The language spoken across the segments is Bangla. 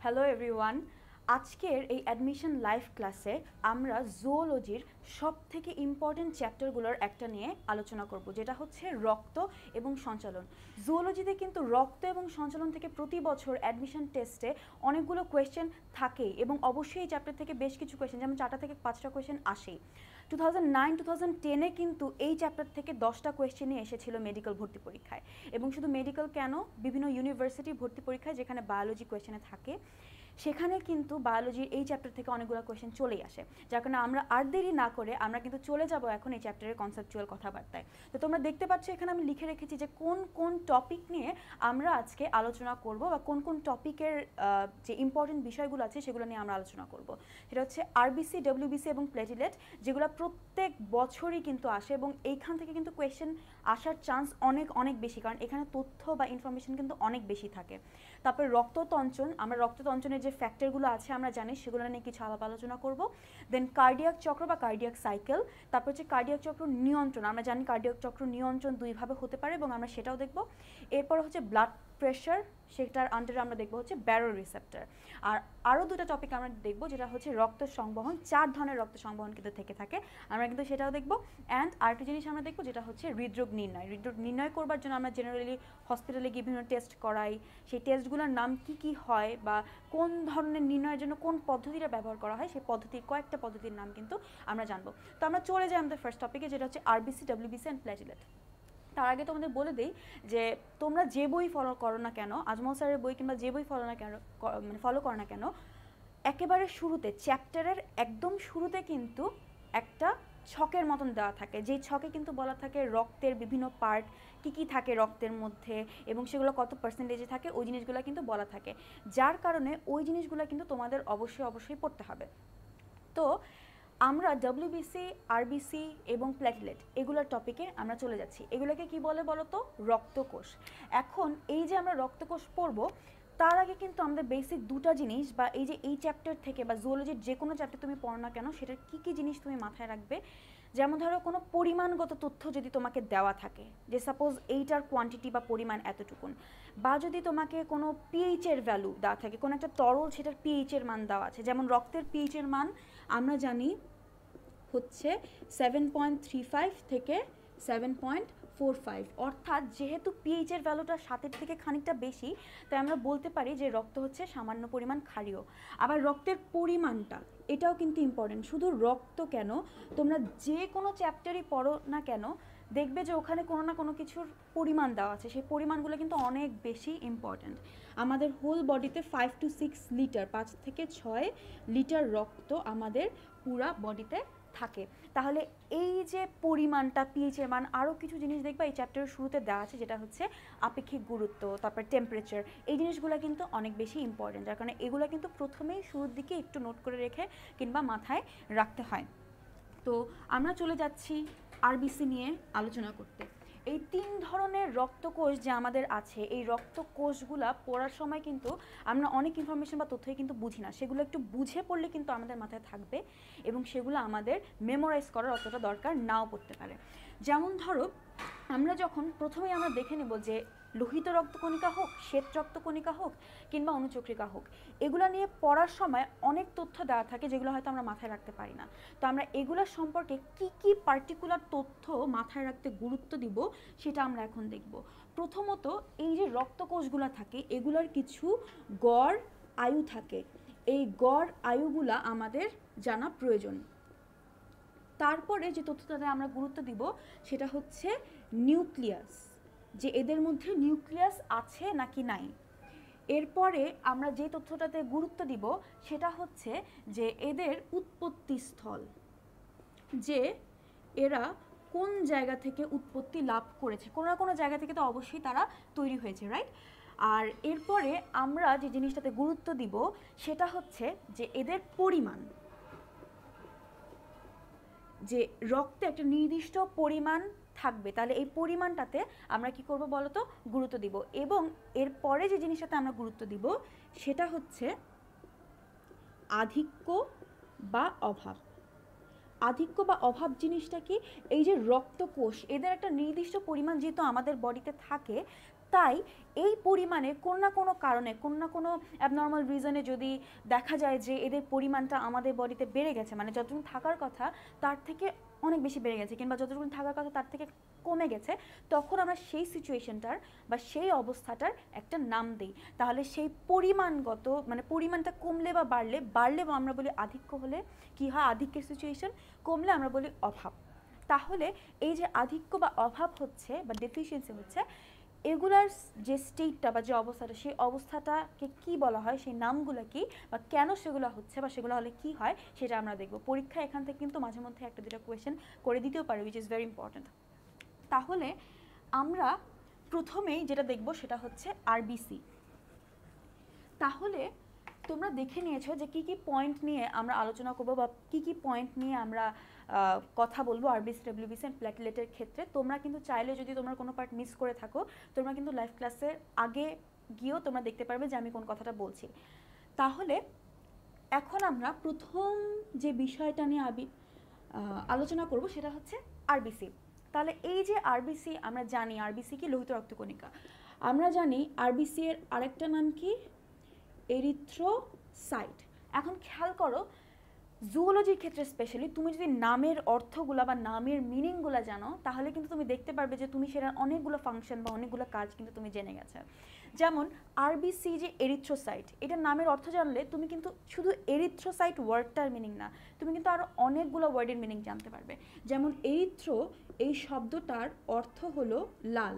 Hello everyone. আজকের এই অ্যাডমিশন লাইভ ক্লাসে আমরা জুওলজির সবথেকে ইম্পর্টেন্ট চ্যাপ্টারগুলোর একটা নিয়ে আলোচনা করব, যেটা হচ্ছে রক্ত এবং সঞ্চালন। জুওলজিতে কিন্তু রক্ত এবং সঞ্চালন থেকে প্রতি বছর অ্যাডমিশন টেস্টে অনেকগুলো কোয়েশ্চেন থাকেই, এবং অবশ্যই এই চ্যাপ্টার থেকে বেশ কিছু কোয়েশ্চেন, যেমন 4টা থেকে 5টা কোয়েশ্চেন আসেই। 2009-2010-এ কিন্তু এই চ্যাপ্টার থেকে 10টা কোয়েশ্চেনই এসেছিল মেডিকেল ভর্তি পরীক্ষায়, এবং শুধু মেডিকেল কেন, বিভিন্ন ইউনিভার্সিটি ভর্তি পরীক্ষায় যেখানে বায়োলজি কোয়েশ্চেনে থাকে সেখানে কিন্তু বায়োলজির এই চ্যাপ্টার থেকে অনেকগুলো কোয়েশ্চেন চলেই আসে। যার কারণে আমরা আর দেরি না করে আমরা কিন্তু চলে যাব এখন এই চ্যাপ্টারের কনসেপচুয়াল কথাবার্তায়। তো তোমরা দেখতে পাচ্ছ এখানে আমি লিখে রেখেছি যে কোন কোন টপিক নিয়ে আমরা আজকে আলোচনা করব, বা কোন কোন টপিকের যে ইম্পর্টেন্ট বিষয়গুলো আছে সেগুলো নিয়ে আমরা আলোচনা করব। সেটা হচ্ছে আরবিসি, ডব্লিউবিসি এবং প্লেটিলেট, যেগুলো প্রত্যেক বছরই কিন্তু আসে, এবং এইখান থেকে কিন্তু কোয়েশ্চেন আসার চান্স অনেক অনেক বেশি, কারণ এখানে তথ্য বা ইনফরমেশন কিন্তু অনেক বেশি থাকে। তারপরে রক্ততঞ্চন, আমরা রক্ততঞ্চনের যে ফ্যাক্টরগুলো আছে আমরা জানি, সেগুলো নিয়ে কিছু আলাপ আলোচনা করব। দেন কার্ডিয়াক চক্র বা কার্ডিয়াক সাইকেল, তারপর হচ্ছে কার্ডিয়াক চক্র নিয়ন্ত্রণ, আমরা জানি কার্ডিয়াক চক্র নিয়ন্ত্রণ দুইভাবে হতে পারে এবং আমরা সেটাও দেখব। এরপর হচ্ছে ব্লাড প্রেশার, সেটার আন্ডারে আমরা দেখব হচ্ছে ব্যারো রিসেপ্টর। আর আরও দুটো টপিক আমরা দেখব, যেটা হচ্ছে রক্ত সংবহন, 4 ধরনের রক্ত সংবহন কিন্তু থেকে থাকে, আমরা কিন্তু সেটাও দেখব। অ্যান্ড আরেকটা জিনিস আমরা দেখব, যেটা হচ্ছে হৃদরোগ নির্ণয়। হৃদরোগ নির্ণয় করবার জন্য আমরা জেনারেলি হসপিটালে গিয়ে বিভিন্ন টেস্ট করাই, সেই টেস্টগুলোর নাম কি কি হয় বা কোন ধরনের নির্ণয়ের জন্য কোন পদ্ধতিটা ব্যবহার করা হয়, সেই পদ্ধতির কয়েকটা পদ্ধতির নাম কিন্তু আমরা জানবো। তো আমরা চলে যাই আমাদের ফার্স্ট টপিকে, যেটা হচ্ছে আরবিসি, ডব্লিউবিসি অ্যান্ড প্লেটিলেট। তার আগে তোমাদের বলে দিই যে তোমরা যে বই ফলো করো না কেন, আজমল স্যারের বই কিংবা যে বই ফলো করো না কেন, একেবারে শুরুতে চ্যাপ্টারের একদম শুরুতে কিন্তু একটা ছকের মতন দেওয়া থাকে, যেই ছকে কিন্তু বলা থাকে রক্তের বিভিন্ন পার্ট কী কী থাকে রক্তের মধ্যে, এবং সেগুলো কত পার্সেন্টেজে থাকে, ওই জিনিসগুলো কিন্তু বলা থাকে, যার কারণে ওই জিনিসগুলো কিন্তু তোমাদের অবশ্যই অবশ্যই পড়তে হবে। তো আমরা ডব্লিউবিসি, আরবিসি এবং প্লেটলেট এগুলোর টপিকে আমরা চলে যাচ্ছি। এগুলোকে কি বলে বলো তো? রক্তকোষ। এখন এই যে আমরা রক্তকোষ পড়ব, তার আগে কিন্তু আমাদের বেসিক দুটো জিনিস, বা এই যে এই চ্যাপ্টার থেকে বা জুওলজির যে কোনো চ্যাপ্টার তুমি পড়ো না কেন, সেটার কী কী জিনিস তুমি মাথায় রাখবে। যেমন ধরো কোনো পরিমাণগত তথ্য যদি তোমাকে দেওয়া থাকে, যে সাপোজ এইটার কোয়ান্টিটি বা পরিমাণ এতটুকুন, বা যদি তোমাকে কোনো পিএইচের ভ্যালু দেওয়া থাকে, কোনো একটা তরল সেটার পিএইচের মান দেওয়া আছে, যেমন রক্তের পিএইচের মান আমরা জানি হচ্ছে 7.35 থেকে 7.45, অর্থাৎ যেহেতু পিএইচের ভ্যালুটা 7-এর থেকে খানিকটা বেশি, তাই আমরা বলতে পারি যে রক্ত হচ্ছে সামান্য পরিমাণ ক্ষারীয়। আবার রক্তের পরিমাণটা, এটাও কিন্তু ইম্পর্টেন্ট। শুধু রক্ত কেন, তোমরা যে কোনো চ্যাপ্টারই পড়ো না কেন, দেখবে যে ওখানে কোনো না কোনো কিছুর পরিমাণ দেওয়া আছে, সেই পরিমাণগুলো কিন্তু অনেক বেশি ইম্পর্ট্যান্ট। আমাদের হোল বডিতে 5 to 6 লিটার, 5 থেকে 6 লিটার রক্ত আমাদের পুরা বডিতে থাকে। তাহলে এই যে পরিমাণটা, পিএইচের মান, আরও কিছু জিনিস দেখবা এই চ্যাপ্টারের শুরুতে দেওয়া আছে, যেটা হচ্ছে আপেক্ষিক গুরুত্ব, তারপর টেম্পারেচার, এই জিনিসগুলো কিন্তু অনেক বেশি ইম্পর্টেন্ট, যার কারণে এগুলো কিন্তু প্রথমেই শুরুর দিকে একটু নোট করে রেখে কিংবা মাথায় রাখতে হয়। তো আমরা চলে যাচ্ছি আরবিসি নিয়ে আলোচনা করতে। এই 3 ধরনের রক্তকোষ যে আমাদের আছে, এই রক্তকোষগুলা পড়ার সময় কিন্তু আমরা অনেক ইনফরমেশন বা তথ্যই কিন্তু বুঝি না, সেগুলো একটু বুঝে পড়লে কিন্তু আমাদের মাথায় থাকবে, এবং সেগুলো আমাদের মেমোরাইজ করার অতটা দরকার নাও পড়তে পারে। যেমন ধরো আমরা যখন প্রথমেই আমরা দেখে নেব যে লোহিত রক্তকণিকা হোক, শ্বেত রক্তকণিকা হোক কিংবা অনুচক্রিকা হোক, এগুলো নিয়ে পড়ার সময় অনেক তথ্য দেওয়া থাকে যেগুলো হয়তো আমরা মাথায় রাখতে পারি না। তো আমরা এগুলোর সম্পর্কে কি কি পার্টিকুলার তথ্য মাথায় রাখতে গুরুত্ব দিব, সেটা আমরা এখন দেখব। প্রথমত, এই যে রক্তকোষগুলো থাকে, এগুলোর কিছু গড় আয়ু থাকে, এই গড় আয়ুগুলা আমাদের জানা প্রয়োজন। তারপরে যে তথ্যটাতে আমরা গুরুত্ব দিব সেটা হচ্ছে নিউক্লিয়াস, যে এদের মধ্যে নিউক্লিয়াস আছে নাকি নাই। এরপরে আমরা যে তথ্যটাতে গুরুত্ব দিব সেটা হচ্ছে যে এদের উৎপত্তি স্থল, যে এরা কোন জায়গা থেকে উৎপত্তি লাভ করেছে, কোনো না কোনো জায়গা থেকে তো অবশ্যই তারা তৈরি হয়েছে, রাইট। আর এরপরে আমরা যে জিনিসটাতে গুরুত্ব দিব সেটা হচ্ছে যে এদের পরিমাণ, যে রক্তে একটা নির্দিষ্ট পরিমাণ থাকবে, তাহলে এই পরিমাণটাতে আমরা কি করব বলো তো? গুরুত্ব দিব। এবং এরপরে যে জিনিসটাতে আমরা গুরুত্ব দিব সেটা হচ্ছে আধিক্য বা অভাব। আধিক্য বা অভাব জিনিসটা কি? এই যে রক্তকোষ, এদের একটা নির্দিষ্ট পরিমাণ যেহেতু আমাদের বডিতে থাকে, তাই এই পরিমাণে কোনো না কোনো কারণে, কোনো না কোনো অ্যাবনর্মাল রিজনে যদি দেখা যায় যে এদের পরিমাণটা আমাদের বডিতে বেড়ে গেছে, মানে যতটুকু থাকার কথা তার থেকে অনেক বেশি বেড়ে গেছে, কিংবা যতটুকু থাকার কথা তার থেকে কমে গেছে, তখন আমরা সেই সিচুয়েশনটার বা সেই অবস্থাটার একটা নাম দিই। তাহলে সেই পরিমাণগত, মানে পরিমাণটা কমলে বা বাড়লে আমরা বলি আধিক্য, হলে কি হয় আধিক্যের সিচুয়েশন, কমলে আমরা বলি অভাব। তাহলে এই যে আধিক্য বা অভাব হচ্ছে বা ডেফিসিয়েন্সি হচ্ছে, এগুলার যে স্টেটটা বা যে অবস্থাটা, সেই অবস্থাটাকে কি বলা হয়, সেই নামগুলো কি, বা কেন সেগুলো হচ্ছে, বা সেগুলো হলে কি হয়, সেটা আমরা দেখব। পরীক্ষা এখান থেকে কিন্তু মাঝে মধ্যে একটা দুটো কোয়েশ্চেন করে দিতেও পারে, উইচ ইজ ভেরি ইম্পর্টেন্ট। তাহলে আমরা প্রথমেই যেটা দেখব সেটা হচ্ছে আরবিসি। তাহলে তোমরা দেখে নিয়েছো যে কি কি পয়েন্ট নিয়ে আমরা আলোচনা করব, বা কি কি পয়েন্ট নিয়ে আমরা কথা বলবো আরবিসি, ডব্লিউবিসি এন্ড প্ল্যাটেলেটের ক্ষেত্রে। তোমরা কিন্তু চাইলে যদি তোমরা কোনো পার্ট মিস করে থাকো, তোমরা কিন্তু লাইভ ক্লাসের আগে গিয়েও তোমরা দেখতে পারবে যে আমি কোন কথাটা বলছি। তাহলে এখন আমরা প্রথম যে বিষয়টা নিয়ে আলোচনা করব সেটা হচ্ছে আরবিসি। তাহলে এই যে আরবিসি, আমরা জানি আরবিসি কি, লোহিত রক্তকণিকা। আমরা জানি আরবিসি এর আরেকটা নাম কি, এরিথ্রোসাইট। এখন খেয়াল করো, জুওলজির ক্ষেত্রে স্পেশালি তুমি যদি নামের অর্থগুলা বা নামের মিনিংগুলো জানো, তাহলে কিন্তু তুমি দেখতে পারবে যে তুমি সেটার অনেকগুলো ফাংশন বা অনেকগুলো কাজ কিন্তু তুমি জেনে গেছে। যেমন আরবিসি যে এরিথ্রোসাইট, এটার নামের অর্থ জানলে তুমি কিন্তু শুধু এরিথ্রোসাইট ওয়ার্ডটার মিনিং না, তুমি কিন্তু আরও অনেকগুলো ওয়ার্ডের মিনিং জানতে পারবে। যেমন এরিথ্রো এই শব্দটার অর্থ হলো লাল,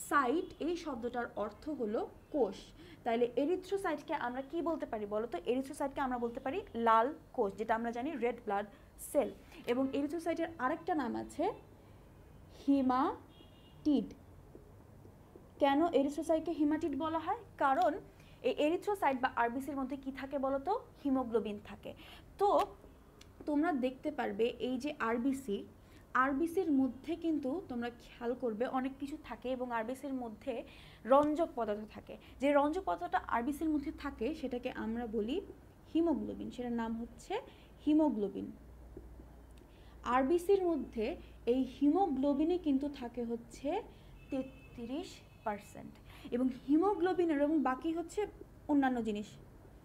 সাইট এই শব্দটার অর্থ হলো কোষ। তাহলে এরিথ্রোসাইটকে আমরা কি বলতে পারি বলো তো? এরিথ্রোসাইটকে আমরা বলতে পারি লাল কোষ, যেটা আমরা জানি রেড ব্লাড সেল। এবং এরিথ্রোসাইটের আরেকটা নাম আছে হিমাটিড। কেন এরিথ্রোসাইটকে হিমাটিড বলা হয়? কারণ এই এরিথ্রোসাইট বা আরবিসির মধ্যে কি থাকে বলো তো? হিমোগ্লোবিন থাকে। তো তোমরা দেখতে পারবে এই যে আরবিসির মধ্যে কিন্তু তোমরা খেয়াল করবে অনেক কিছু থাকে, এবং আরবিসির মধ্যে রঞ্জক পদার্থ থাকে। যে রঞ্জক পদার্থটা আরবিসির মধ্যে থাকে সেটাকে আমরা বলি হিমোগ্লোবিন, সেটার নাম হচ্ছে হিমোগ্লোবিন। আরবিসির মধ্যে এই হিমোগ্লোবিনে কিন্তু থাকে হচ্ছে 33%, এবং হিমোগ্লোবিনের এবং বাকি হচ্ছে অন্যান্য জিনিস,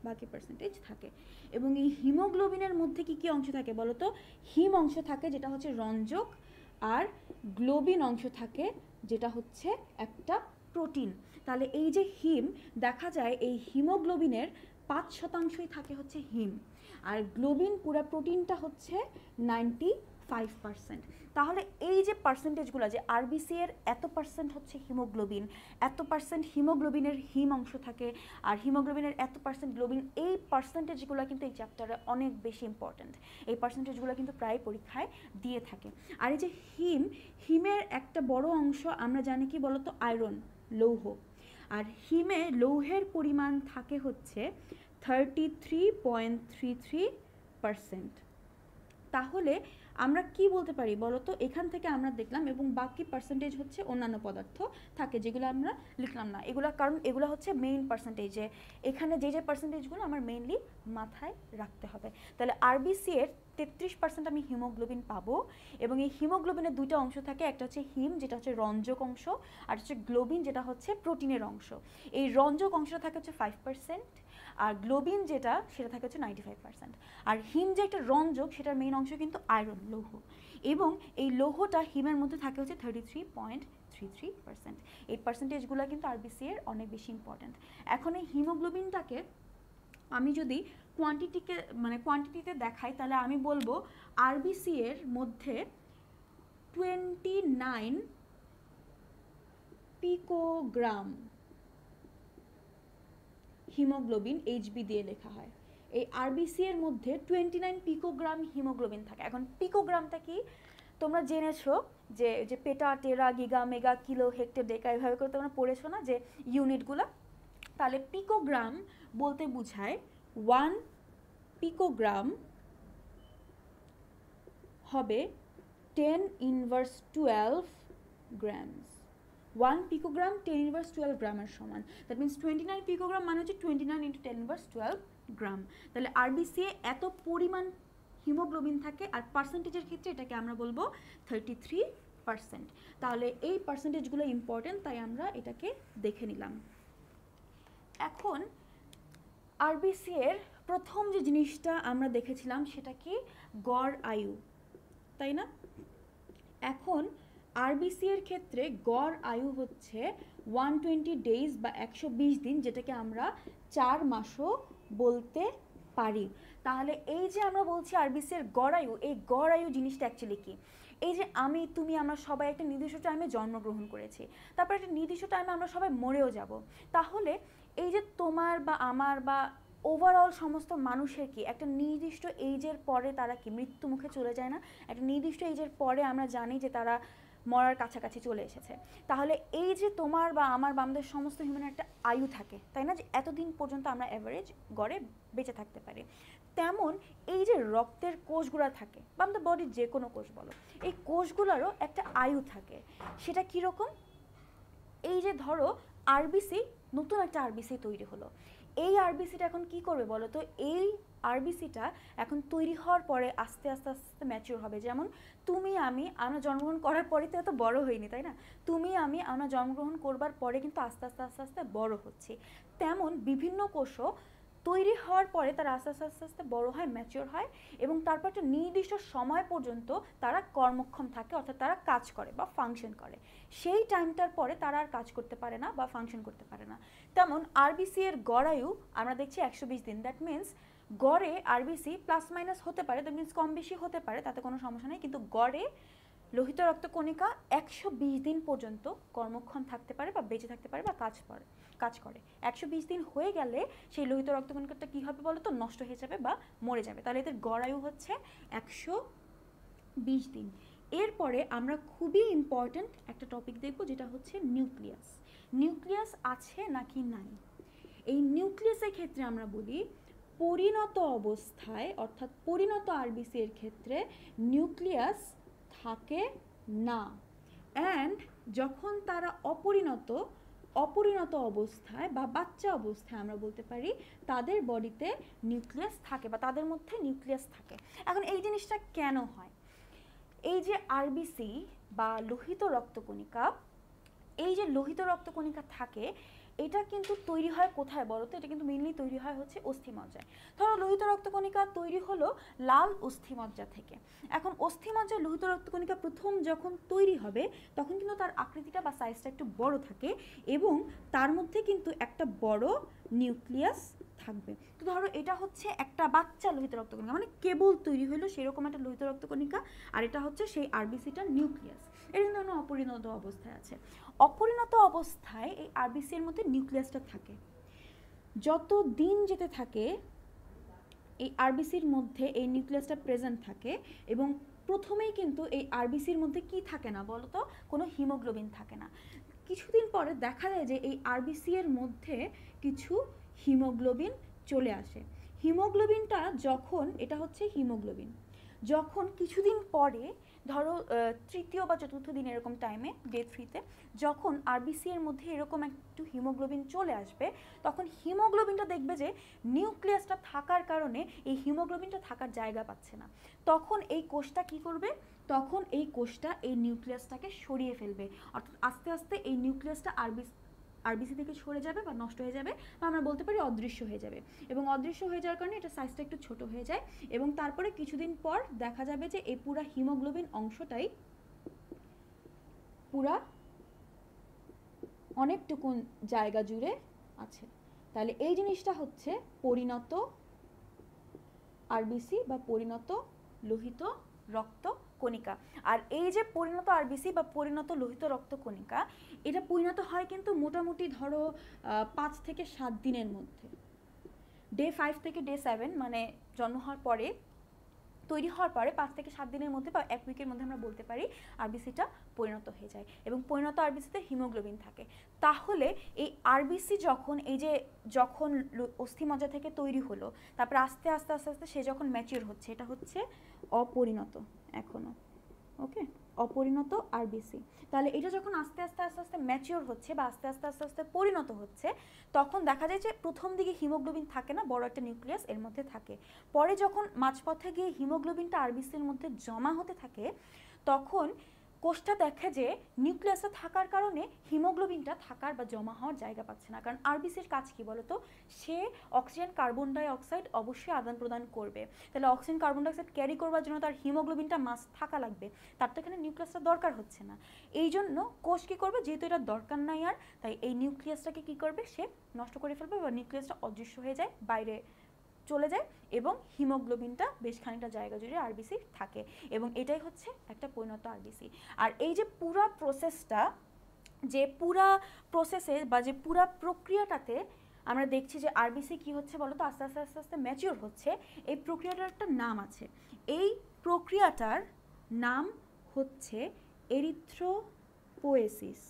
বাকি পার্সেন্টেজ থাকে। এবং এই হিমোগ্লোবিনের মধ্যে কি কি অংশ থাকে বলো তো? হিম অংশ থাকে যেটা হচ্ছে রঞ্জক, আর গ্লোবিন অংশ থাকে যেটা হচ্ছে একটা প্রোটিন। তাহলে এই যে হিম, দেখা যায় এই হিমোগ্লোবিনের 5%ই থাকে হচ্ছে হিম, আর গ্লোবিন পুরো প্রোটিনটা হচ্ছে 95%। তাহলে এই যে পার্সেন্টেজগুলো, যে আরবিসি এর এত পার্সেন্ট হচ্ছে হিমোগ্লোবিন, এত পার্সেন্ট হিমোগ্লোবিনের হিম অংশ থাকে, আর হিমোগ্লোবিনের এত পার্সেন্ট গ্লোবিন, এই পার্সেন্টেজগুলো কিন্তু এই চ্যাপ্টারে অনেক বেশি ইম্পর্ট্যান্ট। এই পার্সেন্টেজগুলো কিন্তু প্রায় পরীক্ষায় দিয়ে থাকে। আর এই যে হিমের একটা বড় অংশ আমরা জানি কি বলতো? আয়রন, লৌহ। আর হিমে লৌহের পরিমাণ থাকে হচ্ছে 33.33%। তাহলে আমরা কি বলতে পারি বলো তো? এখান থেকে আমরা দেখলাম, এবং বাকি পার্সেন্টেজ হচ্ছে অন্যান্য পদার্থ থাকে যেগুলো আমরা লিখলাম না, এগুলো কারণ এগুলো হচ্ছে মেইন পার্সেন্টেজে। এখানে যে পার্সেন্টেজগুলো আমার মেইনলি মাথায় রাখতে হবে। তাহলে আরবিসি এর 33% আমি হিমোগ্লোবিন পাবো, এবং এই হিমোগ্লোবিনের দুইটা অংশ থাকে, একটা হচ্ছে হিম যেটা হচ্ছে রঞ্জক অংশ, আর হচ্ছে গ্লোবিন যেটা হচ্ছে প্রোটিনের অংশ। এই রঞ্জক অংশটা থাকে হচ্ছে 5%, আর গ্লোবিন যেটা সেটা থাকে হচ্ছে 95%। আর হিম যে একটা রঞ্জক, সেটার মেইন অংশ কিন্তু আয়রন, লৌহ, এবং এই লৌহটা হিমের মধ্যে থাকে হচ্ছে 33.33%। এই পার্সেন্টেজগুলো কিন্তু আরবিসি এর অনেক বেশি ইম্পর্ট্যান্ট। এখন এই হিমোগ্লোবিনটাকে আমি যদি কোয়ান্টিটিতে দেখাই, তাহলে আমি বলবো আরবিসি এর মধ্যে 29 পিকোগ্রাম হিমোগ্লোবিন, এইচবি দিয়ে লেখা হয়। এই আরবিসি এর মধ্যে 29 পিকোগ্রাম হিমোগ্লোবিন থাকে। এখন পিকোগ্রামটা কি তোমরা জেনেছো, যে পেটা, টেরা, গিগা, মেগা, কিলো, হেক্টর, ডেকা, এভাবে করে তোমরা পড়েছো না যে ইউনিটগুলো? তাহলে পিকোগ্রাম বলতে বোঝায় 1 পিকোগ্রাম হবে 10^12 গ্রামস। 1 পিকোগ্রাম 10^12 গ্রামের সমান। দ্যাট মিনস 29 পিকোগ্রাম মানে হচ্ছে 29 × 10^12 গ্রাম। তাহলে আরবিসি এত পরিমাণ হিমোগ্লোবিন থাকে, আর পার্সেন্টেজের ক্ষেত্রে এটাকে আমরা বলবো 33%। পার্সেন্ট। তাহলে এই পার্সেন্টেজগুলো ইম্পর্টেন্ট, তাই আমরা এটাকে দেখে নিলাম। এখন আরবিসি এর প্রথম যে জিনিসটা আমরা দেখেছিলাম সেটা কি, গড় আয়ু, তাই না? এখন আরবিসি এর ক্ষেত্রে গড় আয়ু হচ্ছে 120 ডেজ বা 120 দিন, যেটাকে আমরা 4 মাসও বলতে পারি। তাহলে এই যে আমরা বলছি আরবিসি এর গড় আয়ু, এই গড় আয়ু জিনিসটা অ্যাকচুয়ালি কি? এই যে আমি, তুমি, আমরা সবাই একটা নির্দিষ্ট টাইমে জন্মগ্রহণ করেছি, তারপর একটা নির্দিষ্ট টাইমে আমরা সবাই মরেও যাব। তাহলে এই যে তোমার বা আমার বা ওভারঅল সমস্ত মানুষের কি একটা নির্দিষ্ট এইজের পরে তারা কি মৃত্যু মুখে চলে যায় না? একটা নির্দিষ্ট এইজের পরে আমরা জানি যে তারা মরার কাছাকাছি চলে এসেছে। তাহলে এই যে তোমার বা আমার বা আমাদের সমস্ত হিউম্যানের একটা আয়ু থাকে, তাই না, যে এতদিন পর্যন্ত আমরা অ্যাভারেজ গড়ে বেঁচে থাকতে পারি। তেমন এই যে রক্তের কোষগুলো থাকে বা আমাদের বডির যে কোনো কোষ বলো, এই কোষগুলোরও একটা আয়ু থাকে। সেটা কীরকম? এই যে ধরো আরবিসি, নতুন একটা আরবিসি তৈরি হলো, এই আরবিসিটা এখন কি করবে বলো তো? এই আরবিসিটা এখন তৈরি হওয়ার পরে আস্তে আস্তে আস্তে ম্যাচিওর হবে। যেমন তুমি আমি, আমরা জন্মগ্রহণ করার পরে তো এত বড় হইনি, তাই না? তুমি আমি, আমরা জন্মগ্রহণ করবার পরে কিন্তু আস্তে আস্তে আস্তে আস্তে বড় হচ্ছি। তেমন বিভিন্ন কোষও তৈরি হওয়ার পরে তারা আস্তে আস্তে আস্তে আস্তে বড় হয়, ম্যাচিওর হয়, এবং তারপর একটা নির্দিষ্ট সময় পর্যন্ত তারা কর্মক্ষম থাকে, অর্থাৎ তারা কাজ করে বা ফাংশন করে। সেই টাইমটার পরে তারা আর কাজ করতে পারে না বা ফাংশন করতে পারে না। তেমন আরবিসি এর গড়ায়ু আমরা দেখছি 120 দিন। দ্যাট মিন্স গড়ে আরবিসি প্লাস মাইনাস হতে পারে, দ্যাট মিন্স কম বেশি হতে পারে, তাতে কোনো সমস্যা নেই, কিন্তু গড়ে লোহিত রক্তকণিকা 120 দিন পর্যন্ত কর্মক্ষম থাকতে পারে বা বেঁচে থাকতে পারে বা কাজ করে। 120 দিন হয়ে গেলে সেই লোহিত রক্তকণিকাটা কী হবে বলো তো? নষ্ট হয়ে যাবে বা মরে যাবে। তাহলে এদের গড়ায়ু হচ্ছে 120 দিন। এরপরে আমরা খুবই ইম্পর্ট্যান্ট একটা টপিক দেখব, যেটা হচ্ছে নিউক্লিয়াস। নিউক্লিয়াস আছে নাকি নাই? এই নিউক্লিয়াসের ক্ষেত্রে আমরা বলি পরিণত অবস্থায়, অর্থাৎ পরিণত আরবিসি এর ক্ষেত্রে নিউক্লিয়াস থাকে না। অ্যান্ড যখন তারা অপরিণত অবস্থায় বা বাচ্চা অবস্থায় আমরা বলতে পারি তাদের বডিতে নিউক্লিয়াস থাকে বা তাদের মধ্যে নিউক্লিয়াস থাকে। এখন এই জিনিসটা কেন হয়? এই যে আরবিসি বা লোহিত রক্তকণিকা, এই যে লোহিত রক্তকণিকা থাকে, এটা কিন্তু তৈরি হয় কোথায় বলো তো? এটা কিন্তু মেইনলি তৈরি হয় হচ্ছে অস্থিমজ্জায়। ধরো লোহিত রক্তকণিকা তৈরি হলো লাল অস্থিমজ্জা থেকে। এখন অস্থিমজ্জায় লোহিত রক্তকণিকা প্রথম যখন তৈরি হবে তখন কিন্তু তার আকৃতিটা বা সাইজটা একটু বড় থাকে এবং তার মধ্যে কিন্তু একটা বড় নিউক্লিয়াস থাকবে। তো ধরো এটা হচ্ছে একটা বাচ্চা লোহিত রক্তকণিকা, মানে কেবল তৈরি হলো সেরকম একটা লোহিত রক্তকণিকা, আর এটা হচ্ছে সেই আরবিসিটার নিউক্লিয়াস। এটা কিন্তু অপরিণত অবস্থায় আছে। অপরিণত অবস্থায় এই আরবিসি এর মধ্যে নিউক্লিয়াসটা থাকে। যত দিন যেতে থাকে এই আরবিসির মধ্যে এই নিউক্লিয়াসটা প্রেজেন্ট থাকে, এবং প্রথমেই কিন্তু এই আরবিসির মধ্যে কি থাকে না বলো তো? কোনো হিমোগ্লোবিন থাকে না। কিছুদিন পরে দেখা যায় যে এই আরবিসি এর মধ্যে কিছু হিমোগ্লোবিন চলে আসে। হিমোগ্লোবিনটা যখন, এটা হচ্ছে হিমোগ্লোবিন, যখন কিছুদিন পরে ধরো তৃতীয় বা চতুর্থ দিন এরকম টাইমে, ডে 3-তে, যখন আরবিসি এর মধ্যে এরকম একটু হিমোগ্লোবিন চলে আসবে, তখন হিমোগ্লোবিনটা দেখবে যে নিউক্লিয়াসটা থাকার কারণে এই হিমোগ্লোবিনটা থাকার জায়গা পাচ্ছে না। তখন এই কোষটা কি করবে? তখন এই কোষটা এই নিউক্লিয়াসটাকে সরিয়ে ফেলবে, অর্থাৎ আস্তে আস্তে এই নিউক্লিয়াসটা আরবিসি থেকে সরে যাবে বা নষ্ট হয়ে যাবে, বা আমরা বলতে পারি অদৃশ্য হয়ে যাবে। এবং অদৃশ্য হয়ে যাওয়ার কারণে এটা সাইজটা একটু ছোট হয়ে যায়, এবং তারপরে কিছুদিন পর দেখা যাবে যে এই পুরা হিমোগ্লোবিন অংশটাই পুরা অনেকটুকু জায়গা জুড়ে আছে। তাহলে এই জিনিসটা হচ্ছে পরিণত আরবিসি বা পরিণত লোহিত রক্ত কণিকা। আর এই যে পরিণত আরবিসি বা পরিণত লোহিত রক্ত কণিকা, এটা পরিণত হয় কিন্তু মোটামুটি ধরো 5 থেকে 7 দিনের মধ্যে। ডে 5 থেকে ডে 7, মানে জন্ম হওয়ার পরে, তৈরি হওয়ার পরে 5 থেকে 7 দিনের মধ্যে বা 1 উইকের মধ্যে আমরা বলতে পারি আরবিসিটা পরিণত হয়ে যায়, এবং পরিণত আরবিসিতে হিমোগ্লোবিন থাকে। তাহলে এই আরবিসি যখন যখন অস্থিমজ্জা থেকে তৈরি হলো, তারপরে আস্তে আস্তে আস্তে আস্তে সে যখন ম্যাচিওর হচ্ছে, এটা হচ্ছে অপরিণত এখনো, ওকে, অপরিণত আরবিসি। তাহলে এটা যখন আস্তে আস্তে আস্তে আস্তে ম্যাচিওর হচ্ছে বা আস্তে আস্তে আস্তে আস্তে পরিণত হচ্ছে, তখন দেখা যায় যে প্রথম দিকে হিমোগ্লোবিন থাকে না, বড় একটা নিউক্লিয়াস এর মধ্যে থাকে। পরে যখন মাঝপথে গিয়ে হিমোগ্লোবিনটা আরবিসির মধ্যে জমা হতে থাকে, তখন কোষটা দেখে যে নিউক্লিয়াসে থাকার কারণে হিমোগ্লোবিনটা থাকার বা জমা হওয়ার জায়গা পাচ্ছে না, কারণ আরবিসির কাজ কি বলতো, সে অক্সিজেন কার্বন ডাই অক্সাইড অবশ্যই আদান প্রদান করবে, তাহলে oxygen carbon die oxide carry করবার জন্য তার হিমোগ্লোবিনটা মাস্ট থাকা লাগবে, তার তো এখানে নিউক্লিয়াসটা দরকার হচ্ছে না। এই জন্য কোষ কী করবে, যেহেতু এটা দরকার নাই আর, তাই এই নিউক্লিয়াসটাকে কী করবে, সে নষ্ট করে ফেলবে বা নিউক্লিয়াসটা অদৃশ্য হয়ে যায়, বাইরে চলে যায়, এবং হিমোগ্লোবিনটা বেশ খানিকটা জায়গা জুড়ে আরবিসি থাকে, এবং এটাই হচ্ছে একটা পরিণত আরবিসি। আর এই যে পুরা প্রসেসটা, যে পুরা প্রসেসে বা যে পুরা প্রক্রিয়াটাতে আমরা দেখছি যে আরবিসি কি হচ্ছে বলো তো, আস্তে আস্তে আস্তে আস্তে ম্যাচিওর হচ্ছে। এই প্রক্রিয়াটার একটা নাম আছে, এই প্রক্রিয়াটার নাম হচ্ছে এরিথ্রোপোয়েসিস।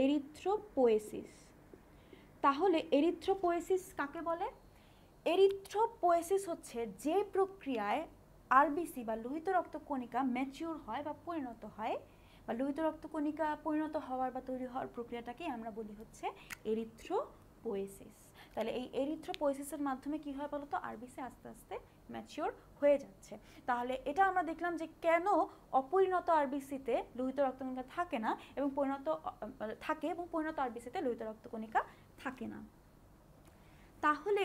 এরিথ্রোপোয়েসিস। তাহলে এরিথ্রোপোয়েসিস কাকে বলে? এরিথ্রোপোয়েসিস হচ্ছে যে প্রক্রিয়ায় আরবিসি বা লোহিত রক্তকণিকা ম্যাচিওর হয় বা পরিণত হয়, বা লোহিত রক্তকণিকা পরিণত হওয়ার বা তৈরি হওয়ার প্রক্রিয়াটাকে আমরা বলি হচ্ছে এরিথ্রোপোয়েসিস। তাহলে এই এরিথ্রোপোয়েসিসের মাধ্যমে কি হয় বলতো, আরবিসি আস্তে আস্তে ম্যাচিওর হয়ে যাচ্ছে। তাহলে এটা আমরা দেখলাম যে কেন অপরিণত আরবিসিতে লোহিত রক্তকণিকা থাকে না এবং পরিণত থাকে, এবং পরিণত আরবিসিতে লোহিত রক্তকণিকা থাকে না। তাহলে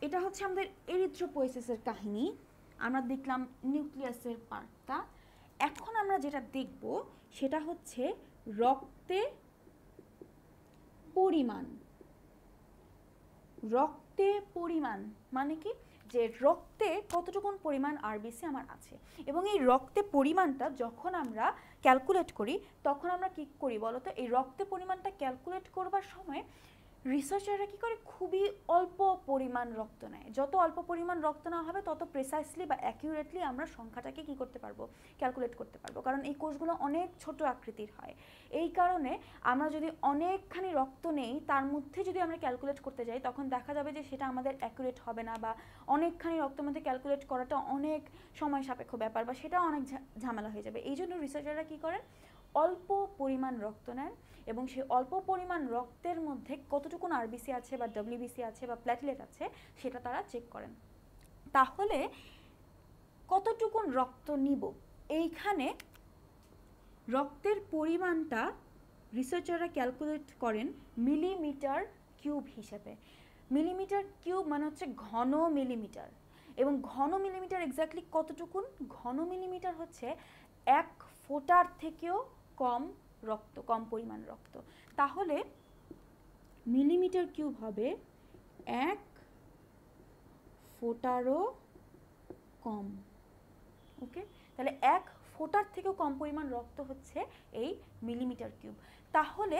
এটা হচ্ছে আমাদের এরিথ্রোপোয়েসিসের কাহিনী। আমরা দেখলাম নিউক্লিয়াসের পার্টটা। এখন আমরা যেটা দেখব সেটা হচ্ছে রক্তে পরিমাণ। রক্তে পরিমাণ মানে কি, যে রক্তে কতটুকুন পরিমাণ আরবিসি আমার আছে, এবং এই রক্তে পরিমাণটা যখন আমরা ক্যালকুলেট করি তখন আমরা কি করি বলতো, এই রক্তে পরিমাণটা ক্যালকুলেট করবার সময় রিসার্চাররা কী করে, খুবই অল্প পরিমাণ রক্ত নেয়। যত অল্প পরিমাণ রক্ত নেওয়া হবে তত প্রেসাইসলি বা অ্যাকিউরেটলি আমরা সংখ্যাটাকে কী করতে পারবো, ক্যালকুলেট করতে পারবো, কারণ এই কোষগুলো অনেক ছোট আকৃতির হয়। এই কারণে আমরা যদি অনেকখানি রক্ত নেই, তার মধ্যে যদি আমরা ক্যালকুলেট করতে যাই তখন দেখা যাবে যে সেটা আমাদের অ্যাকুরেট হবে না, বা অনেকখানি রক্তের মধ্যে ক্যালকুলেট করাটা অনেক সময় সাপেক্ষ ব্যাপার, বা সেটাও অনেক ঝামেলা হয়ে যাবে। এই জন্য রিসার্চাররা কী করেন, অল্প পরিমাণ রক্ত নেন, এবং সেই অল্প পরিমাণ রক্তের মধ্যে কতটুকুন আরবিসি আছে বা ডব্লিউবিসি আছে বা প্ল্যাটলেট আছে সেটা তারা চেক করেন। তাহলে কতটুকুন রক্ত নিব, এইখানে রক্তের পরিমাণটা রিসার্চাররা ক্যালকুলেট করেন মিলিমিটার কিউব হিসেবে। মিলিমিটার কিউব মানে হচ্ছে ঘন মিলিমিটার, এবং ঘন মিলিমিটার এক্স্যাক্টলি কতটুকুন, ঘন মিলিমিটার হচ্ছে 1 ফোঁটার থেকেও কম রক্ত, কম পরিমাণ রক্ত। তাহলে মিলিমিটার কিউব হবে 1 ফোঁটারও কম। ওকে, তাহলে 1 ফোঁটার থেকেও কম পরিমাণ রক্ত হচ্ছে এই মিলিমিটার কিউব। তাহলে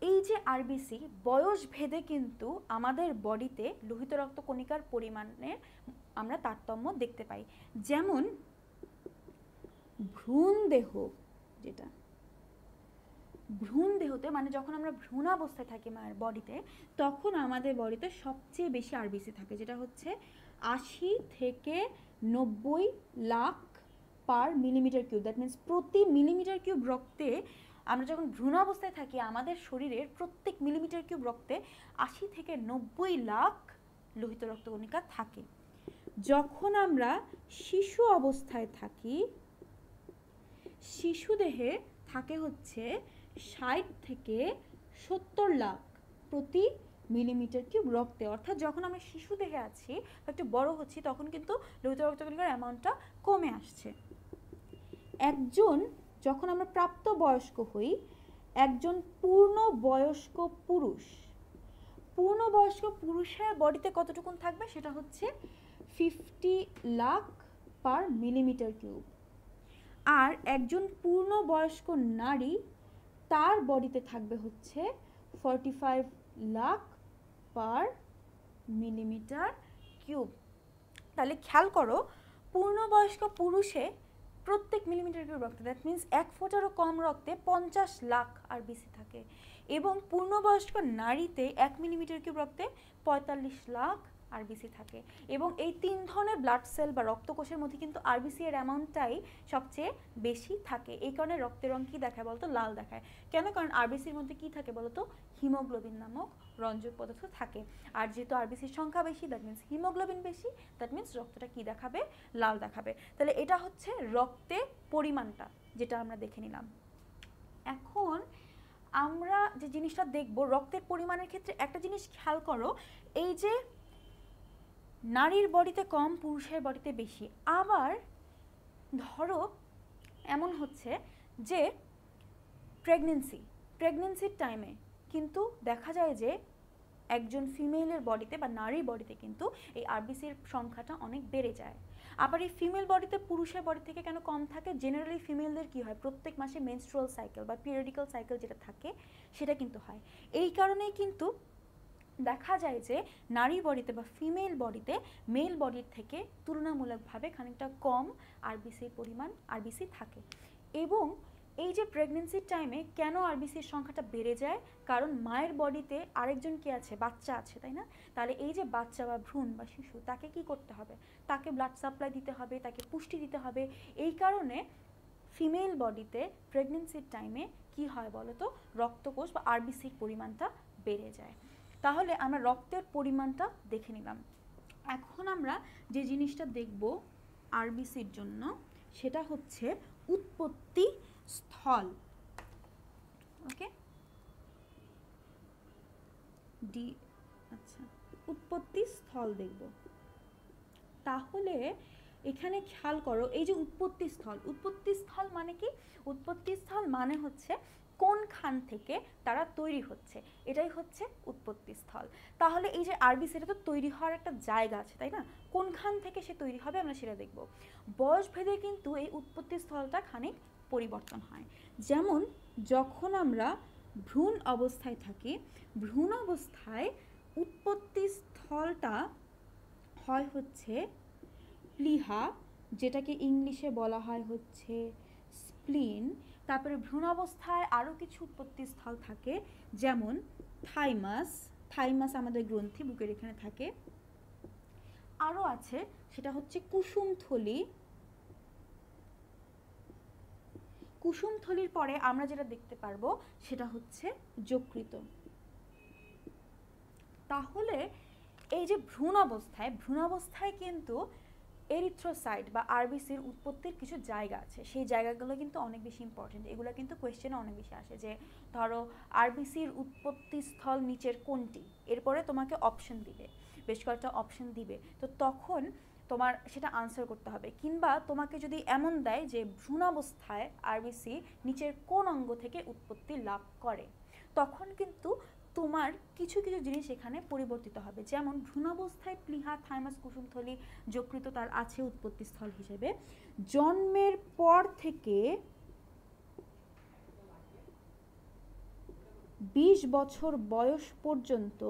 এই যে আরবিসি বয়স ভেদে কিন্তু আমাদের বডিতে লোহিত রক্তকণিকার পরিমাণে আমরা তারতম্য দেখতে পাই। যেমন ভ্রূণ দেহ, যেটা ভ্রূণ দেহতে মানে যখন আমরা ভ্রূণাবস্থায় থাকি মায়ের বডিতে, তখন আমাদের বডিতে সবচেয়ে বেশি আরবিসি থাকে, যেটা হচ্ছে 80 থেকে 90 লাখ পার মিলিমিটার কিউব। দ্যাট মিনস প্রতি মিলিমিটার কিউব রক্তে, আমরা যখন ভ্রূণাবস্থায় থাকি আমাদের শরীরের প্রত্যেক মিলিমিটার কিউব রক্তে 80 থেকে 90 লাখ লোহিত রক্তকণিকা থাকে। যখন আমরা শিশু অবস্থায় থাকি, শিশু দেহে থাকে হচ্ছে 60 থেকে 70 লাখ প্রতি মিলিমিটার কিউব রক্তে। অর্থাৎ যখন আমরা শিশু দেহে আছি বা একটু বড় হচ্ছি তখন কিন্তু লোহিত রক্তকণিকার অ্যামাউন্টটা কমে আসছে। যখন আমরা প্রাপ্ত বয়স্ক হই, একজন পূর্ণবয়স্ক পুরুষের বডিতে কতটুকুন থাকবে সেটা হচ্ছে 50 লাখ পার মিলিমিটার কিউব। আর একজন পূর্ণবয়স্ক নারী, তার বডিতে থাকবে হচ্ছে 45 লাখ পার মিলিমিটার কিউব। তাহলে খেয়াল করো, পূর্ণবয়স্ক পুরুষে প্রত্যেক মিলিমিটার কিউব রক্তে, দ্যাট মিনস 1 ফোঁটারও কম রক্তে 50 লাখ আরবিসি থাকে, এবং পূর্ণবয়স্ক নারীতে 1 মিলিমিটার কিউব রক্তে 45 লাখ আরবিসি থাকে। এবং এই 3 ধরনের ব্লাড সেল বা রক্তকোষের মধ্যে কিন্তু আরবিসি এর অ্যামাউন্টটাই সবচেয়ে বেশি থাকে। এই কারণে রক্তের রং কী দেখায় বলতো? লাল দেখায়। কেন? কারণ আরবিসির মধ্যে কী থাকে বলতো? হিমোগ্লোবিন নামক রঞ্জক পদার্থ থাকে। আর যেহেতু আরবিসির সংখ্যা বেশি, দ্যাট মিনস হিমোগ্লোবিন বেশি, দ্যাট মিনস রক্তটা কী দেখাবে? লাল দেখাবে। তাহলে এটা হচ্ছে রক্তে পরিমাণটা, যেটা আমরা দেখে নিলাম। এখন আমরা যে জিনিসটা দেখব রক্তের পরিমাণের ক্ষেত্রে একটা জিনিস খেয়াল করো, এই যে নারীর বডিতে কম, পুরুষের বডিতে বেশি। আবার ধরো এমন হচ্ছে যে প্রেগনেন্সির টাইমে কিন্তু দেখা যায় যে একজন ফিমেলের বডিতে বা নারীর বডিতে কিন্তু এই আরবিসির সংখ্যাটা অনেক বেড়ে যায়। আবার এই ফিমেল বডিতে পুরুষের বডি থেকে কেন কম থাকে? জেনারেলি ফিমেলদের কি হয়, প্রত্যেক মাসে মেনস্ট্রুয়াল সাইকেল বা পিরিয়ডিক্যাল সাইকেল যেটা থাকে সেটা কিন্তু হয়। এই কারণেই কিন্তু দেখা যায় যে নারী বডিতে বা ফিমেল বডিতে মেল বডির থেকে তুলনামূলকভাবে খানিকটা কম আরবিসির পরিমাণ আরবিসি থাকে। এবং এই যে প্রেগনেন্সির টাইমে কেন আরবিসির সংখ্যাটা বেড়ে যায়? কারণ মায়ের বডিতে আরেকজন কি আছে? বাচ্চা আছে, তাই না? তাহলে এই যে বাচ্চা বা ভ্রূণ বা শিশু, তাকে কি করতে হবে? তাকে ব্লাড সাপ্লাই দিতে হবে, তাকে পুষ্টি দিতে হবে। এই কারণে ফিমেল বডিতে প্রেগনেন্সির টাইমে কি হয় বলতো? রক্তকোষ বা আরবিসির পরিমাণটা বেড়ে যায়। তাহলে আমরা রক্তের পরিমাণটা দেখে নিলাম। এখন আমরা যে জিনিসটা দেখব আরবিসির জন্য, সেটা হচ্ছে উৎপত্তি স্থল। ওকে, আচ্ছা, উৎপত্তি স্থল দেখব। তাহলে এখানে খেয়াল করো, এই যে উৎপত্তি স্থল মানে কি? উৎপত্তি স্থল মানে হচ্ছে কোনখান থেকে তারা তৈরি হচ্ছে, এটাই হচ্ছে উৎপত্তি স্থল। তাহলে এই যে আরবিসি, এটা তো তৈরি হওয়ার একটা জায়গা আছে, তাই না? কোনখান থেকে সে তৈরি হবে আমরা সেটা দেখব। বয়স ভেদে কিন্তু এই উৎপত্তি স্থলটা খানিক পরিবর্তন হয়। যেমন যখন আমরা ভ্রূণ অবস্থায় থাকি, ভ্রূণ অবস্থায় উৎপত্তি স্থলটা হয় হচ্ছে প্লিহা, যেটাকে ইংলিশে বলা হয় হচ্ছে স্প্লিন। তারপরে ভ্রূণ অবস্থায় আরও কিছু উৎপত্তি স্থল থাকে, যেমন থাইমাস আমাদের গ্রন্থি বুকের এখানে থাকে। আরও আছে, সেটা হচ্ছে কুসুমথলি। কুসুমথলির পরে আমরা যেটা দেখতে পারবো সেটা হচ্ছে যকৃত। তাহলে এই যে ভ্রূণ অবস্থায় কিন্তু এরিথ্রোসাইট বা আরবিসির উৎপত্তির কিছু জায়গা আছে, সেই জায়গাগুলো কিন্তু অনেক বেশি ইম্পর্টেন্ট। এগুলো কিন্তু কোয়েশ্চেনে অনেক বেশি আসে, যে ধরো আরবিসির উৎপত্তি স্থল নিচের কোনটি, এরপরে তোমাকে অপশন দিবে, বেশ কয়েকটা অপশন দিবে, তো তখন তোমার সেটা আনসার করতে হবে। কিংবা তোমাকে যদি এমন দেয় যে ভ্রূণাবস্থায় আরবিসি নিচের কোন অঙ্গ থেকে উৎপত্তি লাভ করে, তখন কিন্তু তোমার কিছু কিছু জিনিস এখানে পরিবর্তিত হবে। যেমন ভ্রূণাবস্থায় প্লিহা, থাইমাস, কুসুমথলি, যকৃত তার আছে উৎপত্তিস্থল হিসেবে। জন্মের পর থেকে 20 বছর বয়স পর্যন্ত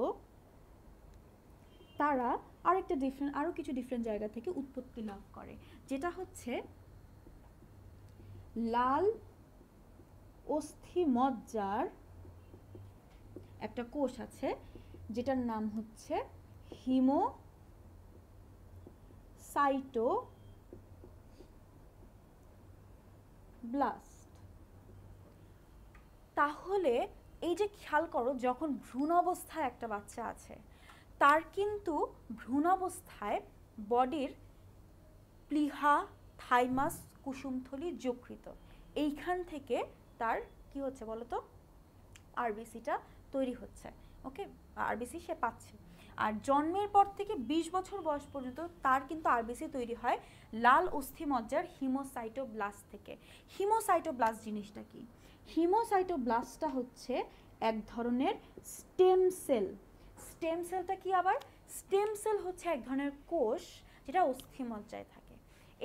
তারা আরও কিছু ডিফারেন্ট জায়গা থেকে উৎপত্তি লাভ করে, যেটা হচ্ছে লাল অস্থিমজ্জার একটা কোষ আছে, যেটার নাম হচ্ছে হিমোসাইটোব্লাস্ট। তাহলে এই যে খেয়াল করো, যখন ভ্রূণ অবস্থায় একটা বাচ্চা আছে, তার কিন্তু ভ্রূণাবস্থায় বডির প্লিহা, থাইমাস, কুসুমথলি, যকৃত, এইখান থেকে তার কি হচ্ছে বলতো? আরবিসিটা তৈরি হচ্ছে। ওকে, আরবিসি সে পাচ্ছে। আর জন্মের পর থেকে 20 বছর বয়স পর্যন্ত তার কিন্তু আরবিসি তৈরি হয় লাল অস্থিমজ্জার হিমোসাইটোব্লাস্ট থেকে। হিমোসাইটোব্লাস্ট জিনিসটা কি? হিমোসাইটোব্লাস্টটা হচ্ছে এক ধরনের স্টেম সেল। স্টেম সেলটা কি আবার? স্টেম সেল হচ্ছে এক ধরনের কোষ যেটা অস্থিমজ্জায় থাকে।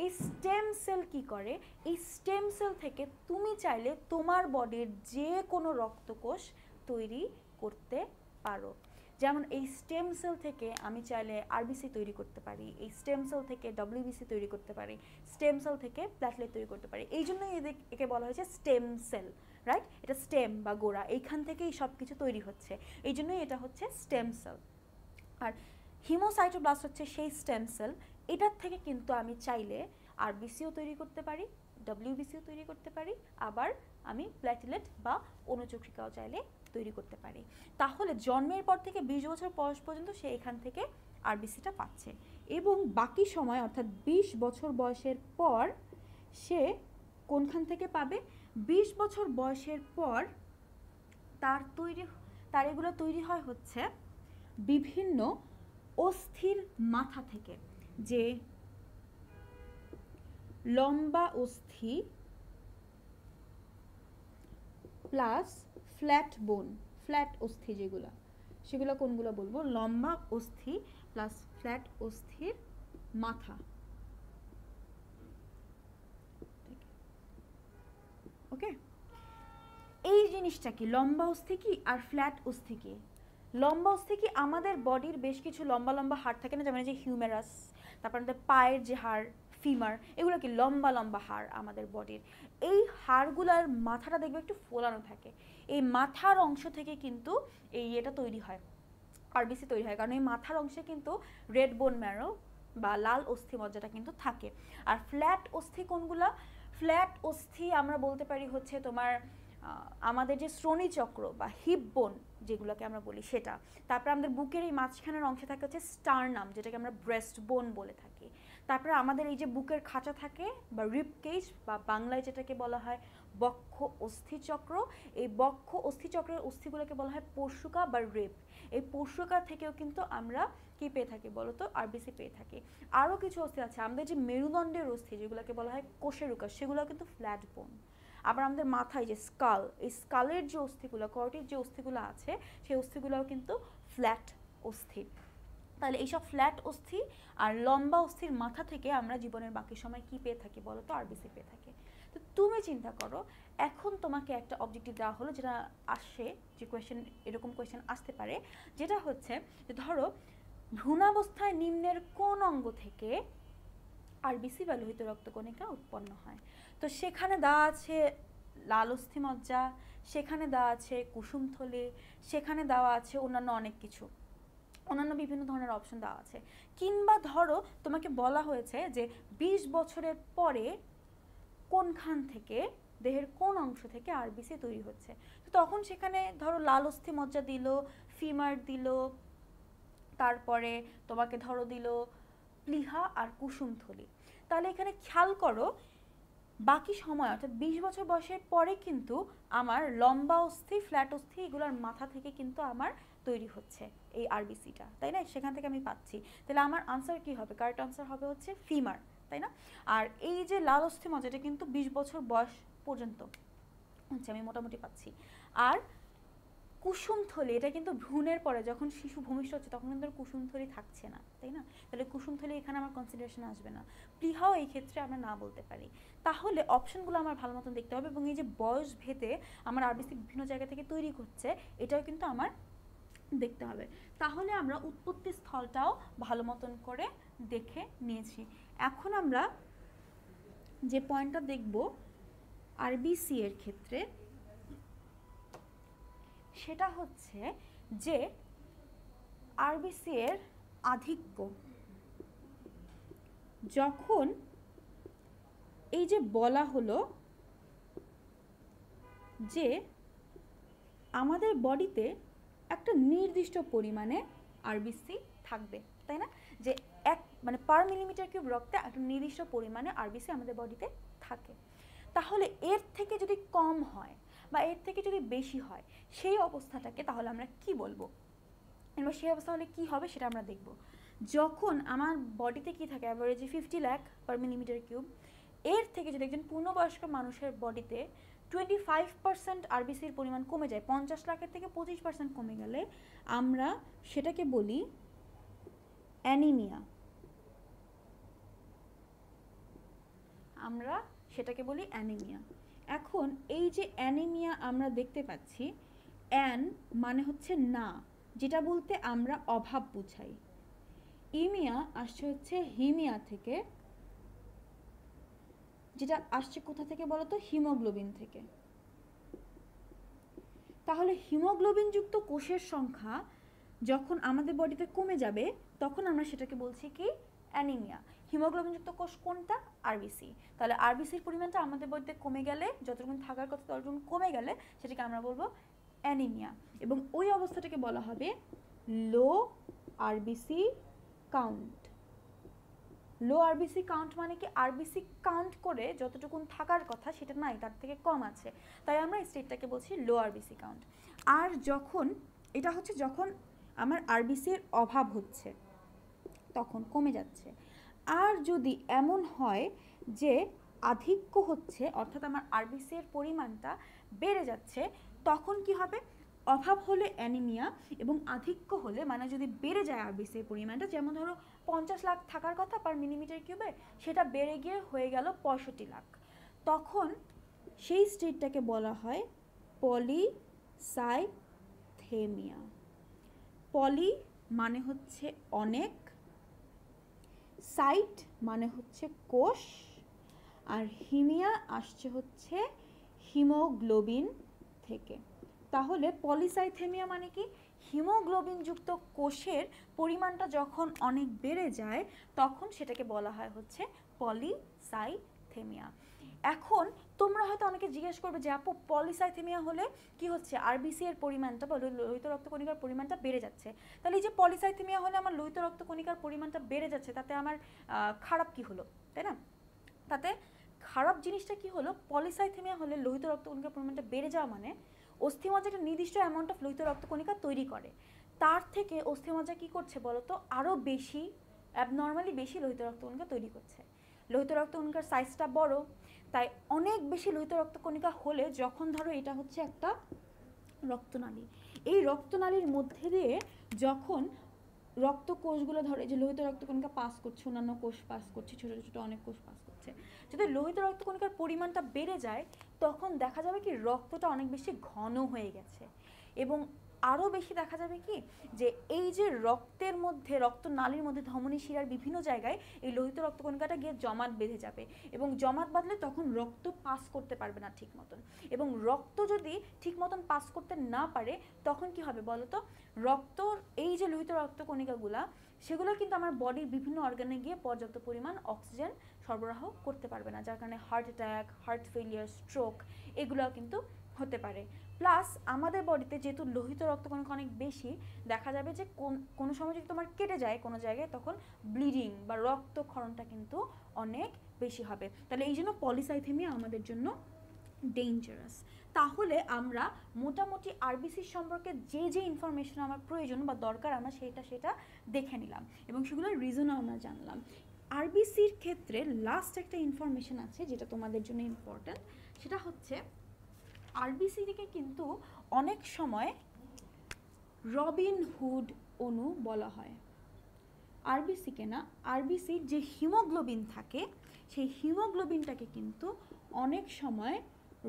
এই স্টেম সেল কি করে? এই স্টেম সেল থেকে তুমি চাইলে তোমার বডির যে কোনো রক্তকোষ তৈরি করতে পারো। যেমন এই স্টেম সেল থেকে আমি চাইলে আরবিসি তৈরি করতে পারি, এই স্টেম সেল থেকে ডব্লিউবিসি তৈরি করতে পারি, স্টেম সেল থেকে প্ল্যাটলেট তৈরি করতে পারি। এই জন্যই একে বলা হয়েছে স্টেম সেল, রাইট? এটা স্টেম বা গোড়া, এইখান থেকেই সব কিছু তৈরি হচ্ছে, এই জন্যই এটা হচ্ছে স্টেম সেল। আর হিমোসাইটোব্লাস্ট হচ্ছে সেই স্টেম সেল, এটার থেকে কিন্তু আমি চাইলে আরবিসিও তৈরি করতে পারি, ডব্লিউবিসিও তৈরি করতে পারি, আবার আমি প্ল্যাটিলেট বা অনুচক্রিকাও চাইলে তৈরি করতে পারি। তাহলে জন্মের পর থেকে 20 বছর বয়স পর্যন্ত সে এখান থেকে আরবিসিটা পাচ্ছে, এবং বাকি সময় অর্থাৎ 20 বছর বয়সের পর সে কোনখান থেকে পাবে? 20 বছর বয়সের পর তার এগুলো তৈরি হয় হচ্ছে বিভিন্ন অস্থির মাথা থেকে, যে লম্বা অস্থি প্লাস ফ্ল্যাট বোন, ফ্ল্যাট অস্থি যেগুলো, সেগুলো কোনগুলো বলবো? লম্বা অস্থি প্লাস ফ্ল্যাট অস্থির মাথা। ওকে, এই জিনিসটা কি? লম্বা অস্থি কি আর ফ্ল্যাট অস্থি কি? লম্বা অস্থি কি? আমাদের বডির বেশ কিছু লম্বা লম্বা হাড় থাকে না, যেমন যে হিউমেরাস, তারপর আমাদের পায়ের যে হাড় ফিমার, এগুলো কি লম্বা লম্বা হাড় আমাদের বডির। এই হাড়গুলার মাথাটা দেখবে একটু ফোলানো থাকে, এই মাথার অংশ থেকে কিন্তু এই এটা তৈরি হয়, আরবিসি তৈরি হয়, কারণ এই মাথার অংশে কিন্তু রেড বোন ম্যারো বা লাল অস্থি মজ্জাটা কিন্তু থাকে। আর ফ্ল্যাট অস্থি কোনগুলা? ফ্ল্যাট অস্থি আমরা বলতে পারি হচ্ছে তোমার আমাদের যে শ্রোণী চক্র বা হিপ বোন যেগুলোকে আমরা বলি সেটা, তারপরে আমাদের বুকের এই মাঝখানের অংশে থাকে হচ্ছে স্টারনাম, যেটাকে আমরা ব্রেস্ট বোন বলে থাকি। তারপরে আমাদের এই যে বুকের খাঁচা থাকে বা রিব কেজ বা বাংলায় যেটাকে বলা হয় বক্ষ অস্থিচক্র, এই বক্ষ অস্থিচক্রের অস্থিগুলোকে বলা হয় পরশুকা বা রিব। এই পরশুকা থেকেও কিন্তু আমরা কি পেয়ে থাকি বলো তো? আরবিসি পেয়ে থাকি। আরও কিছু অস্থি আছে আমাদের, যে মেরুদণ্ডের অস্থি যেগুলোকে বলা হয় কোষেরুকা, সেগুলো কিন্তু ফ্ল্যাট বোন। আবার আমাদের মাথায় যে স্কাল, এই স্কালের যে অস্থিগুলো, কর্টির যে অস্থিগুলো আছে, সেই অস্থিগুলোও কিন্তু ফ্ল্যাট অস্থি। তাহলে এইসব ফ্ল্যাট অস্থি আর লম্বা অস্থির মাথা থেকে আমরা জীবনের বাকি সময় কি পেয়ে থাকি বলো তো? আরবিসি পেয়ে থাকি। তো তুমি চিন্তা করো, এখন তোমাকে একটা অবজেক্টিভ দেওয়া হলো, যেটা আসে, যে কোয়েশ্চেন, এরকম কোয়েশ্চেন আসতে পারে, যেটা হচ্ছে যে ধরো ভ্রূণাবস্থায় নিম্নের কোন অঙ্গ থেকে আরবিসি বা লোহিত রক্তকণিকা উৎপন্ন হয়? তো সেখানে দেওয়া আছে লাল অস্থিমজ্জা, সেখানে দেওয়া আছে কুসুমথলি, সেখানে দেওয়া আছে অন্যান্য অনেক কিছু, অন্যান্য বিভিন্ন ধরনের অপশন দেওয়া আছে। কিংবা ধরো তোমাকে বলা হয়েছে যে 20 বছরের পরে কোনখান থেকে, দেহের কোন অংশ থেকে আরবিসি তৈরি হচ্ছে, তো তখন সেখানে ধরো লাল অস্থিমজ্জা দিল, ফিমার দিল, তারপরে তোমাকে ধরো দিল প্লীহা আর কুসুমথলি। তাহলে এখানে খেয়াল করো, বাকি সময় অর্থাৎ 20 বছর বয়সের পরে কিন্তু আমার লম্বা অস্থি, ফ্ল্যাট অস্থি, এগুলোর মাথা থেকে কিন্তু আমার তৈরি হচ্ছে এই আরবিসিটা, তাই না? সেখান থেকে আমি পাচ্ছি। তাহলে আমার আনসার কি হবে? কারেক্ট আনসার হবে হচ্ছে ফিমার, তাই না? আর এই যে লাল অস্থি মজ্জা, এটা কিন্তু 20 বছর বয়স পর্যন্ত হচ্ছে আমি মোটামুটি পাচ্ছি। আর কুসুমথলি, এটা কিন্তু ভ্রূণের পরে যখন শিশু ভূমিষ্ঠ হচ্ছে তখন কিন্তু কুসুমথলি থাকছে না, তাই না? তাহলে কুসুমথলি এখানে আমার কনসিডারেশন আসবে না। প্লীহাও এই ক্ষেত্রে আমরা না বলতে পারি। তাহলে অপশনগুলো আমার ভালো মতন দেখতে হবে, এবং এই যে বয়স ভেদে আমার আরবিসি বিভিন্ন জায়গা থেকে তৈরি করছে, এটাও কিন্তু আমার দেখতে হবে। তাহলে আমরা উৎপত্তি স্থলটাও ভালো মতন করে দেখে নিয়েছি। এখন আমরা যে পয়েন্টটা দেখব আরবিসি এর ক্ষেত্রে, সেটা হচ্ছে যে আরবিসি এর আধিক্য, যখন এই যে বলা হলো যে আমাদের বডিতে একটা নির্দিষ্ট পরিমাণে আরবিসি থাকবে, তাই না? যে মানে পার মিলিমিটার কিউব রক্তে একটা নির্দিষ্ট পরিমাণে আরবিসি আমাদের বডিতে থাকে। তাহলে এর থেকে যদি কম হয় বা এর থেকে যদি বেশি হয়, সেই অবস্থাটাকে তাহলে আমরা কি বলবো? এবার সেই অবস্থা হলে কি হবে সেটা আমরা দেখব। যখন আমার বডিতে কি থাকে, অ্যাভারেজে 50 লাখ পার মিলিমিটার কিউব, এর থেকে যদি একজন পূর্ণবয়স্ক মানুষের বডিতে 25% আরবিসির পরিমাণ কমে যায়, 50 লাখের থেকে 25% কমে গেলে আমরা সেটাকে বলি অ্যানিমিয়া। আমরা সেটাকে বলি অ্যানিমিয়া। এখন এই যে অ্যানিমিয়া আমরা দেখতে পাচ্ছি, অ্যান মানে হচ্ছে না, যেটা বলতে আমরা অভাব বুঝাই। ইমিয়া আসছে হচ্ছে হিমিয়া থেকে, যেটা আসছে কোথা থেকে বলতো? হিমোগ্লোবিন থেকে। তাহলে হিমোগ্লোবিন যুক্ত কোষের সংখ্যা যখন আমাদের বডিতে কমে যাবে তখন আমরা সেটাকে বলছি কি অ্যানিমিয়া। হিমোগ্লোবিনযুক্ত কোষ কোনটা? আরবিসি। তাহলে আরবিসির পরিমাণটা আমাদের বডিতে কমে গেলে, যতটুকু থাকার কথা ততটুকু কমে গেলে সেটাকে আমরা বলবো অ্যানিমিয়া। এবং ওই অবস্থাটাকে বলা হবে লো আরবিসি কাউন্ট। লো আরবিসি কাউন্ট মানে কি? আরবিসি কাউন্ট করে যতটুকু থাকার কথা সেটা নাই, তার থেকে কম আছে, তাই আমরা স্টেটটাকে বলছি লো আরবিসি কাউন্ট। আর যখন এটা হচ্ছে যখন আমার আরবিসির অভাব হচ্ছে তখন কমে যাচ্ছে। আর যদি এমন হয় যে আধিক্য হচ্ছে, অর্থাৎ আমার আরবিসি এর পরিমাণটা বেড়ে যাচ্ছে, তখন কি হবে? অভাব হলে অ্যানিমিয়া এবং আধিক্য হলে মানে যদি বেড়ে যায় আরবিসি এর পরিমাণটা, যেমন ধরো 50 লাখ থাকার কথা পার মিলিমিটার কিউবে, সেটা বেড়ে গিয়ে হয়ে গেল 65 লাখ, তখন সেই স্টেটটাকে বলা হয় পলিসাইথেমিয়া। পলি মানে হচ্ছে অনেক, সাইট মানে হচ্ছে কোষ, আর হিমিয়া আসছে হচ্ছে হিমোগ্লোবিন থেকে। তাহলে পলিসাইথেমিয়া মানে কি? হিমোগ্লোবিনযুক্ত কোষের পরিমাণটা যখন অনেক বেড়ে যায় তখন সেটাকে বলা হয় হচ্ছে পলিসাইথেমিয়া। এখন তোমরা হয়তো অনেকে জিজ্ঞেস করবে যে আপু পলিসাইথেমিয়া হলে কি হচ্ছে? আরবিসি এর পরিমাণটা বা লোহিত রক্তকণিকার পরিমাণটা বেড়ে যাচ্ছে। তাহলে এই যে পলিসাইথেমিয়া হলে আমার লোহিত রক্তকণিকার পরিমাণটা বেড়ে যাচ্ছে, তাতে আমার খারাপ কি হলো, তাই না? তাতে খারাপ জিনিসটা কি হলো? পলিসাইথেমিয়া হলে লোহিত রক্তকণিকার পরিমাণটা বেড়ে যাওয়া মানে অস্থিমজ্জা একটা নির্দিষ্ট অ্যামাউন্ট অফ লোহিত রক্তকণিকা তৈরি করে, তার থেকে অস্থিমজ্জা কি করছে বলতো? আরও বেশি, অ্যাবনর্মালি বেশি লোহিত রক্তকণিকা তৈরি করছে। লোহিত রক্তকণিকার সাইজটা বড়, তাই অনেক বেশি লোহিত রক্তকণিকা হলে, যখন ধরো এটা হচ্ছে একটা রক্তনালী, এই রক্তনালীর মধ্যে দিয়ে যখন রক্ত কোষগুলো ধরে যে লোহিত রক্তকণিকা পাস করছে, অন্যান্য কোষ পাস করছে, ছোটো ছোটো অনেক কোষ পাস করছে, যদি লোহিত রক্তকণিকার পরিমাণটা বেড়ে যায় তখন দেখা যাবে কি রক্তটা অনেক বেশি ঘন হয়ে গেছে। এবং আরও বেশি দেখা যাবে কি যে এই যে রক্তের মধ্যে, রক্তনালীর মধ্যে, ধমনী শিরার বিভিন্ন জায়গায় এই লোহিত রক্তকণিকাটা গিয়ে জমাট বেঁধে যাবে, এবং জমাট বাঁধলে তখন রক্ত পাস করতে পারবে না ঠিক মতন। এবং রক্ত যদি ঠিক মতন পাস করতে না পারে তখন কি হবে বলো তো? রক্তর এই যে লোহিত রক্তকণিকাগুলা, সেগুলো কিন্তু আমার বডির বিভিন্ন অর্গানে গিয়ে পর্যাপ্ত পরিমাণ অক্সিজেন সরবরাহ করতে পারবে না, যার কারণে heart attack, heart failure, stroke এগুলো কিন্তু হতে পারে। প্লাস আমাদের বডিতে যেহেতু লোহিত রক্তকণিকা অনেক বেশি, দেখা যাবে যে কোনো সময় যদি তোমার কেটে যায় কোনো জায়গায়, তখন ব্লিডিং বা রক্তক্ষরণটা কিন্তু অনেক বেশি হবে। তাহলে এই জন্য পলিসাইথেমিয়া আমাদের জন্য ডেঞ্জারাস। তাহলে আমরা মোটামুটি আরবিসির সম্পর্কে যে যে ইনফরমেশন আমার প্রয়োজন বা দরকার আমরা সেটা দেখে নিলাম, এবং সেগুলোর রিজনও আমরা জানলাম। আরবিসির ক্ষেত্রে লাস্ট একটা ইনফরমেশন আছে যেটা তোমাদের জন্য ইম্পর্ট্যান্ট, সেটা হচ্ছে আরবিসি থেকে কিন্তু অনেক সময় রবিন হুড অণু বলা হয়। আরবিসিকে না, আরবিসির যে হিমোগ্লোবিন থাকে সেই হিমোগ্লোবিনটাকে কিন্তু অনেক সময়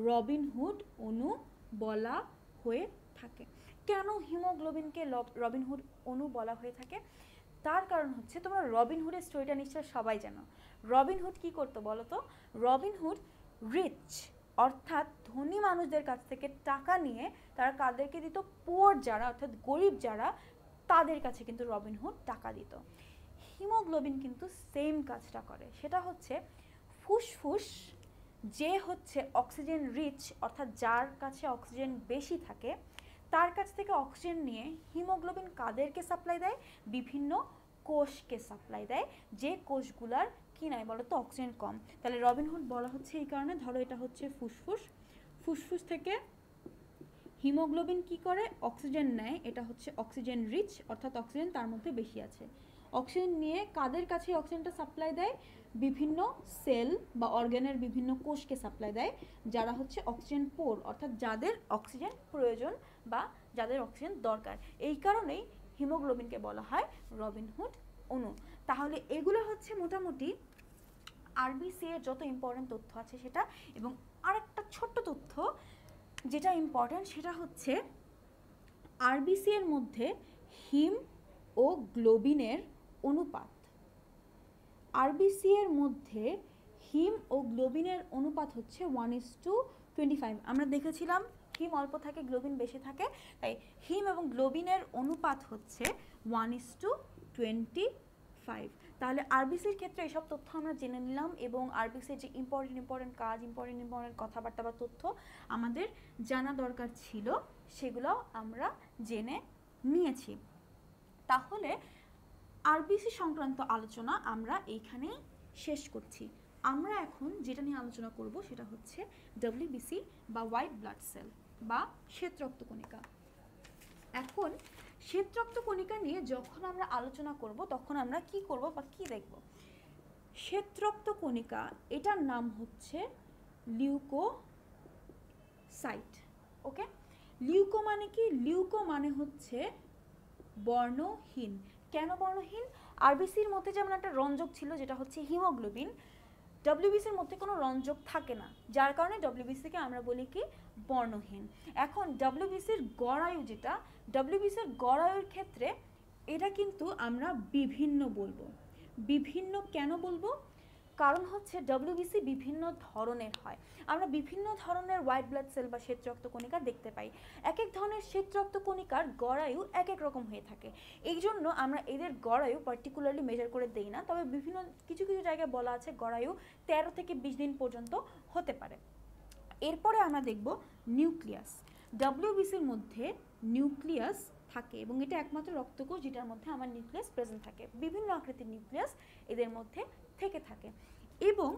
রবিন হুড অণু বলা হয়ে থাকে। কেন হিমোগ্লোবিনকে রবিন হুড অণু বলা হয়ে থাকে? তার কারণ হচ্ছে, তোমরা রবিন হুডের স্টোরিটা নিশ্চয় সবাই জানো। রবিন হুড কী করতো বলো তো? রবিন হুড রিচ, অর্থাৎ ধনী মানুষদের কাছ থেকে টাকা নিয়ে তারা কাদেরকে দিত? পুয়ার যারা, অর্থাৎ গরিব যারা, তাদের কাছে কিন্তু রবিন হুড টাকা দিত। হিমোগ্লোবিন কিন্তু সেম কাজটা করে, সেটা হচ্ছে ফুসফুস যে হচ্ছে অক্সিজেন রিচ, অর্থাৎ যার কাছে অক্সিজেন বেশি থাকে, তার কাছ থেকে অক্সিজেন নিয়ে হিমোগ্লোবিন কাদেরকে সাপ্লাই দেয়? বিভিন্ন কোষকে সাপ্লাই দেয়, যে কোষগুলার কি নাই বলো তো অক্সিজেন কম। তাহলে রবিন হুড বলা হচ্ছে এই কারণে, ধরো এটা হচ্ছে ফুসফুস, ফুসফুস থেকে হিমোগ্লোবিন কি করে? অক্সিজেন নেয়, এটা হচ্ছে অক্সিজেন রিচ, অর্থাৎ অক্সিজেন তার মধ্যে বেশি আছে। অক্সিজেন নিয়ে কাদের কাছে অক্সিজেনটা সাপ্লাই দেয়? বিভিন্ন সেল বা অর্গানের বিভিন্ন কোষকে সাপ্লাই দেয়, যারা হচ্ছে অক্সিজেন পোর, অর্থাৎ যাদের অক্সিজেন প্রয়োজন বা যাদের অক্সিজেন দরকার। এই কারণেই হিমোগ্লোবিনকে বলা হয় রবিন হুড অণু। তাহলে এগুলো হচ্ছে মোটামুটি আরবিসি এর যত ইম্পর্টেন্ট তথ্য আছে সেটা। এবং আরেকটা ছোট্ট তথ্য যেটা ইম্পর্টেন্ট, সেটা হচ্ছে আরবিসি এর মধ্যে হিম ও গ্লোবিনের অনুপাত। আরবিসি এর মধ্যে হিম ও গ্লোবিনের অনুপাত হচ্ছে 1:25। আমরা দেখেছিলাম হিম অল্প থাকে, গ্লোবিন বেশি থাকে, তাই হিম এবং গ্লোবিনের অনুপাত হচ্ছে 1:25। তাহলে আরবিসির ক্ষেত্রে এসব তথ্য আমরা জেনে নিলাম, এবং আরবিসির যে ইম্পর্টেন্ট কাজ, ইম্পর্টেন্ট কথাবার্তা বা তথ্য আমাদের জানা দরকার ছিল, সেগুলো আমরা জেনে নিয়েছি। তাহলে আরবিসি সংক্রান্ত আলোচনা আমরা এইখানেই শেষ করছি। আমরা এখন যেটা নিয়ে আলোচনা করব সেটা হচ্ছে ডব্লিউবিসি বা হোয়াইট ব্লাড সেল বা শ্বেত রক্তকণিকা। এখন শ্বেত রক্তকণিকা নিয়ে যখন আমরা আলোচনা করব তখন আমরা কি করব বা কি দেখব? শ্বেত রক্তকণিকা, এটার নাম হচ্ছে লিউকোসাইট। ওকে, লিউকো মানে কি? লিউকো মানে হচ্ছে বর্ণহীন। কেন বর্ণহীন? আরবিসির মধ্যে যেমন একটা রঞ্জক ছিল যেটা হচ্ছে হিমোগ্লোবিন, ডব্লিউবিসির মধ্যে কোনো রঞ্জক থাকে না, যার কারণে ডব্লিউবিসিকে আমরা বলি কি বর্ণহীন। এখন ডব্লিউবিসির গড়ায়ু যেটা, ডব্লিউবিসির গড়ায়ুর ক্ষেত্রে এটা কিন্তু আমরা বিভিন্ন বলবো। বিভিন্ন কেন বলবো? কারণ হচ্ছে ডব্লিউবিসি বিভিন্ন ধরনের হয়। আমরা বিভিন্ন ধরনের হোয়াইট ব্লাড সেল বা শ্বেত রক্তকণিকা দেখতে পাই। এক এক ধরনের শ্বেত রক্তকণিকার গড়ায়ু এক এক রকম হয়ে থাকে। এই জন্য আমরা এদের গড়ায়ু পার্টিকুলারলি মেজার করে দেই না, তবে বিভিন্ন কিছু কিছু জায়গায় বলা আছে গড়ায়ু 13 থেকে 20 দিন পর্যন্ত হতে পারে। এরপরে আমরা দেখব নিউক্লিয়াস। ডব্লিউবিসির মধ্যে নিউক্লিয়াস থাকে, এবং এটা একমাত্র রক্তকোষ যেটার মধ্যে আমার নিউক্লিয়াস প্রেজেন্ট থাকে। বিভিন্ন আকৃতির নিউক্লিয়াস এদের মধ্যে থেকে থাকে। এবং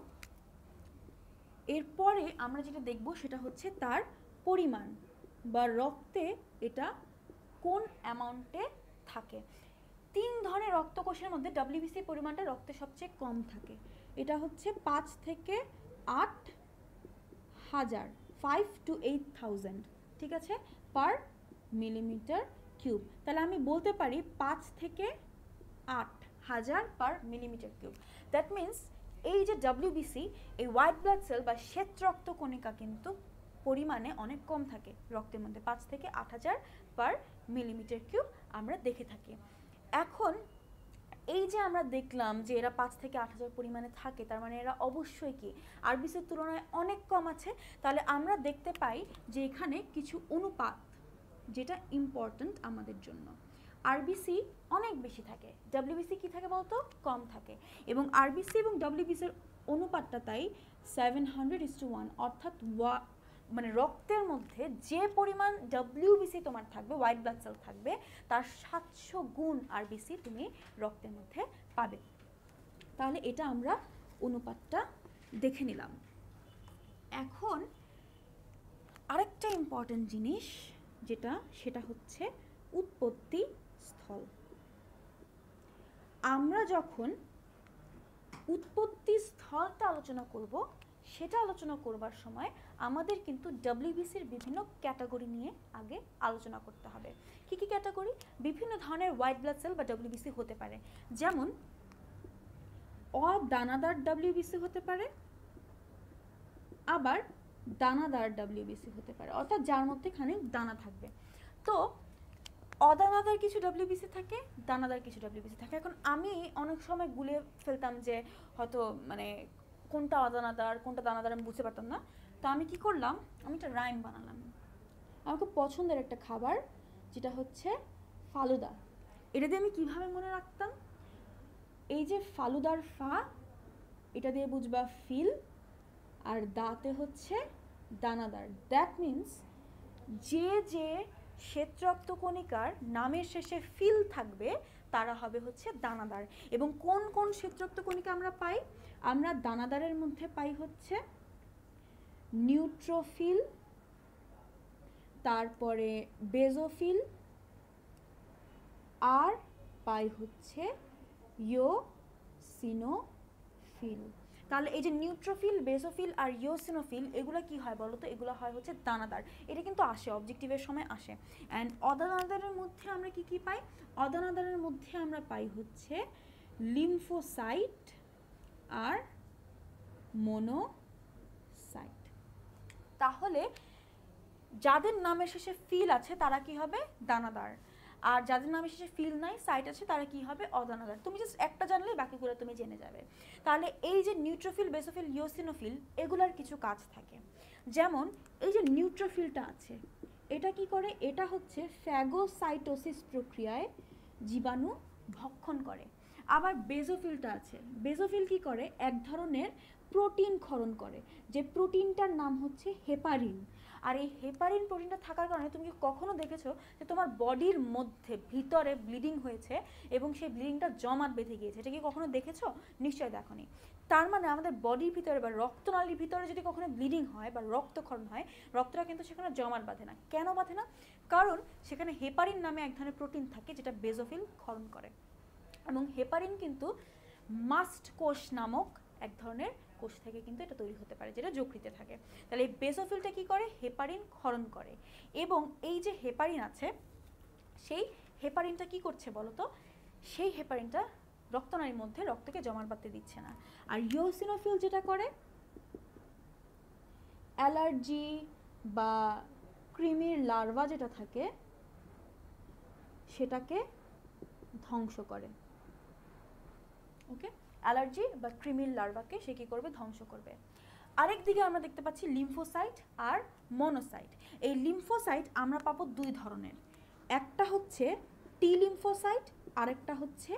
এরপরে আমরা যেটা দেখব সেটা হচ্ছে তার পরিমাণ বা রক্তে এটা কোন অ্যামাউন্টে থাকে। 3 ধরনের রক্তকোষের মধ্যে ডব্লিউবিসির পরিমাণটা রক্তে সবচেয়ে কম থাকে। এটা হচ্ছে 5 থেকে 8,000, 5 to 8,000, ঠিক আছে, পার মিলিমিটার কিউব। তাহলে আমি বলতে পারি 5 থেকে 8,000 পার মিলিমিটার কিউব। দ্যাট মিন্স এই যে ডব্লিউবিসি, এই হোয়াইট ব্লাড সেল বা শ্বেত রক্তকণিকা কিন্তু পরিমাণে অনেক কম থাকে রক্তের মধ্যে, 5 থেকে 8,000 পার মিলিমিটার কিউব আমরা দেখে থাকি। এখন এই যে আমরা দেখলাম যে এরা 5 থেকে 8,000 পরিমাণে থাকে, তার মানে এরা অবশ্যই কি আরবিসির তুলনায় অনেক কম আছে। তাহলে আমরা দেখতে পাই যে এখানে কিছু অনুপাত যেটা ইম্পর্ট্যান্ট আমাদের জন্য। আরবিসি অনেক বেশি থাকে, ডব্লিউবিসি কি থাকে বলতো? কম থাকে। এবং আরবিসি এবং ডব্লিউবিসির অনুপাতটা তাই 700:1, অর্থাৎ মানে রক্তের মধ্যে যে পরিমাণ ডব্লিউবিসি তোমার থাকবে, হোয়াইট ব্লাড সেল থাকবে, তার 700 গুণ আরবিসি তুমি রক্তের মধ্যে পাবে। তাহলে এটা আমরা অনুপাতটা দেখে নিলাম। এখন আরেকটা ইম্পর্টেন্ট জিনিস যেটা, সেটা হচ্ছে উৎপত্তি স্থল। আমরা যখন উৎপত্তি স্থলটা আলোচনা করব, সেটা আলোচনা করবার সময় আমাদের কিন্তু ডব্লিউবিসির বিভিন্ন ক্যাটাগরি নিয়ে আগে আলোচনা করতে হবে। কি কি ক্যাটাগরি? বিভিন্ন ধরনের হোয়াইট ব্লাড সেল বা ডব্লিউবিসি হতে পারে, যেমন অদানাদার ডব্লিউবিসি হতে পারে, আবার দানাদার ডব্লিউবিসি হতে পারে, অর্থাৎ যার মধ্যে খানিক দানা থাকবে। তো অদানাদার কিছু ডব্লিউবিসি থাকে, দানাদার কিছু ডব্লিউবিসি থাকে। এখন আমি অনেক সময় গুলিয়ে ফেলতাম যে হয়তো মানে কোনটা অদানাদার কোনটা দানাদার আমি বুঝতে পারতাম না। তো আমি কি করলাম, আমি একটা রাইম বানালাম। আমার খুব পছন্দের একটা খাবার যেটা হচ্ছে ফালুদা। এটা দিয়ে আমি কিভাবে মনে রাখতাম? এই যে ফালুদার ফা, এটা দিয়ে বুঝবা ফিল, আর দাতে হচ্ছে দানাদার। দ্যাট মিন্স যে যে শ্বেত রক্তকণিকার নামের শেষে ফিল থাকবে তারা হবে হচ্ছে দানাদার। এবং কোন কোন শ্বেত রক্তকণিকা আমরা পাই? আমরা দানাদারের মধ্যে পাই হচ্ছে নিউট্রোফিল, তারপরে বেজোফিল, আর পাই হচ্ছে ইওসিনোফিল। তাহলে এই যে নিউট্রোফিল, বেসোফিল আর ইওসিনোফিল, এগুলো কি হয় বলো তো? এগুলো হয় হচ্ছে দানাদার। এটা কিন্তু আসে, অবজেক্টিভের সময় আসে। অ্যান্ড অদানাদারের মধ্যে আমরা কি কি পাই? অদানাদারের মধ্যে আমরা পাই হচ্ছে লিম্ফোসাইট আর মোনোসাইট। তাহলে যাদের নামের শেষে ফিল আছে তারা কি হবে? দানাদার। আর যাদের নামের শেষে ফিল নাই, সাইট আছে, তারা কি হবে? অদানাদার। তুমি জাস্ট একটা জানলেই বাকিগুলো তুমি জেনে যাবে। তাহলে এই যে নিউট্রোফিল, বেসোফিল, ইওসিনোফিল, এগুলার কিছু কাজ থাকে। যেমন এই যে নিউট্রোফিলটা আছে, এটা কি করে, এটা হচ্ছে ফ্যাগোসাইটোসিস প্রক্রিয়ায় জীবাণু ভক্ষণ করে। আবার বেজোফিলটা আছে, বেজোফিল কি করে, এক ধরনের প্রোটিন ক্ষরণ করে, যে প্রোটিনটার নাম হচ্ছে হেপারিন। আর এই হেপারিন প্রোটিনটা থাকার কারণে তুমি কখনো দেখেছো যে তোমার বডির মধ্যে ভিতরে ব্লিডিং হয়েছে এবং সেই ব্লিডিংটা জমাট বেঁধে গিয়েছে? এটা কি কখনো দেখেছো? নিশ্চয়ই দেখোনি। তার মানে আমাদের বডির ভিতরে বা রক্তনালীর ভিতরে যদি কখনো ব্লিডিং হয় বা রক্তক্ষরণ হয়, রক্তটা কিন্তু সেখানে জমাট বাঁধে না। কেন বাঁধে না? কারণ সেখানে হেপারিন নামে এক ধরনের প্রোটিন থাকে যেটা বেজোফিল ক্ষরণ করে। এবং হেপারিন কিন্তু মাস্ট কোষ নামক এক ধরনের কোষ থেকে কিন্তু এটা তৈরি হতে পারে, যেটা যকৃতে থাকে। তাহলে এই বেজোফিলটা কি করে, হেপারিন ক্ষরণ করে। এবং এই যে হেপারিন আছে, সেই হেপারিনটা কি করছে বলতো, সেই হেপারিনটা রক্তনালীর মধ্যে রক্তকে জমাট বাঁধতে দিচ্ছে না। আর ইওসিনোফিল যেটা করে, অ্যালার্জি বা কৃমির লার্ভা যেটা থাকে সেটাকে ধ্বংস করে। ওকে, অ্যালার্জি বা কৃমির লার্ভাকে সে কী করবে, ধ্বংস করবে। আরেক দিকে আমরা দেখতে পাচ্ছি লিম্ফোসাইট আর মনোসাইট। এই লিম্ফোসাইট আমরা পাবো দুই ধরনের, একটা হচ্ছে টি লিম্ফোসাইট, আরেকটা হচ্ছে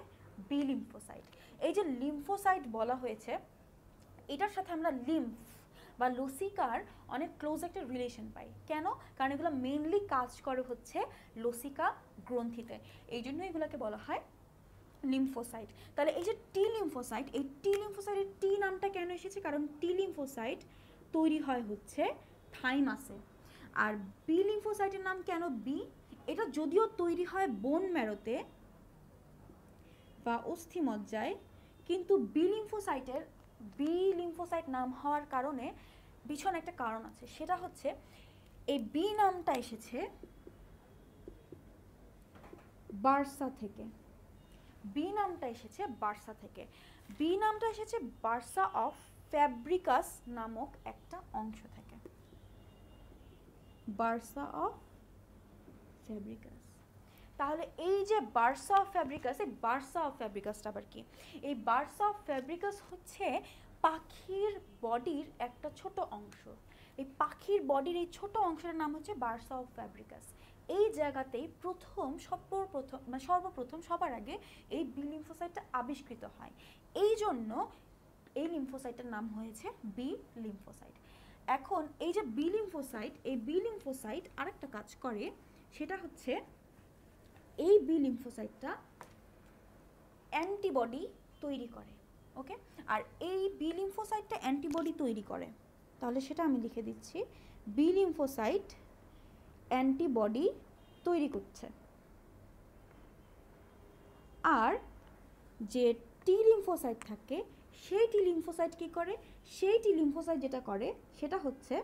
বি লিম্ফোসাইট। এই যে লিম্ফোসাইট বলা হয়েছে, এটার সাথে আমরা লিম্ফ বা লসিকার অনেক ক্লোজ একটা রিলেশন পাই। কেন? কারণ এগুলো মেইনলি কাজ করে হচ্ছে লসিকা গ্রন্থিতে, এই জন্য এগুলোকে বলা হয় লিম্ফোসাইট। তাহলে এই যে টি লিম্ফোসাইট, এই টি লিম্ফোসাইটের টি নামটা কেন এসেছে? কারণ টি লিম্ফোসাইট তৈরি হয় হচ্ছে থাইমাসে। আর বি লিম্ফোসাইটের নাম কেন বি? এটা যদিও তৈরি হয় বোন ম্যারোতে বা অস্থিমজ্জায়, কিন্তু বি লিম্ফোসাইট নাম হওয়ার কারণে পিছনে একটা কারণ আছে। সেটা হচ্ছে এই বি নামটা এসেছে বার্সা থেকে। বি নামটা এসেছে বার্সা থেকে। বি নামটা এসেছে বার্সা অফ ফ্যাব্রিকাস নামক একটা অংশ থেকে। Bursa of Fabricius. তাহলে এই যে বার্সা অফ ফ্যাব্রিকাস, এই বার্সা অফ ফ্যাব্রিকাসটা আবার কি? এই বার্সা অফ ফ্যাব্রিকাস হচ্ছে পাখির বডির একটা ছোট অংশ। এই পাখির বডির এই ছোট অংশের নাম হচ্ছে বার্সা অফ ফ্যাব্রিকাস। এই জায়গাতেই সর্বপ্রথম সবার আগে এই বি লিম্ফোসাইটটা আবিষ্কৃত হয়। এই জন্য এই লিম্ফোসাইটের নাম হয়েছে বি লিম্ফোসাইট। এখন এই যে বি লিম্ফোসাইট আরেকটা কাজ করে, সেটা হচ্ছে এই বি লিম্ফোসাইটটা অ্যান্টিবডি তৈরি করে। ওকে, আর এই বি লিম্ফোসাইটটা অ্যান্টিবডি তৈরি করে, তাহলে সেটা আমি লিখে দিচ্ছি, বি লিম্ফোসাইট অ্যান্টিবডি তৈরি করছে। আর যে টি লিম্ফোসাইট থাকে, সেই টি লিম্ফোসাইট কী করে? সেই টি লিম্ফোসাইট যেটা করে সেটা হচ্ছে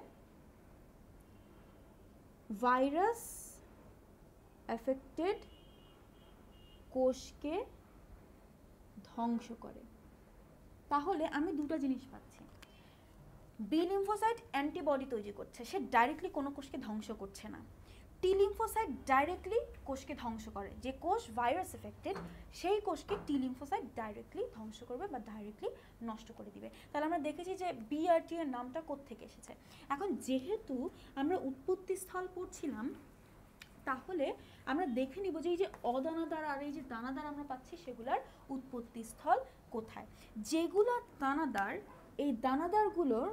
ভাইরাস এফেক্টেড কোষকে ধ্বংস করে। তাহলে আমি দুটো জিনিস পাচ্ছি, বি লিম্ফোসাইট অ্যান্টিবডি তৈরি করছে, সে ডাইরেক্টলি কোনো কোষকে ধ্বংস করছে না। টি লিম্ফোসাইট ডাইরেক্টলি কোষকে ধ্বংস করে, যে কোষ ভাইরাস এফেক্টেড সেই কোষকে টি লিম্ফোসাইট ডাইরেক্টলি ধ্বংস করবে বা ডাইরেক্টলি নষ্ট করে দিবে। তাহলে আমরা দেখেছি যে বি আর টি এর নামটা কোত্থেকে এসেছে। এখন যেহেতু আমরা উৎপত্তি স্থল পড়ছিলাম, তাহলে আমরা দেখে নিব যে এই যে অদানাদার আর এই যে দানাদার আমরা পাচ্ছি, সেগুলোর উৎপত্তি স্থল কোথায়। যেগুলো দানাদার, এই দানাদারগুলোর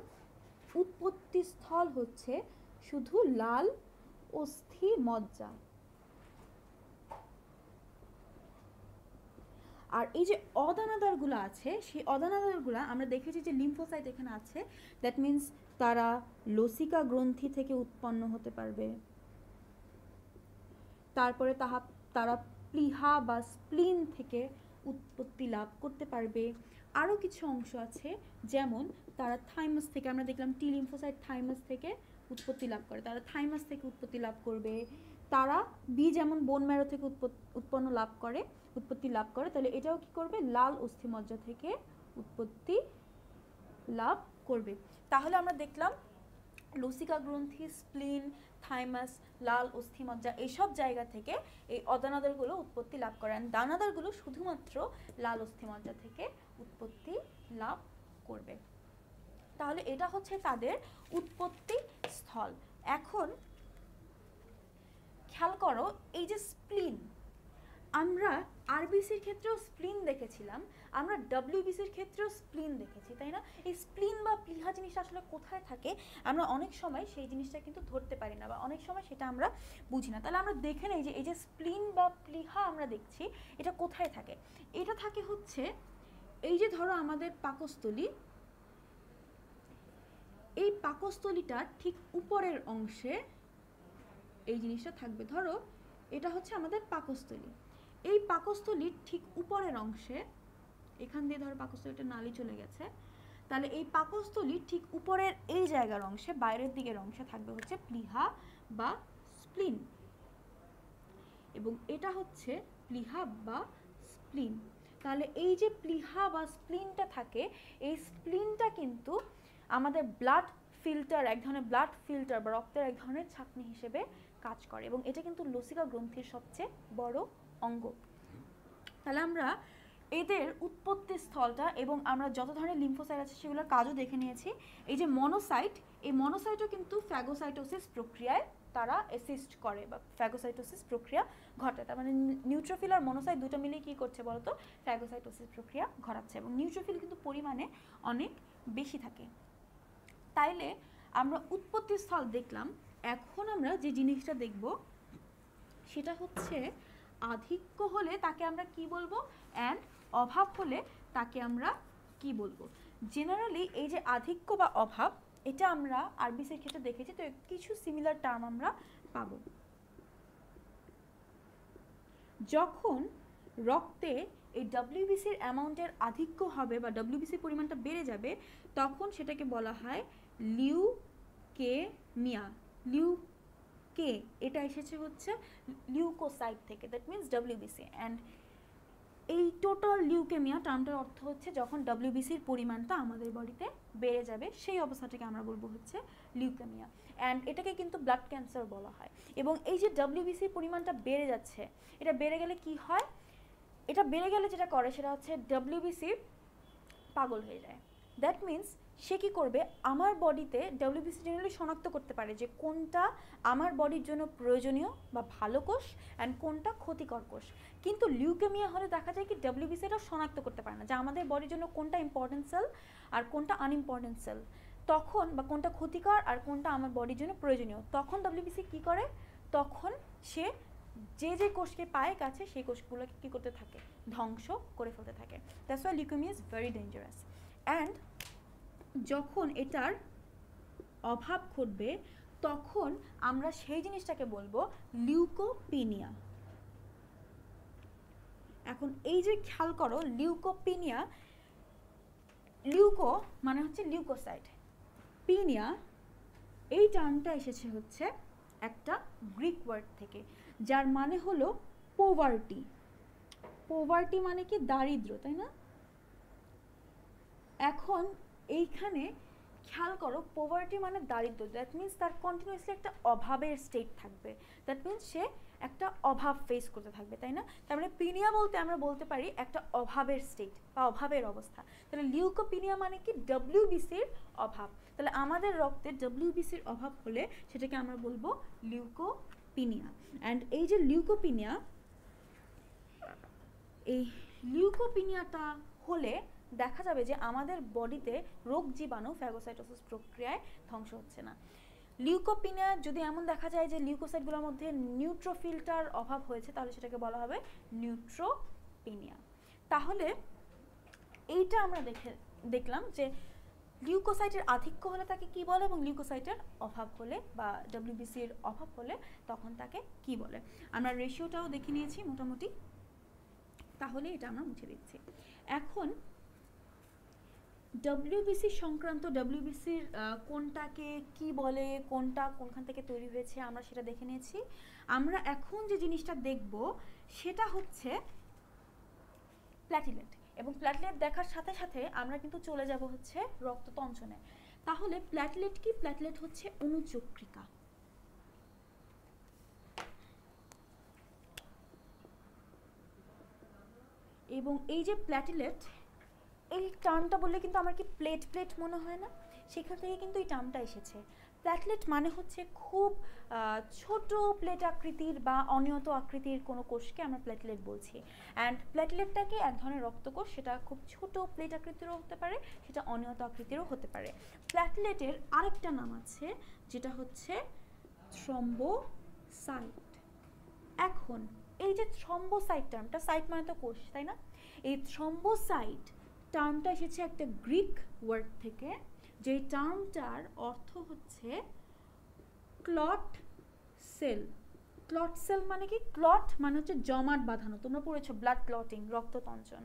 উৎপত্তি স্থল হচ্ছে শুধু লাল অস্থি মজ্জা। আর এই যে অদানাদারগুলো আছে, সেই অদানাদারগুলো আমরা দেখেছি যে লিম্ফোসাইট এখানে আছে, দ্যাট মিন্স তারা লসিকা গ্রন্থি থেকে উৎপন্ন হতে পারবে। তারপরে তারা প্লিহা বা স্প্লিন থেকে উৎপত্তি লাভ করতে পারবে। আরও কিছু অংশ আছে, যেমন তারা থাইমাস থেকে, আমরা দেখলাম টি লিম্ফোসাইট থাইমাস থেকে উৎপত্তি লাভ করে, তারা থাইমাস থেকে উৎপত্তি লাভ করবে। তারা বি যেমন বোন ম্যারো থেকে উৎপত্তি লাভ করে, তাহলে এটাও কি করবে? লাল অস্থিমজ্জা থেকে উৎপত্তি লাভ করবে। তাহলে আমরা দেখলাম লসিকা গ্রন্থি, স্প্লিন, থাইমাস, লাল অস্থিমজ্জা, এইসব জায়গা থেকে এই অদানাদারগুলো উৎপত্তি লাভ করে। দানাদারগুলো শুধুমাত্র লাল অস্থিমজ্জা থেকে উৎপত্তি লাভ করবে। তাহলে এটা হচ্ছে তাদের উৎপত্তি স্থল। এখন খেয়াল করো এই যে স্প্লিন, আমরা আরবিসির ক্ষেত্রেও স্প্লিন দেখেছিলাম, আমরা ডব্লিউবিসির ক্ষেত্রেও স্প্লিন দেখেছি, তাই না? এই স্প্লিন বা প্লিহা জিনিসটা আসলে কোথায় থাকে আমরা অনেক সময় সেই জিনিসটা কিন্তু ধরতে পারি না, বা অনেক সময় সেটা আমরা বুঝি না। তাহলে আমরা দেখে নেই যে এই যে স্প্লিন বা প্লিহা আমরা দেখছি এটা কোথায় থাকে। এটা থাকে হচ্ছে এই যে ধরো আমাদের পাকস্থলী, এই পাকস্থলীটার ঠিক উপরের অংশে এই জিনিসটা থাকবে। ধরো এটা হচ্ছে আমাদের পাকস্থলী, এই পাকস্থলীর ঠিক উপরের অংশে, এখান দিয়ে ধরো পাকস্থলীটা নালি চলে গেছে, তাহলে এই পাকস্থলীর ঠিক উপরের এই জায়গার অংশে, বাইরের দিকের অংশে থাকবে হচ্ছে প্লিহা বা স্প্লিন, এবং এটা হচ্ছে প্লিহা বা স্প্লিন। তাহলে এই যে প্লিহা বা স্প্লিনটা থাকে, এই স্প্লিনটা কিন্তু আমাদের ব্লাড ফিল্টার, এক ধরনের ব্লাড ফিল্টার বা রক্তের এক ধরনের ছাঁকনি হিসেবে কাজ করে, এবং এটা কিন্তু লসিকা গ্রন্থির সবচেয়ে বড় অঙ্গ। তাহলে আমরা এদের উৎপত্তি স্থলটা এবং আমরা যত ধরনের লিম্ফোসাইট আছে সেগুলোর কাজও দেখে নিয়েছি। এই যে মনোসাইট, এই মনোসাইটও কিন্তু ফ্যাগোসাইটোসিস প্রক্রিয়ায় তারা অ্যাসিস্ট করে বা ফ্যাগোসাইটোসিস প্রক্রিয়া ঘটায়। তার মানে নিউট্রোফিল আর মনোসাইট দুটো মিলে কি করছে বলতো, ফ্যাগোসাইটোসিস প্রক্রিয়া ঘটাচ্ছে, এবং নিউট্রোফিল কিন্তু পরিমাণে অনেক বেশি থাকে। তাইলে আমরা উৎপত্তি স্থল দেখলাম, এখন আমরা যে জিনিসটা দেখব সেটা হচ্ছে আধিক্য হলে তাকে আমরা কি বলবো, অ্যান্ড অভাব হলে তাকে আমরা কি বলবো। জেনারেলি এই যে আধিক্য বা অভাব, এটা আমরা আরবিসির ক্ষেত্রে দেখেছি, তো কিছু সিমিলার টার্ম আমরা পাবো। যখন রক্তে এই ডব্লিউবিসির অ্যামাউন্টের আধিক্য হবে বা ডব্লিউবিসির পরিমাণটা বেড়ে যাবে, তখন সেটাকে বলা হয় লিউকেমিয়া। লিউকে এটা এসেছে হচ্ছে লিউকোসাইট থেকে, দ্যাট মিনস ডব্লিউবিসি। অ্যান্ড এই টোটাল লিউকেমিয়া টার্মটার অর্থ হচ্ছে যখন ডব্লিউবিসির পরিমাণটা আমাদের বডিতে বেড়ে যাবে, সেই অবস্থাটাকে আমরা বলবো হচ্ছে লিউকেমিয়া। অ্যান্ড এটাকে কিন্তু ব্লাড ক্যান্সার বলা হয়। এবং এই যে ডব্লিউবিসির পরিমাণটা বেড়ে যাচ্ছে, এটা বেড়ে গেলে কি হয়, এটা বেড়ে গেলে যেটা করে সেটা হচ্ছে ডব্লিউবিসি পাগল হয়ে যায়। দ্যাট মিনস সে কী করবে, আমার বডিতে ডব্লিউবিসি জেনারেলি শনাক্ত করতে পারে যে কোনটা আমার বডির জন্য প্রয়োজনীয় বা ভালো কোষ অ্যান্ড কোনটা ক্ষতিকর কোষ। কিন্তু লিউকেমিয়া হলে দেখা যায় কি ডব্লিউবিসি এটা শনাক্ত করতে পারে না যে আমাদের বডির জন্য কোনটা ইম্পর্টেন্ট সেল আর কোনটা আনইম্পর্টেন্ট সেল, তখন বা কোনটা ক্ষতিকর আর কোনটা আমার বডির জন্য প্রয়োজনীয়। তখন ডব্লিউবিসি কী করে, তখন সে যে যে কোষকে পায় কাছে সেই কোষগুলোকে কী করতে থাকে, ধ্বংস করে ফেলতে থাকে। That's why leukaemia is very dangerous. And যখন এটার অভাব ঘটবে তখন আমরা সেই জিনিসটাকে বলবো লিউকোপিনিয়া। এখন এই যে খেয়াল করো লিউকোপিনিয়া, লিউকো মানে হচ্ছে লিউকোসাইট, পিনিয়া এই টার্মটা এসেছে হচ্ছে একটা গ্রিক ওয়ার্ড থেকে, যার মানে হলো পোভার্টি। পোভার্টি মানে কি, দারিদ্র, তাই না? এখন এইখানে খেয়াল করো পোভার্টি মানে দারিদ্র, দ্যাট মিনস তার কন্টিনিউয়াসলি একটা অভাবের স্টেট থাকবে, দ্যাট মিনস সে একটা অভাব ফেস করতে থাকবে, তাই না? তার মানে পিনিয়া বলতে আমরা বলতে পারি একটা অভাবের স্টেট বা অভাবের অবস্থা। তাহলে লিউকোপিনিয়া মানে কি, ডব্লিউবিসির অভাব। তাহলে আমাদের রক্তে ডব্লিউবিসির অভাব হলে সেটাকে আমরা বলবো লিউকোপিনিয়া। অ্যান্ড এই যে লিউকোপিনিয়া, এই লিউকোপিনিয়াটা হলে দেখা যাবে যে আমাদের বডিতে রোগ জীবাণু ফ্যাগোসাইটোসিস প্রক্রিয়ায় ধ্বংস হচ্ছে না। লিউকোপিনিয়া যদি এমন দেখা যায় যে লিউকোসাইটগুলোর মধ্যে নিউট্রোফিলটার অভাব হয়েছে, তাহলে সেটাকে বলা হবে নিউট্রোপিনিয়া। তাহলে এইটা আমরা দেখলাম যে লিউকোসাইটের আধিক্য হলে তাকে কি বলে, এবং লিউকোসাইটের অভাব হলে বা ডব্লিউবিসির অভাব হলে তখন তাকে কি বলে। আমরা রেশিওটাও দেখে নিয়েছি মোটামুটি, তাহলে এটা আমরা মুছে দিচ্ছি। এখন ডব্লিউবিসি সংক্রান্ত, ডব্লিউবিসির কোনটাকে কি বলে, কোনটা কোনখান থেকে তৈরি হয়েছে আমরা সেটা দেখে নিয়েছি। আমরা এখন যে জিনিসটা দেখব সেটা হচ্ছে প্ল্যাটিলেট, এবং প্ল্যাটিলেট দেখার সাথে সাথে আমরা কিন্তু চলে যাব হচ্ছে রক্ততঞ্চনে। তাহলে প্ল্যাটিলেট কি, প্ল্যাটিলেট হচ্ছে অণুচক্রিকা। এবং এই যে প্ল্যাটিলেট, এই টার্মটা বললে কিন্তু আমার কি প্লেট প্লেট মনে হয় না, সেখান থেকে কিন্তু এই টার্মটা এসেছে। প্ল্যাটলেট মানে হচ্ছে খুব ছোট প্লেট আকৃতির বা অনিয়ত আকৃতির কোনো কোষকে আমরা প্ল্যাটলেট বলছি। অ্যান্ড প্ল্যাটলেটটাকে এক ধরনের রক্তকোষ, সেটা খুব ছোট প্লেট আকৃতিরও হতে পারে, সেটা অনিয়ত আকৃতিরও হতে পারে। প্ল্যাটলেটের আরেকটা নাম আছে যেটা হচ্ছে থ্রম্বোসাইট। এখন এই যে থ্রম্বোসাইট টার্মটা, সাইট মানে তো কোষ, তাই না? এই থ্রম্বোসাইট টার্মটা এসেছে একটা গ্রিক ওয়ার্ড থেকে, যে টার্মটার অর্থ হচ্ছে ক্লট সেল। ক্লট সেল মানে কি? ক্লট মানে হচ্ছে জমাট বাঁধানো, তোমরা পড়েছো ব্লাড ক্লটিং, রক্ততঞ্চন।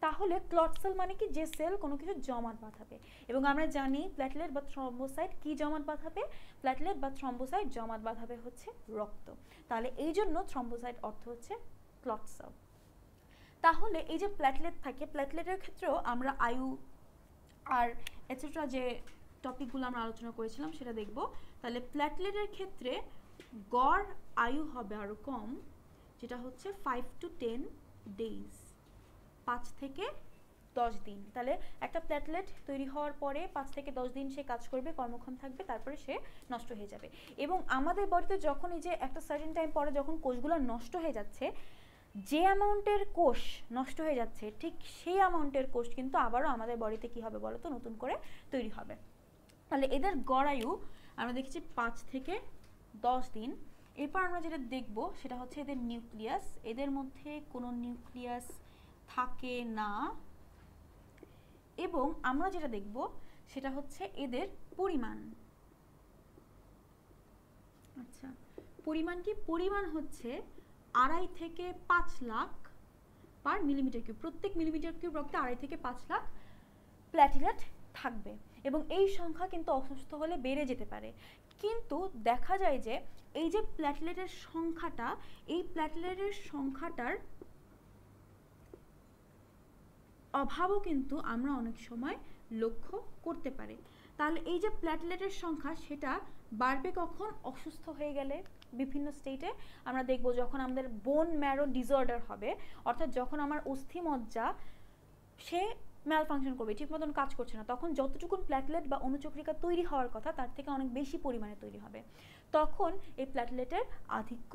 তাহলে ক্লট সেল মানে কি? যে সেল কোনো কিছু জমাট বাঁধাবে। এবং আমরা জানি প্ল্যাটলেট বা থ্রম্বোসাইট কি জমাট বাঁধাবে? প্ল্যাটলেট বা থ্রম্বোসাইট জমাট বাঁধাবে হচ্ছে রক্ত। তাহলে এই জন্য থ্রম্বোসাইট অর্থ হচ্ছে ক্লট সেল। তাহলে এই যে প্ল্যাটলেট থাকে, প্ল্যাটলেটের ক্ষেত্রেও আমরা আয়ু আর এটসেট্রা যে টপিকগুলো আমরা আলোচনা করেছিলাম সেটা দেখব। তাহলে প্ল্যাটলেটের ক্ষেত্রে গড় আয়ু হবে আরও কম, যেটা হচ্ছে 5 to 10 days, 5 থেকে 10 দিন। তাহলে একটা প্ল্যাটলেট তৈরি হওয়ার পরে 5 থেকে 10 দিন সে কাজ করবে, কর্মক্ষম থাকবে, তারপরে সে নষ্ট হয়ে যাবে। এবং আমাদের বডিতে যখন এই যে একটা সার্টেন টাইম পরে যখন কোষগুলো নষ্ট হয়ে যাচ্ছে, যে অ্যামাউন্টের কোষ নষ্ট হয়ে যাচ্ছে ঠিক সেই অ্যামাউন্টের কোষ কিন্তু আবারও আমাদের বডিতে কী হবে বলো তো? নতুন করে তৈরি হবে। তাহলে এদের গড় আয়ু আমরা দেখেছি 5 থেকে 10 দিন। এরপর আমরা যেটা দেখব সেটা হচ্ছে এদের নিউক্লিয়াস। এদের মধ্যে কোনো নিউক্লিয়াস থাকে না। এবং আমরা যেটা দেখব সেটা হচ্ছে এদের পরিমাণ। আচ্ছা, পরিমাণ কি? পরিমাণ হচ্ছে 2.5 থেকে 5 লাখ পার মিলিমিটার কিউব। প্রত্যেক মিলিমিটার কিউব রক্তে 2.5 থেকে 5 লাখ প্ল্যাটলেট থাকবে। এবং এই সংখ্যা কিন্তু অসুস্থ হলে বেড়ে যেতে পারে। কিন্তু দেখা যায় যে এই যে প্ল্যাটলেটের সংখ্যাটা, এই প্ল্যাটলেটের সংখ্যাটার অভাবও কিন্তু আমরা অনেক সময় লক্ষ্য করতে পারি। তাহলে এই যে প্ল্যাটলেটের সংখ্যা সেটা বাড়বে কখন? অসুস্থ হয়ে গেলে। বিভিন্ন স্টেটে আমরা দেখব যখন আমাদের বোন ম্যারো ডিসঅর্ডার হবে, অর্থাৎ যখন আমার অস্থিমজ্জা সে ম্যালফাংশন করবে, ঠিক মতন কাজ করছে না, তখন যতটুকুন প্ল্যাটলেট বা অনুচক্রিকা তৈরি হওয়ার কথা তার থেকে অনেক বেশি পরিমাণে তৈরি হবে। তখন এই প্ল্যাটলেটের আধিক্য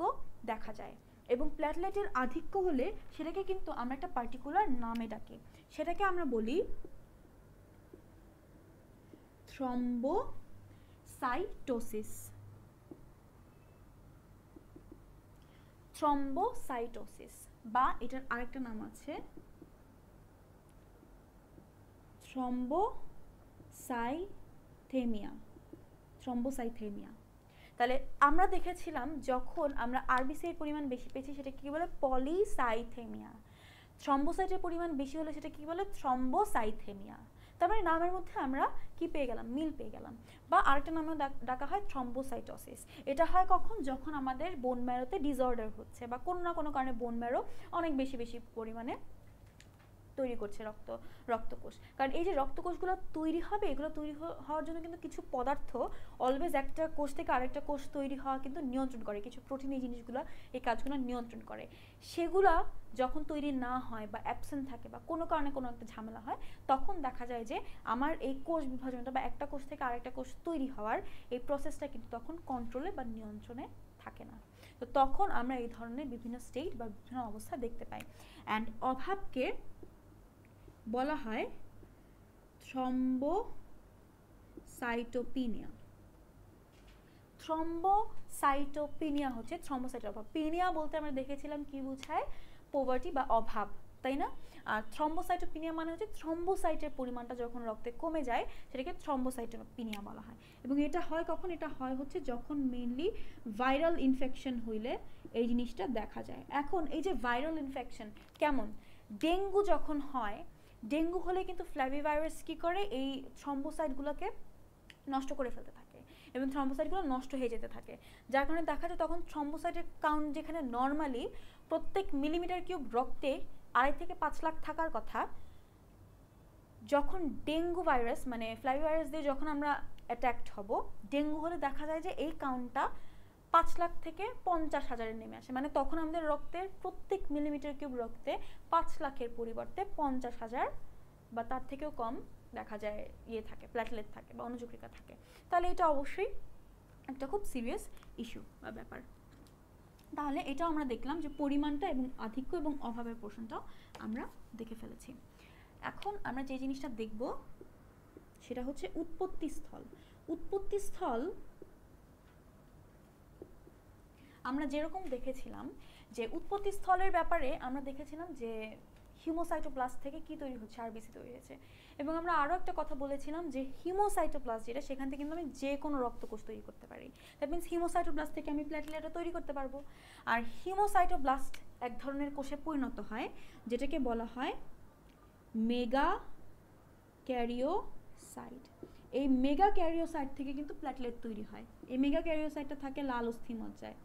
দেখা যায়। এবং প্ল্যাটলেটের আধিক্য হলে সেটাকে কিন্তু আমরা একটা পার্টিকুলার নামে ডাকি। সেটাকে আমরা বলি থ্রম্বোসাইটোসিস। থ্রম্বোসাইটোসিস বা এটার আরেকটা নাম আছে থ্রম্বোসাইথেমিয়া। থ্রম্বোসাইথেমিয়া। তাহলে আমরা দেখেছিলাম যখন আমরা আরবিসি এর পরিমাণ বেশি পেয়েছি সেটা কি বলে? পলিসাইথেমিয়া। থ্রম্বোসাইটের পরিমাণ বেশি হলে সেটা কি বলে? থ্রম্বোসাইথেমিয়া। তার মানে নামের মধ্যে আমরা কি পেয়ে গেলাম? মিল পেয়ে গেলাম। বা আরেকটা নামে ডাকা হয় থ্রম্বোসাইটোসিস। এটা হয় কখন? যখন আমাদের বোন ম্যারোতে ডিসঅর্ডার হচ্ছে বা কোনো না কোনো কারণে বোন ম্যারো অনেক বেশি পরিমাণে তৈরি করছে রক্তকোষ। কারণ এই যে রক্তকোষগুলো তৈরি হবে, এগুলো তৈরি হওয়ার জন্য কিন্তু কিছু পদার্থ অলওয়েজ একটা কোষ থেকে আরেকটা কোষ তৈরি হওয়া কিন্তু নিয়ন্ত্রণ করে। কিছু প্রোটিন এই জিনিসগুলো এই কাজগুলো নিয়ন্ত্রণ করে। সেগুলা যখন তৈরি না হয় বা অ্যাবসেন্ট থাকে বা কোনো কারণে কোনো একটা ঝামেলা হয়, তখন দেখা যায় যে আমার এই কোষ বিভাজনটা বা একটা কোষ থেকে আরেকটা কোষ তৈরি হওয়ার এই প্রসেসটা কিন্তু তখন কন্ট্রোলে বা নিয়ন্ত্রণে থাকে না। তো তখন আমরা এই ধরনের বিভিন্ন স্টেট বা বিভিন্ন অবস্থা দেখতে পাই। অ্যান্ড অভাবকে বলা হয় থ্রম্বোসাইটোপিনিয়া। থ্রম্বোসাইটোপিনিয়া হচ্ছে থ্রম্বোসাইটের অভাব। পিনিয়া বলতে আমরা দেখেছিলাম কি বোঝায়? পভার্টি বা অভাব, তাই না? আর থ্রম্বোসাইটোপিনিয়া মানে হচ্ছে থ্রম্বোসাইটের পরিমাণটা যখন রক্তে কমে যায় সেটাকে থ্রম্বোসাইটোপিনিয়া বলা হয়। এবং এটা হয় কখন? এটা হয় হচ্ছে যখন মেইনলি ভাইরাল ইনফেকশন হইলে এই জিনিসটা দেখা যায়। এখন এই যে ভাইরাল ইনফেকশন কেমন? ডেঙ্গু যখন হয়, ডেঙ্গু হলে কিন্তু ফ্ল্যাভিভাইরাস কী করে? এই থ্রম্বোসাইটগুলোকে নষ্ট করে ফেলতে থাকে এবং থ্রম্বোসাইটগুলো নষ্ট হয়ে যেতে থাকে, যার কারণে দেখা যায় তখন থ্রম্বোসাইটের কাউন্ট যেখানে নর্মালি প্রত্যেক মিলিমিটার কিউব রক্তে 2.5 থেকে 5 লাখ থাকার কথা, যখন ডেঙ্গু ভাইরাস মানে ফ্ল্যাভিভাইরাস দিয়ে যখন আমরা অ্যাট্যাক্ট হব, ডেঙ্গু হলে দেখা যায় যে এই কাউন্টটা 5 লাখ থেকে 50,000-এ নেমে আসে। মানে তখন আমাদের রক্তের প্রত্যেক মিলিমিটার কিউব রক্তে 5 লাখের পরিবর্তে 50,000 বা তার থেকেও কম দেখা যায় ইয়ে থাকে, প্ল্যাটলেট থাকে বা অনুচক্রিকা থাকে, তাহলে এটা অবশ্যই একটা খুব সিরিয়াস ইস্যু বা ব্যাপার। তাহলে এটাও আমরা দেখলাম যে পরিমাণটা এবং আধিক্য এবং অভাবের পোর্শনটাও আমরা দেখে ফেলেছি। এখন আমরা যে জিনিসটা দেখব সেটা হচ্ছে উৎপত্তি স্থল। উৎপত্তি স্থল আমরা যেরকম দেখেছিলাম যে উৎপত্তি স্থলের ব্যাপারে আমরা দেখেছিলাম যে হিমোসাইটোপ্লাস্ট থেকে কি তৈরি হচ্ছে, আরবিসি তৈরি হয়েছে। এবং আমরা আরও একটা কথা বলেছিলাম যে হিমোসাইটোপ্লাস্ট যেটা, সেখান থেকে কিন্তু আমি যে কোনো রক্তকোষ তৈরি করতে পারি। দ্যাট মিনস হিমোসাইটোপ্লাস্ট থেকে আমি প্ল্যাটলেটও তৈরি করতে পারবো। আর হিমোসাইটোপ্লাস্ট এক ধরনের কোষে পরিণত হয় যেটাকে বলা হয় মেগা ক্যারিওসাইট। এই মেগা ক্যারিওসাইট থেকে কিন্তু প্ল্যাটলেট তৈরি হয়। এই মেগা ক্যারিওসাইটটা থাকে লাল অস্থিমজ্জায়।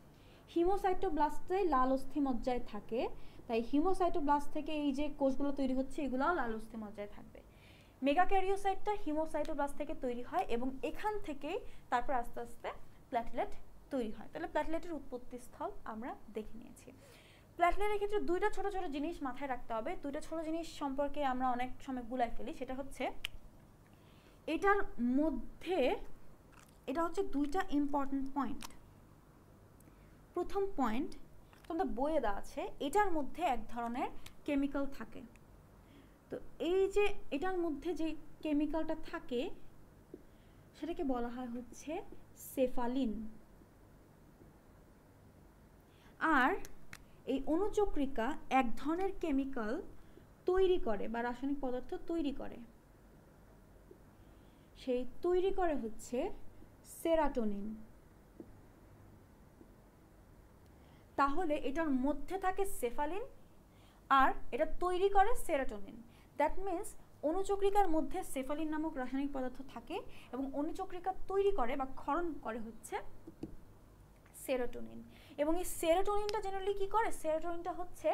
হিমোসাইটোব্লাস্টে লাল অস্থিমজ্জায় থাকে, তাই হিমোসাইটোব্লাস্ট থেকে এই যে কোষগুলো তৈরি হচ্ছে এগুলোও লাল অস্থিমজ্জায় থাকবে। মেগা ক্যারিওসাইটটা হিমোসাইটোব্লাস্ট থেকে তৈরি হয় এবং এখান থেকেই তারপর আস্তে আস্তে প্ল্যাটলেট তৈরি হয়। তাহলে প্ল্যাটলেটের উৎপত্তি স্থল আমরা দেখে নিয়েছি। প্ল্যাটলেটের ক্ষেত্রে দুইটা ছোট ছোট জিনিস মাথায় রাখতে হবে। দুইটা ছোট জিনিস সম্পর্কে আমরা অনেক সময় গুলাই ফেলি। সেটা হচ্ছে এটার মধ্যে, এটা হচ্ছে দুইটা ইম্পর্টেন্ট পয়েন্ট। প্রথম পয়েন্ট, তোমাদের বইয়ে দেওয়া আছে এটার মধ্যে এক ধরনের কেমিক্যাল থাকে। তো এই যে এটার মধ্যে যে কেমিক্যালটা থাকে সেটাকে বলা হয় হচ্ছে সেফালিন। আর এই অনুচক্রিকা এক ধরনের কেমিক্যাল তৈরি করে বা রাসায়নিক পদার্থ তৈরি করে, সেই তৈরি করে হচ্ছে সেরাটোনিন। তাহলে এটার মধ্যে থাকে সেফালিন আর এটা তৈরি করে সেরাটোনিন। দ্যাট মিনস অনুচক্রিকার মধ্যে সেফালিন নামক রাসায়নিক পদার্থ থাকে এবং অনুচক্রিকা তৈরি করে বা ক্ষরণ করে হচ্ছে সেরোটোনিন। এবং এই সেরোটোনিনটা জেনারেলি কি করে, সেরোটোনিনটা হচ্ছে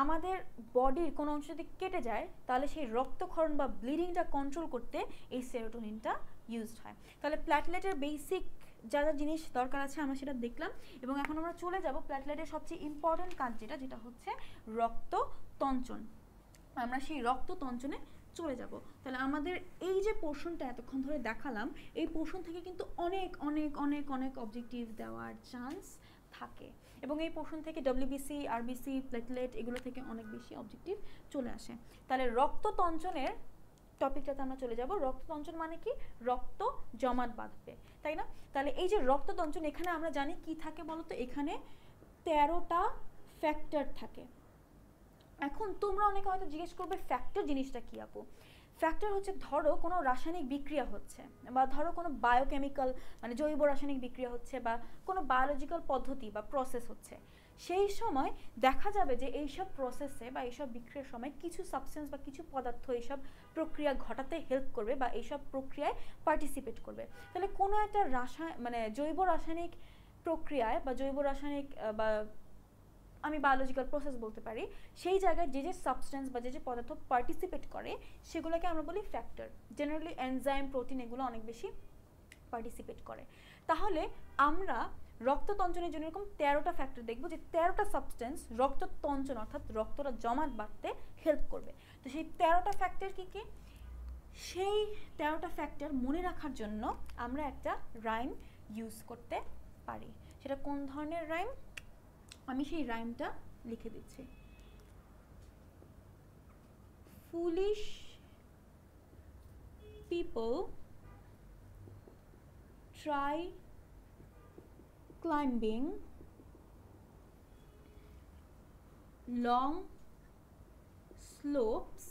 আমাদের বডির কোনো অংশ যদি কেটে যায় তাহলে সেই রক্তক্ষরণ বা ব্লিডিংটা কন্ট্রোল করতে এই সেরোটোনিনটা ইউজড হয়। তাহলে প্ল্যাটলেটের বেসিক যা যা জিনিস দরকার আছে আমরা সেটা দেখলাম এবং এখন আমরা চলে যাব প্ল্যাটলেটের সবচেয়ে ইম্পর্টেন্ট কাজ যেটা হচ্ছে রক্ততঞ্চন। আমরা সেই রক্ততঞ্চনে চলে যাব। তাহলে আমাদের এই যে পোর্শনটা এতক্ষণ ধরে দেখালাম, এই পোর্শন থেকে কিন্তু অনেক অনেক অনেক অনেক অবজেক্টিভ দেওয়ার চান্স থাকে এবং এই পোর্শন থেকে ডব্লিউবিসি, আরবিসি, প্লেটলেট এগুলো থেকে অনেক বেশি অবজেক্টিভ চলে আসে। তাহলে রক্ততঞ্চনের টপিকটাতে আমরা চলে যাব। রক্ততঞ্চন মানে কি, রক্ত জমাট বাঁধবে, তাই না? তাহলে এই যে রক্ততঞ্চন, এখানে আমরা জানি কি থাকে বলতো, এখানে 13টা ফ্যাক্টর থাকে। এখন তোমরা অনেকে হয়তো জিজ্ঞেস করবে ফ্যাক্টর জিনিসটা কি আপু? ফ্যাক্টর হচ্ছে ধরো কোনো রাসায়নিক বিক্রিয়া হচ্ছে বা ধরো কোনো বায়োকেমিক্যাল মানে জৈব রাসায়নিক বিক্রিয়া হচ্ছে বা কোনো বায়োলজিক্যাল পদ্ধতি বা প্রসেস হচ্ছে, সেই সময় দেখা যাবে যে এইসব প্রসেসে বা এইসব বিক্রিয়ার সময় কিছু সাবস্টেন্স বা কিছু পদার্থ এইসব প্রক্রিয়া ঘটাতে হেল্প করবে বা এইসব প্রক্রিয়ায় পার্টিসিপেট করবে। তাহলে কোনো একটা মানে জৈব রাসায়নিক প্রক্রিয়ায় বা জৈব রাসায়নিক বা আমি বায়োলজিক্যাল প্রসেস বলতে পারি, সেই জায়গায় যে যে সাবস্টেন্স বা যে যে পদার্থ পার্টিসিপেট করে সেগুলোকে আমরা বলি ফ্যাক্টর। জেনারেলি এনজাইম, প্রোটিন এগুলো অনেক বেশি পার্টিসিপেট করে। তাহলে আমরা রক্ততঞ্চনের জন্য এরকম 13টা ফ্যাক্টর দেখব, যে 13টা সাবস্টেন্স রক্ততঞ্চন অর্থাৎ রক্তটা জমাট বাঁধতে হেল্প করবে। তো সেই 13টা ফ্যাক্টর কি কি, সেই 13টা ফ্যাক্টর মনে রাখার জন্য আমরা একটা রাইম ইউজ করতে পারি। সেটা কোন ধরনের রাইম, আমি সেই রাইমটা লিখে দিচ্ছি। Foolish people try climbing long slopes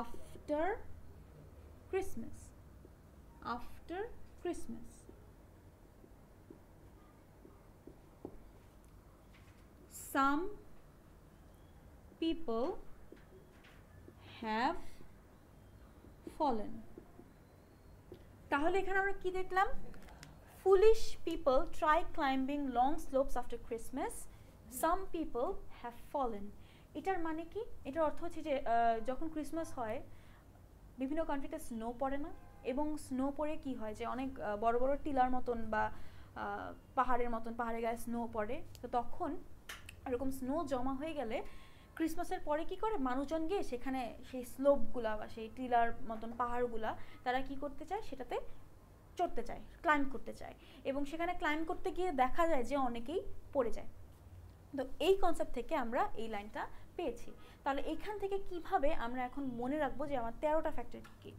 after Christmas. After Christmas. Some people have fallen. তাহলে এখানে আমরা কি দেখলাম, foolish people try climbing long slopes after Christmas. Some people have fallen. এটার মানে কি, এটার অর্থ হচ্ছে যে যখন ক্রিসমাস হয় বিভিন্ন কান্ট্রিতে স্নো পড়ে না, এবং স্নো পড়ে কি হয় যে অনেক বড় বড় টিলার মতন বা পাহাড়ের মতন পাহাড়ের গায়ে স্নো পড়ে। তো তখন এরকম স্নো জমা হয়ে গেলে ক্রিসমাসের পরে কি করে মানুষজন গিয়ে সেখানে সেই স্লোপগুলা বা সেই টিলার মতন পাহাড়গুলা তারা কি করতে চায়, সেটাতে চড়তে চায়, ক্লাইম্ব করতে চায়, এবং সেখানে ক্লাইম্ব করতে গিয়ে দেখা যায় যে অনেকেই পড়ে যায়। তো এই কনসেপ্ট থেকে আমরা এই লাইনটা পেয়েছি। তাহলে এখান থেকে কিভাবে আমরা এখন মনে রাখবো যে আমার 13টা ফ্যাক্টর কী?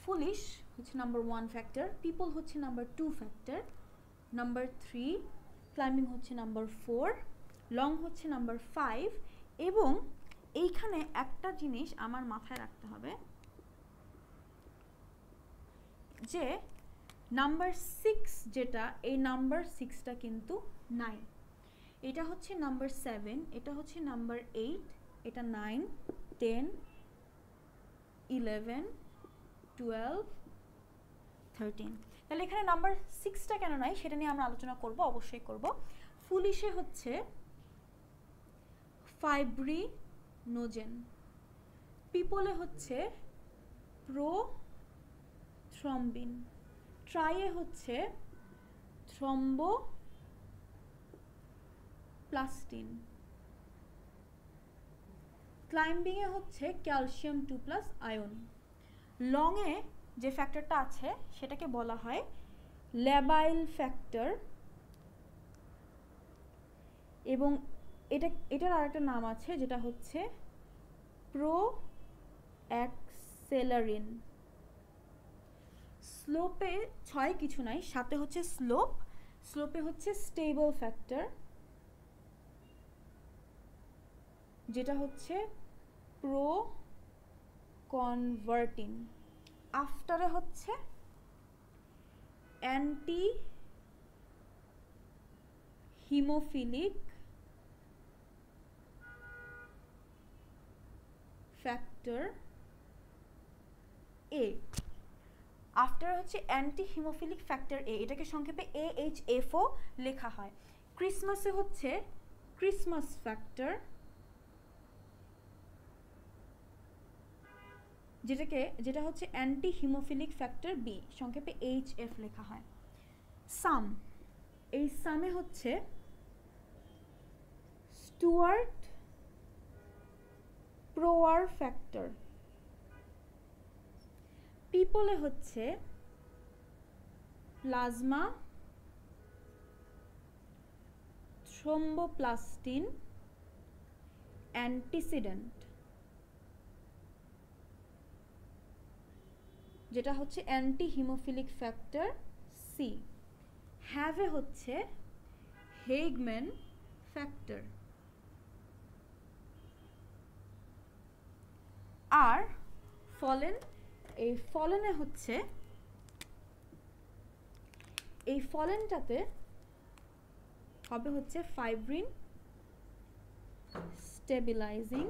ফুলিশ হচ্ছে নাম্বার 1 ফ্যাক্টর, পিপল হচ্ছে নাম্বার 2 ফ্যাক্টর, নাম্বার 3 ক্লাইম্বিং হচ্ছে নাম্বার 4, লং হচ্ছে নাম্বার 5, এবং এইখানে একটা জিনিস আমার মাথায় রাখতে হবে যে নাম্বার 6 যেটা, এই নাম্বার 6টা কিন্তু নাই। এটা হচ্ছে নাম্বার 7, এটা হচ্ছে নাম্বার 8, এটা 9, 10, 11, 12, 13। তাহলে এখানে নাম্বার 6টা কেন নাই সেটা নিয়ে আমরা আলোচনা করব, অবশ্যই করব। ফুলিশে হচ্ছে ফাইব্রিনোজেন, পিপলে হচ্ছে প্রোথ্রম্বিন, ট্রাইয়ে হচ্ছে থ্রম্বোপ্লাস্টিন, ক্লাইম্বিংয়ে হচ্ছে ক্যালসিয়াম 2+ আয়ন, লংয়ে যে ফ্যাক্টরটা আছে সেটাকে বলা হয় ল্যাবাইল ফ্যাক্টর, এবং এটার আরেকটা নাম আছে যেটা হচ্ছে প্রোঅ্যাক্সেলারিন। স্লোপে 6 কিছু নাই, সাথে হচ্ছে স্লোপে হচ্ছে স্টেবল ফ্যাক্টর যেটা হচ্ছে প্রোকনভার্টিন, আফটারে হচ্ছে অ্যান্টি হিমোফিলিক ফ্যাক্টর এ, আফটার হচ্ছে অ্যান্টি হিমোফিলিক ফ্যাক্টর এ, এটাকে সংক্ষেপে AHFO লেখা হয়। ক্রিসমাসে হচ্ছে ক্রিসমাস ফ্যাক্টর, যেটা হচ্ছে অ্যান্টি হিমোফিলিক ফ্যাক্টর বি, সংক্ষেপে HF লেখা হয়। সাম, এই সামে হচ্ছে স্টুয়ার্ট প্রোয়ার ফ্যাক্টর, পিপলে হচ্ছে প্লাজমা থ্রম্বোপ্লাস্টিন অ্যান্টিসিডেন্ট, যেটা হচ্ছে অ্যান্টি হিমোফিলিক ফ্যাক্টর সি। হ্যাভে হচ্ছে হেগম্যান ফ্যাক্টর, আর ফলেন, এই ফলেনে হচ্ছে, এই ফলেনটাতে হবে হচ্ছে ফাইব্রিন স্টেবিলাইজিং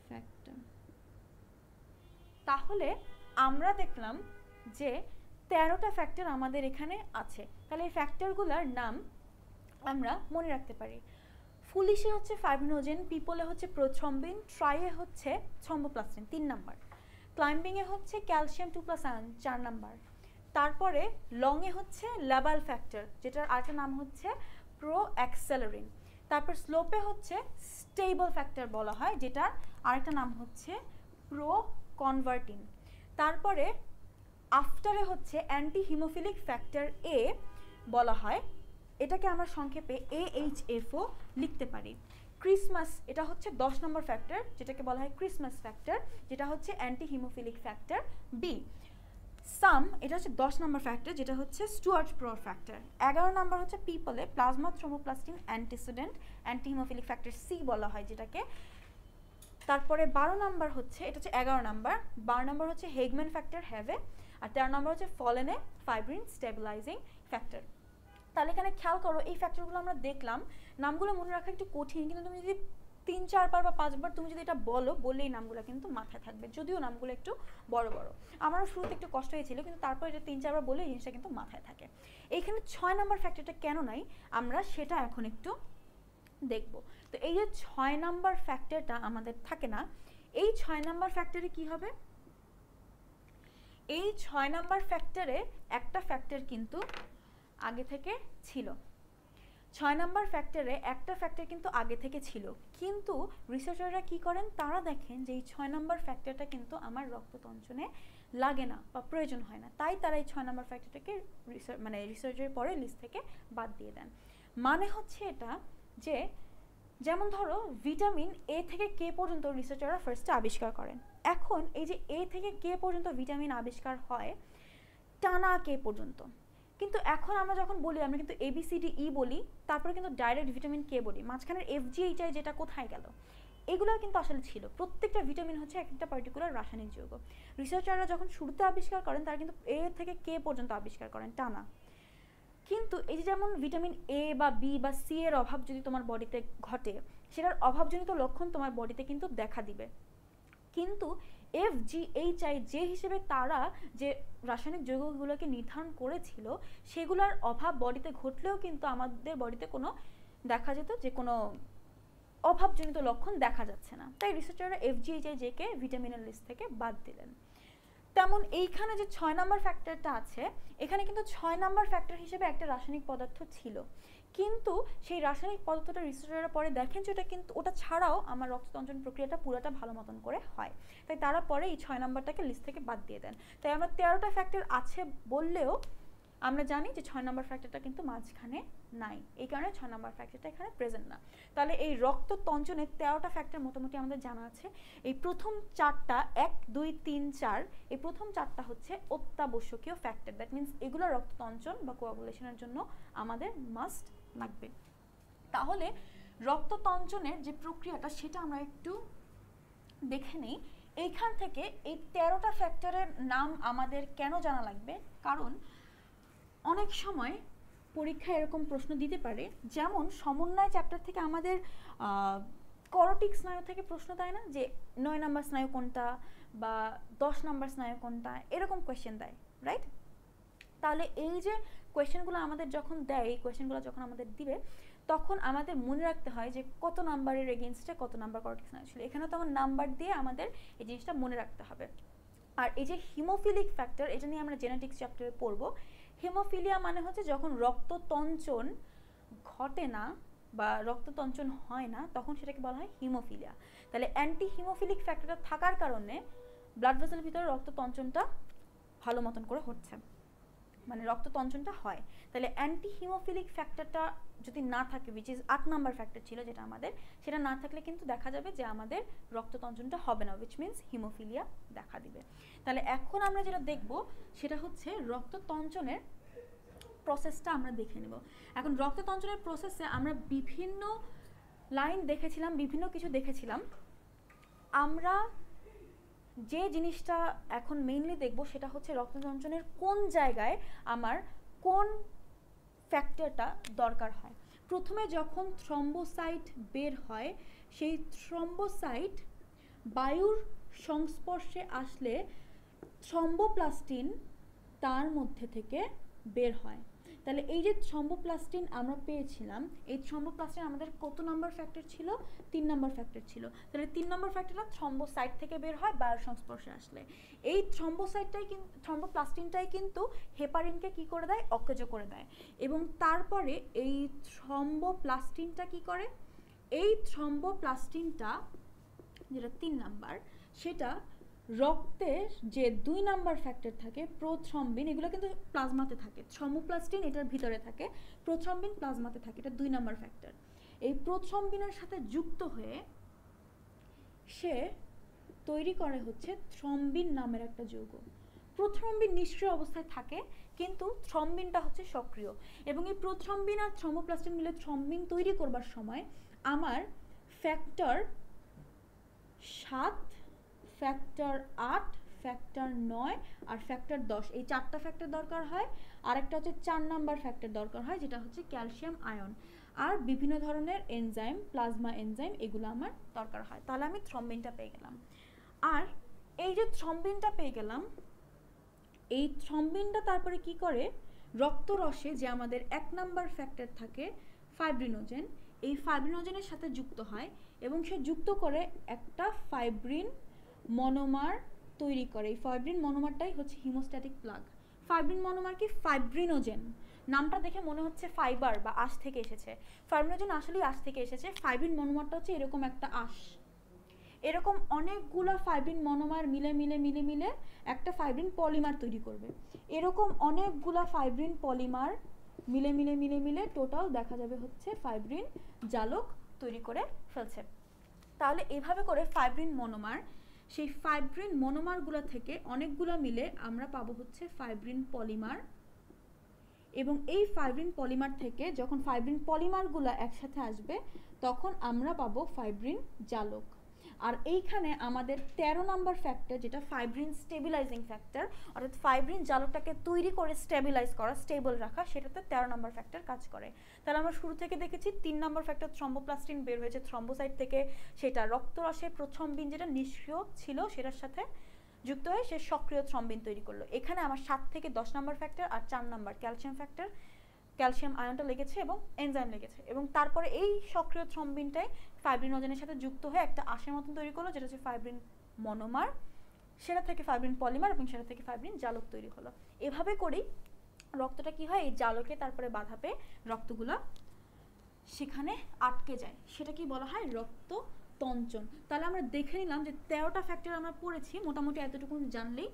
ফ্যাক্টর। তাহলে আমরা দেখলাম যে 13টা ফ্যাক্টর আমাদের এখানে আছে। তাহলে এই ফ্যাক্টরগুলোর নাম আমরা মনে রাখতে পারি। ফুলিশে হচ্ছে ফাইব্রিনোজেন, পিপলে হচ্ছে প্রোথ্রম্বিন, ট্রাইয়ে হচ্ছে থ্রম্বোপ্লাস্টিন 3 নাম্বার, ক্লাইম্বিংয়ে হচ্ছে ক্যালসিয়াম 2+ আয়ন 4 নাম্বার, তারপরে লংয়ে হচ্ছে ল্যাবাইল ফ্যাক্টর যেটার আরেকটা নাম হচ্ছে প্রোঅ্যাক্সেলারিন, তারপর স্লোপে হচ্ছে স্টেবল ফ্যাক্টর বলা হয় যেটার আরেকটা নাম হচ্ছে প্রোকনভার্টিন, তারপরে আফটারে হচ্ছে অ্যান্টি হিমোফিলিক ফ্যাক্টর এ বলা হয়, এটাকে আমরা সংক্ষেপে AHFO লিখতে পারি। ক্রিসমাস, এটা হচ্ছে 10 নম্বর ফ্যাক্টর যেটাকে বলা হয় ক্রিসমাস ফ্যাক্টর, যেটা হচ্ছে অ্যান্টি হিমোফিলিক ফ্যাক্টর বি। সাম, এটা হচ্ছে 10 নম্বর ফ্যাক্টর যেটা হচ্ছে স্টুয়ার্ট প্রোর ফ্যাক্টর। 11 নম্বর হচ্ছে পিপলে plasma thromboplastin antecedent anti haemophilic factor C বলা হয় যেটাকে। তারপরে 12 নম্বর হচ্ছে, এটা হচ্ছে 11 নম্বর, 12 নম্বর হচ্ছে হেগম্যান ফ্যাক্টর হ্যাভে, আর 13 নম্বর হচ্ছে ফলেনে ফাইব্রিন স্টেবিলাইজিং ফ্যাক্টর। তাহলে এখানে খেয়াল করো এই ফ্যাক্টরগুলো আমরা দেখলাম, নামগুলো মনে রাখা একটু কঠিন, কিন্তু তুমি যদি 3-4 বার বা 5 বার তুমি যদি এটা বললেই নামগুলো কিন্তু মাথায় থাকবে, যদিও নামগুলো একটু বড় বড়। আমারও শুরুতে একটু কষ্ট হয়েছিল, কিন্তু তারপর এটা 3-4 বার বললে এই জিনিসটা কিন্তু মাথায় থাকে। এইখানে 6 নম্বর ফ্যাক্টরটা কেন নাই আমরা সেটা এখন একটু দেখব। তো এই যে 6 নম্বর ফ্যাক্টরটা আমাদের থাকে না, এই 6 নম্বর ফ্যাক্টরে কি হবে? এই 6 নম্বর ফ্যাক্টরে একটা ফ্যাক্টর কিন্তু আগে থেকে ছিল। 6 নাম্বার ফ্যাক্টরে একটা ফ্যাক্টর কিন্তু আগে থেকে ছিল, কিন্তু রিসার্চাররা কি করেন, তারা দেখেন যে এই 6 নাম্বার ফ্যাক্টরটা কিন্তু আমার রক্ততঞ্চনে লাগে না বা প্রয়োজন হয় না, তাই তারা এই 6 নাম্বার ফ্যাক্টরটাকে রিসার্চের পরে লিস্ট থেকে বাদ দিয়ে দেন। মানে হচ্ছে এটা যে যেমন ধরো ভিটামিন এ থেকে কে পর্যন্ত রিসার্চাররা ফার্স্টে আবিষ্কার করেন। এখন এই যে এ থেকে কে পর্যন্ত ভিটামিন আবিষ্কার হয় টানা কে পর্যন্ত, কিন্তু এখন আমরা যখন বলি আমরা কিন্তু ABCDE বলি, তারপরে কিন্তু ডাইরেক্ট ভিটামিন কে বলি, মাঝখানের FGHI যেটা কোথায় গেল? এগুলো কিন্তু আসলে ছিল, প্রত্যেকটা ভিটামিন হচ্ছে একটা পার্টিকুলার রাসায়নিক যৌগ। রিসার্চাররা যখন শুরুতে আবিষ্কার করেন তারা কিন্তু এ থেকে কে পর্যন্ত আবিষ্কার করেন টানা, কিন্তু এই যে যেমন ভিটামিন এ বা বি বা সি এর অভাব যদি তোমার বডিতে ঘটে, সেটার অভাবজনিত লক্ষণ তোমার বডিতে কিন্তু দেখা দিবে, কিন্তু FGHI যে হিসেবে তারা যে রাসায়নিক যৌগগুলোকে নির্ধারণ করেছিল সেগুলোর অভাব বডিতে ঘটলেও কিন্তু আমাদের বডিতে কোনো দেখা যেত যে কোনো অভাবজনিত লক্ষণ দেখা যাচ্ছে না, তাই রিসার্চাররা FGHI কে ভিটামিনের লিস্ট থেকে বাদ দিলেন। তেমন এইখানে যে 6 নাম্বার ফ্যাক্টরটা আছে, এখানে কিন্তু 6 নাম্বার ফ্যাক্টর হিসেবে একটা রাসায়নিক পদার্থ ছিল, কিন্তু সেই রাসায়নিক পদার্থটা রিসার্চাররা পরে দেখেন যে ওটা কিন্তু ওটা ছাড়াও আমার রক্ততঞ্চন প্রক্রিয়াটা পুরোটা ভালো মতন করে হয়, তাই তারা পরে এই 6 নাম্বারটাকে লিস্ট থেকে বাদ দিয়ে দেন। তাই আমরা 13টা ফ্যাক্টর আছে বললেও আমরা জানি যে 6 নাম্বার ফ্যাক্টরটা কিন্তু মাঝখানে নাই, এই কারণে 6 নাম্বার ফ্যাক্টরটা এখানে প্রেজেন্ট না। তাহলে এই রক্ততঞ্চনের 13টা ফ্যাক্টর মোটামুটি আমাদের জানা আছে। এই প্রথম 4টা 1 2 3 4, এই প্রথম 4টা হচ্ছে অত্যাবশ্যকীয় ফ্যাক্টর, দ্যাট মিন্স এগুলো রক্ততঞ্চন বা কোয়াগুলেশনের জন্য আমাদের মাস্ট লাগবে। তাহলে রক্ততঞ্চনের যে প্রক্রিয়াটা সেটা আমরা একটু দেখে নিই। এইখান থেকে এই 13টা ফ্যাক্টরের নাম আমাদের কেন জানা লাগবে, কারণ অনেক সময় পরীক্ষায় এরকম প্রশ্ন দিতে পারে, যেমন সমন্বয় চ্যাপ্টার থেকে আমাদের করটিক স্নায়ু থেকে প্রশ্ন দেয় না যে 9 নাম্বার স্নায়ু কোনটা বা 10 নাম্বার স্নায়ু কোনটা, এরকম কোয়েশ্চেন দেয়, রাইট? তাহলে এই যে কোয়েশ্চেনগুলো আমাদের যখন দেয়, এই কোয়েশ্চেনগুলো যখন আমাদের দিবে তখন আমাদের মনে রাখতে হয় যে কত নাম্বারের এগেইনস্টে কত নাম্বার করটিক স্নায়ু ছিল, এখানে তো আমার নাম্বার দিয়ে আমাদের এই জিনিসটা মনে রাখতে হবে। আর এই যে হিমোফিলিক ফ্যাক্টর, এটা নিয়ে আমরা জেনেটিক্স চ্যাপ্টারে পড়বো। হিমোফিলিয়া মানে হচ্ছে যখন রক্ততঞ্চন ঘটে না বা রক্ততঞ্চন হয় না তখন সেটাকে বলা হয় হিমোফিলিয়া। তাহলে অ্যান্টি হিমোফিলিক ফ্যাক্টরটা থাকার কারণে ব্লাড ভেসেলের ভিতরে রক্ততঞ্চনটা ভালো মতন করে হচ্ছে, মানে রক্ততঞ্চনটা হয়। তাহলে অ্যান্টি হিমোফিলিক ফ্যাক্টরটা যদি না থাকে, উইচ ইজ 8 নাম্বার ফ্যাক্টর ছিল যেটা আমাদের, সেটা না থাকলে কিন্তু দেখা যাবে যে আমাদের রক্ততঞ্চনটা হবে না, উইচ মিনস হিমোফিলিয়া দেখা দিবে। তাহলে এখন আমরা যেটা দেখব সেটা হচ্ছে রক্ততঞ্চনের প্রসেসটা আমরা দেখে নেব। এখন রক্ততঞ্চনের প্রসেসে আমরা বিভিন্ন লাইন দেখেছিলাম, বিভিন্ন কিছু দেখেছিলাম। আমরা যে জিনিসটা এখন মেইনলি দেখব সেটা হচ্ছে রক্ততঞ্চনের কোন জায়গায় আমার কোন ফ্যাক্টরটা দরকার হয়। প্রথমে যখন থ্রম্বোসাইট বের হয়, সেই থ্রম্বোসাইট বায়ুর সংস্পর্শে আসলে থ্রম্বোপ্লাস্টিন তার মধ্যে থেকে বের হয়। তাহলে এই যে থ্রম্বোপ্লাস্টিন আমরা পেয়েছিলাম, এই থ্রম্বোপ্লাস্টিন আমাদের কত নাম্বার ফ্যাক্টর ছিল? 3 নাম্বার ফ্যাক্টর ছিল। তাহলে 3 নাম্বার ফ্যাক্টরটা থ্রম্বোসাইট থেকে বের হয় বায়ুর সংস্পর্শে আসলে। এই থ্রম্বোপ্লাস্টিনটাই কিন্তু হেপারিনকে কি করে দেয়? অকেজ করে দেয়। এবং তারপরে এই থ্রম্বোপ্লাস্টিনটা কি করে? এই থ্রম্বোপ্লাস্টিনটা যেটা 3 নাম্বার, সেটা রক্তের যে 2 নাম্বার ফ্যাক্টর থাকে প্রোথ্রম্বিন, এগুলো কিন্তু প্লাজমাতে থাকে, থ্রম্বোপ্লাস্টিন এটার ভিতরে থাকে, প্রোথ্রম্বিন প্লাজমাতে থাকে, এটা 2 নাম্বার ফ্যাক্টর। এই প্রোথ্রম্বিনের সাথে যুক্ত হয়ে সে তৈরি করে হচ্ছে থ্রম্বিন নামের একটা যৌগ। প্রোথ্রম্বিন নিষ্ক্রিয় অবস্থায় থাকে, কিন্তু থ্রম্বিনটা হচ্ছে সক্রিয়। এবং এই প্রোথ্রম্বিন আর থ্রম্বোপ্লাস্টিন মিলে থ্রম্বিন তৈরি করবার সময় আমার ফ্যাক্টর 7, ফ্যাক্টর 8, ফ্যাক্টর 9 আর ফ্যাক্টর 10, এই 4টা ফ্যাক্টর দরকার হয়। আর একটা হচ্ছে 4 নাম্বার ফ্যাক্টর দরকার হয়, যেটা হচ্ছে ক্যালসিয়াম আয়ন। আর বিভিন্ন ধরনের এনজাইম, প্লাজমা এনজাইম, এগুলো আমার দরকার হয়। তাহলে আমি থ্রম্বিনটা পেয়ে গেলাম। আর এই যে থ্রম্বিনটা পেয়ে গেলাম, এই থ্রম্বিনটা তারপরে কি করে? রক্তরসে যে আমাদের 1 নাম্বার ফ্যাক্টর থাকে ফাইব্রিনোজেন, এই ফাইব্রিনোজেনের সাথে যুক্ত হয় এবং সে যুক্ত করে একটা ফাইব্রিন মনোমার তৈরি করে। এই ফাইব্রিন মনোমারটাই হচ্ছে হিমোস্ট্যাটিক প্লাগ। ফাইব্রিন মনোমার কি? ফাইব্রিনোজেন। নামটা দেখে মনে হচ্ছে ফাইবার বা আঁশ থেকে এসেছে, ফাইব্রিনোজেন আসলেই আঁশ থেকে এসেছে। ফাইব্রিন মনোমারটা হচ্ছে এরকম একটা আঁশ, এরকম অনেকগুলো ফাইব্রিন মনোমার মিলে মিলে মিলে মিলে একটা ফাইব্রিন পলিমার তৈরি করবে। এরকম অনেকগুলো ফাইব্রিন পলিমার মিলে মিলে মিলে মিলে টোটাল দেখা যাবে হচ্ছে ফাইব্রিন জালক তৈরি করে ফেলছে। তাহলে এভাবে করে ফাইব্রিন মনোমার, সেই ফাইব্রিন মনোমারগুলো থেকে অনেকগুলো মিলে আমরা পাবো হচ্ছে ফাইব্রিন পলিমার, এবং এই ফাইব্রিন পলিমার থেকে যখন ফাইব্রিন পলিমারগুলো একসাথে আসবে তখন আমরা পাবো ফাইব্রিন জালক। আর এইখানে আমাদের 13 নম্বর ফ্যাক্টর, যেটা ফাইব্রিন স্টেবিলাইজিং ফ্যাক্টর, অর্থাৎ ফাইব্রিন জালকটাকে তৈরি করে স্টেবিলাইজ করা, স্টেবল রাখা, সেটাতে 13 নম্বর ফ্যাক্টর কাজ করে। তাহলে আমরা শুরু থেকে দেখেছি 3 নম্বর ফ্যাক্টর থ্রম্বোপ্লাস্টিন বের হয়েছে থ্রম্বোসাইট থেকে, সেটা রক্তরসের প্রথম্বিন যেটা নিষ্ক্রিয় ছিল সেটার সাথে যুক্ত হয়ে সে সক্রিয় থ্রম্বিন তৈরি করলো। এখানে আমার 7 থেকে 10 নম্বর ফ্যাক্টর আর 4 নম্বর ক্যালসিয়াম ফ্যাক্টর, ক্যালসিয়াম আয়নটা লেগেছে এবং এনজাইম লেগেছে, এবং তারপরে এই সক্রিয় থ্রম্বিনটাই ফাইব্রিনোজেনের সাথে যুক্ত হয়ে একটা আঁশের মতন তৈরি করলো, যেটা হচ্ছে ফাইব্রিন মনোমার, সেটা থেকে ফাইব্রিন পলিমার এবং সেটা থেকে ফাইব্রিন জালক তৈরি হলো। এভাবে করেই রক্তটা কি হয়, এই জালকে তারপরে বাধা পেয়ে রক্তগুলো সেখানে আটকে যায়, সেটা কি বলা হয় রক্ত তঞ্চন। তাহলে আমরা দেখে নিলাম যে 13টা ফ্যাক্টর আমরা পড়েছি, মোটামুটি এতটুকু জানলেই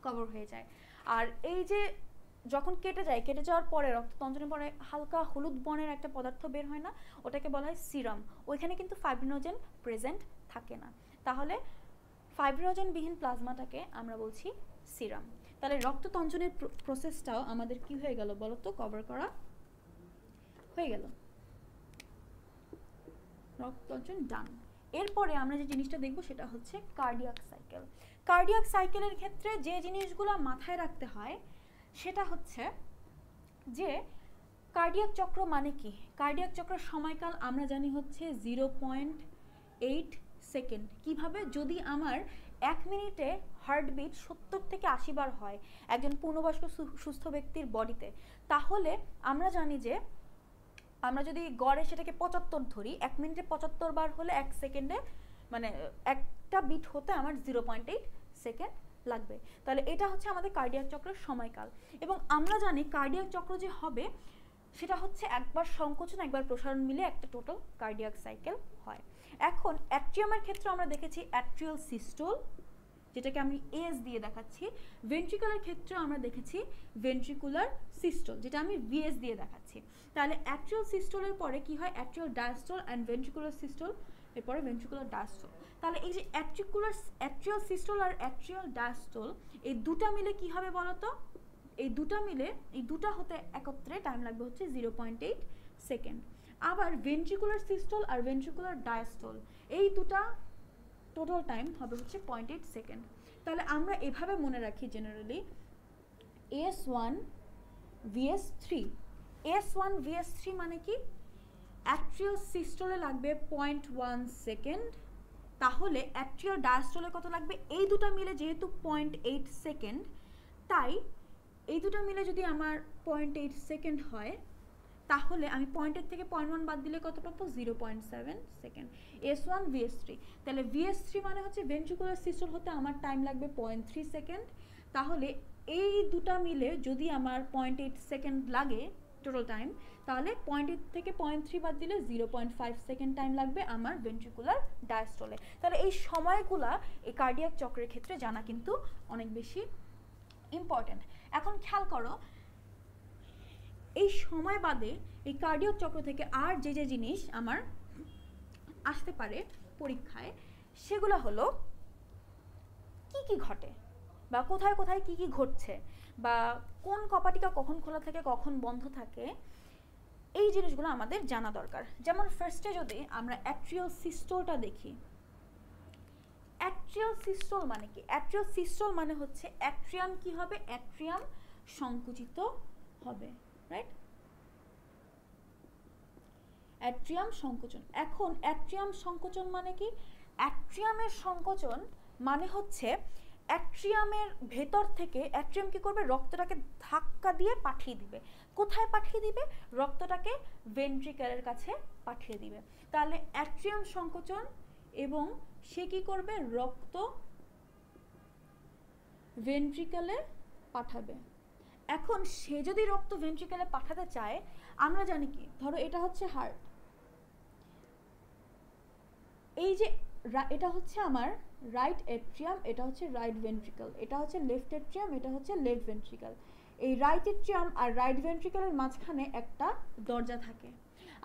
কভার হয়ে যায়। আর এই যে যখন কেটে যায়, কেটে যাওয়ার পরে রক্ততঞ্চনের পরে হালকা হলুদ বর্ণের একটা পদার্থ বের হয় না, ওটাকে বলা হয় সিরাম। ওইখানে কিন্তু ফাইব্রিনোজেন প্রেজেন্ট থাকে না, তাহলে ফাইব্রিনোজেনবিহীন প্লাজমাটাকে আমরা বলছি সিরাম। তাহলে রক্ততঞ্চনের প্রসেসটাও আমাদের কি হয়ে গেল বলো তো, কভার করা হয়ে গেল। রক্ততঞ্চন ডান। এরপরে আমরা যে জিনিসটা দেখবো সেটা হচ্ছে কার্ডিয়াক সাইকেল। কার্ডিয়াক সাইকেলের ক্ষেত্রে যে জিনিসগুলো মাথায় রাখতে হয় সেটা হচ্ছে যে কার্ডিয়াক চক্র মানে কি। কার্ডিয়াক চক্রের সময়কাল আমরা জানি হচ্ছে 0.8 সেকেন্ড। কিভাবে, যদি আমার 1 মিনিটে হার্টবিট 70 থেকে 80 বার হয় একজন পূর্ণবয়স্ক সুস্থ ব্যক্তির বডিতে, তাহলে আমরা জানি যে আমরা যদি গড়ে সেটাকে 75 ধরি, 1 মিনিটে 75 বার হলে 1 সেকেন্ডে মানে একটা বিট হতে আমার 0.8 সেকেন্ড লাগবে। তাহলে এটা হচ্ছে আমাদের কার্ডিয়াক চক্রের সময়কাল। এবং আমরা জানি কার্ডিয়াক চক্র যে হবে সেটা হচ্ছে একবার সংকোচন একবার প্রসারণ মিলে একটা টোটাল কার্ডিয়াক সাইকেল হয়। এখন অ্যাট্রিয়ামের ক্ষেত্রে আমরা দেখেছি অ্যাট্রিয়াল সিস্টোল, যেটাকে আমি এস দিয়ে দেখাচ্ছি। ভেন্ট্রিকুলার ক্ষেত্রে আমরা দেখেছি ভেন্ট্রিকুলার সিস্টোল, যেটা আমি ভিএস দিয়ে দেখাচ্ছি। তাহলে অ্যাট্রিয়াল সিস্টোলের পরে কি হয়, atrial diastole and ventricular systole, এরপরে ভেন্ট্রিকুলার ডায়াস্টোল। তাহলে এই যে অ্যাট্রিয়াল সিস্টোল আর অ্যাট্রিয়াল ডায়াস্টোল, এই দুটা মিলে কি হবে বলতো, এই দুটা হতে একত্রে টাইম লাগবে হচ্ছে 0.8 সেকেন্ড। আবার ভেন্ট্রিকুলার সিস্টোল আর ভেন্ট্রিকুলার ডায়াস্টোল, এই দুটা টোটাল টাইম হবে হচ্ছে 0.8 সেকেন্ড। তাহলে আমরা এভাবে মনে রাখি generally S1 VS3। S1 VS3 মানে কি, অ্যাট্রিয়াল সিস্টোলে লাগবে 0.1 সেকেন্ড, তাহলে অ্যাট্রিয়াল ডায়াস্টোলে কত লাগবে, এই দুটো মিলে যেহেতু 0.8 সেকেন্ড, তাই এই দুটো মিলে যদি আমার 0.8 সেকেন্ড হয় তাহলে আমি 0.8 থেকে 0.1 বাদ দিলে কত পাবো, 0.7 সেকেন্ড। S1 VS3, তাহলে VS3 মানে হচ্ছে ভেন্ট্রিকুলার সিস্টোল হতে আমার টাইম লাগবে 0.3 সেকেন্ড। তাহলে এই দুটা মিলে যদি আমার 0.8 সেকেন্ড লাগে টোটাল টাইম, তাহলে 0.8 থেকে 0.3 বাদ দিলে 0.5 সেকেন্ড টাইম লাগবে আমার ভেন্ট্রিকুলার ডায়াস্টোলে। তাহলে এই সময়গুলা এই কার্ডিয়াক চক্রের ক্ষেত্রে জানা কিন্তু অনেক বেশি ইম্পর্টেন্ট। এখন খেয়াল করো, এই সময় বাদে এই কার্ডিয়াক চক্র থেকে আর যে যে জিনিস আমার আসতে পারে পরীক্ষায়, সেগুলো হলো কি কি ঘটে বা কোথায় কোথায় কি কি ঘটছে বা কোন কপাটিকা কখন খোলা থাকে কখন বন্ধ থাকে, এই জিনিসগুলো আমাদের জানা দরকার। যেমন ফার্স্টে যদি আমরা অ্যাট্রিয়াল সিস্টোলটা দেখি, অ্যাট্রিয়াল সিস্টোল মানে কি, অ্যাট্রিয়াল সিস্টোল মানে হচ্ছে অ্যাট্রিয়াম কি হবে, অ্যাট্রিয়াম সংকুচিত হবে, রাইট, অ্যাট্রিয়াম সংকোচন। এখন অ্যাট্রিয়াম সংকোচন মানে কি, অ্যাট্রিয়ামের সংকোচন মানে হচ্ছে অ্যাট্রিয়ামের ভেতর থেকে অ্যাট্রিয়াম কি করবে, রক্তটাকে ধাক্কা দিয়ে পাঠিয়ে দিবে। কোথায় পাঠিয়ে দিবে, রক্তটাকে ভেন্ট্রিকেলের কাছে পাঠিয়ে দিবে। তাহলে অ্যাট্রিয়াম সংকোচন, এবং সে কি করবে, রক্ত ভেন্ট্রিকেলে পাঠাবে। এখন সে যদি রক্ত ভেন্ট্রিকেলে পাঠাতে চায়, আমরা জানি কি, ধরো এটা হচ্ছে হার্ট, এই যে এটা হচ্ছে আমার রাইট এট্রিয়াম, এটা হচ্ছে রাইট ভেন্ট্রিকল, এটা হচ্ছে লেফট এট্রিয়াম, এটা হচ্ছে লেফট ভেন্ট্রিকল। এই রাইট এট্রিয়াম আর রাইট ভেন্ট্রিকলের মাঝখানে একটা দরজা থাকে,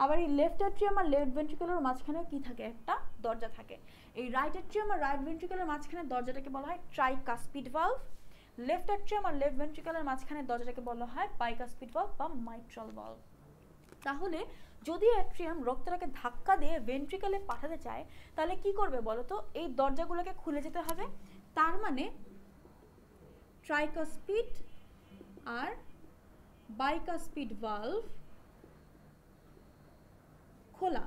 আবার এই লেফট এট্রিয়াম আর লেফট ভেন্ট্রিকলের মাঝখানে কি থাকে, একটা দরজা থাকে। এই রাইট এট্রিয়াম আর রাইট ভেন্ট্রিকলের মাঝখানে দরজাটাকে বলা হয় ট্রাইকাসপিড ভালভ, লেফট এট্রিয়াম আর লেফট ভেন্ট্রিকলের মাঝখানে দরজাটাকে বলা হয় বাইকাসপিড ভালভ বা মাইট্রাল ভালভ। তাহলে যদি অ্যাট্রিয়াম রক্তটাকে ধাক্কা দিয়ে ভেন্ট্রিকলে পাঠাতে চায়, তাহলে কি করবে বলো তো, এই দরজাগুলোকে খুলে যেতে হবে। তার মানে ট্রাইকাসপিড আর বাইকাসপিড ভালভ খোলা।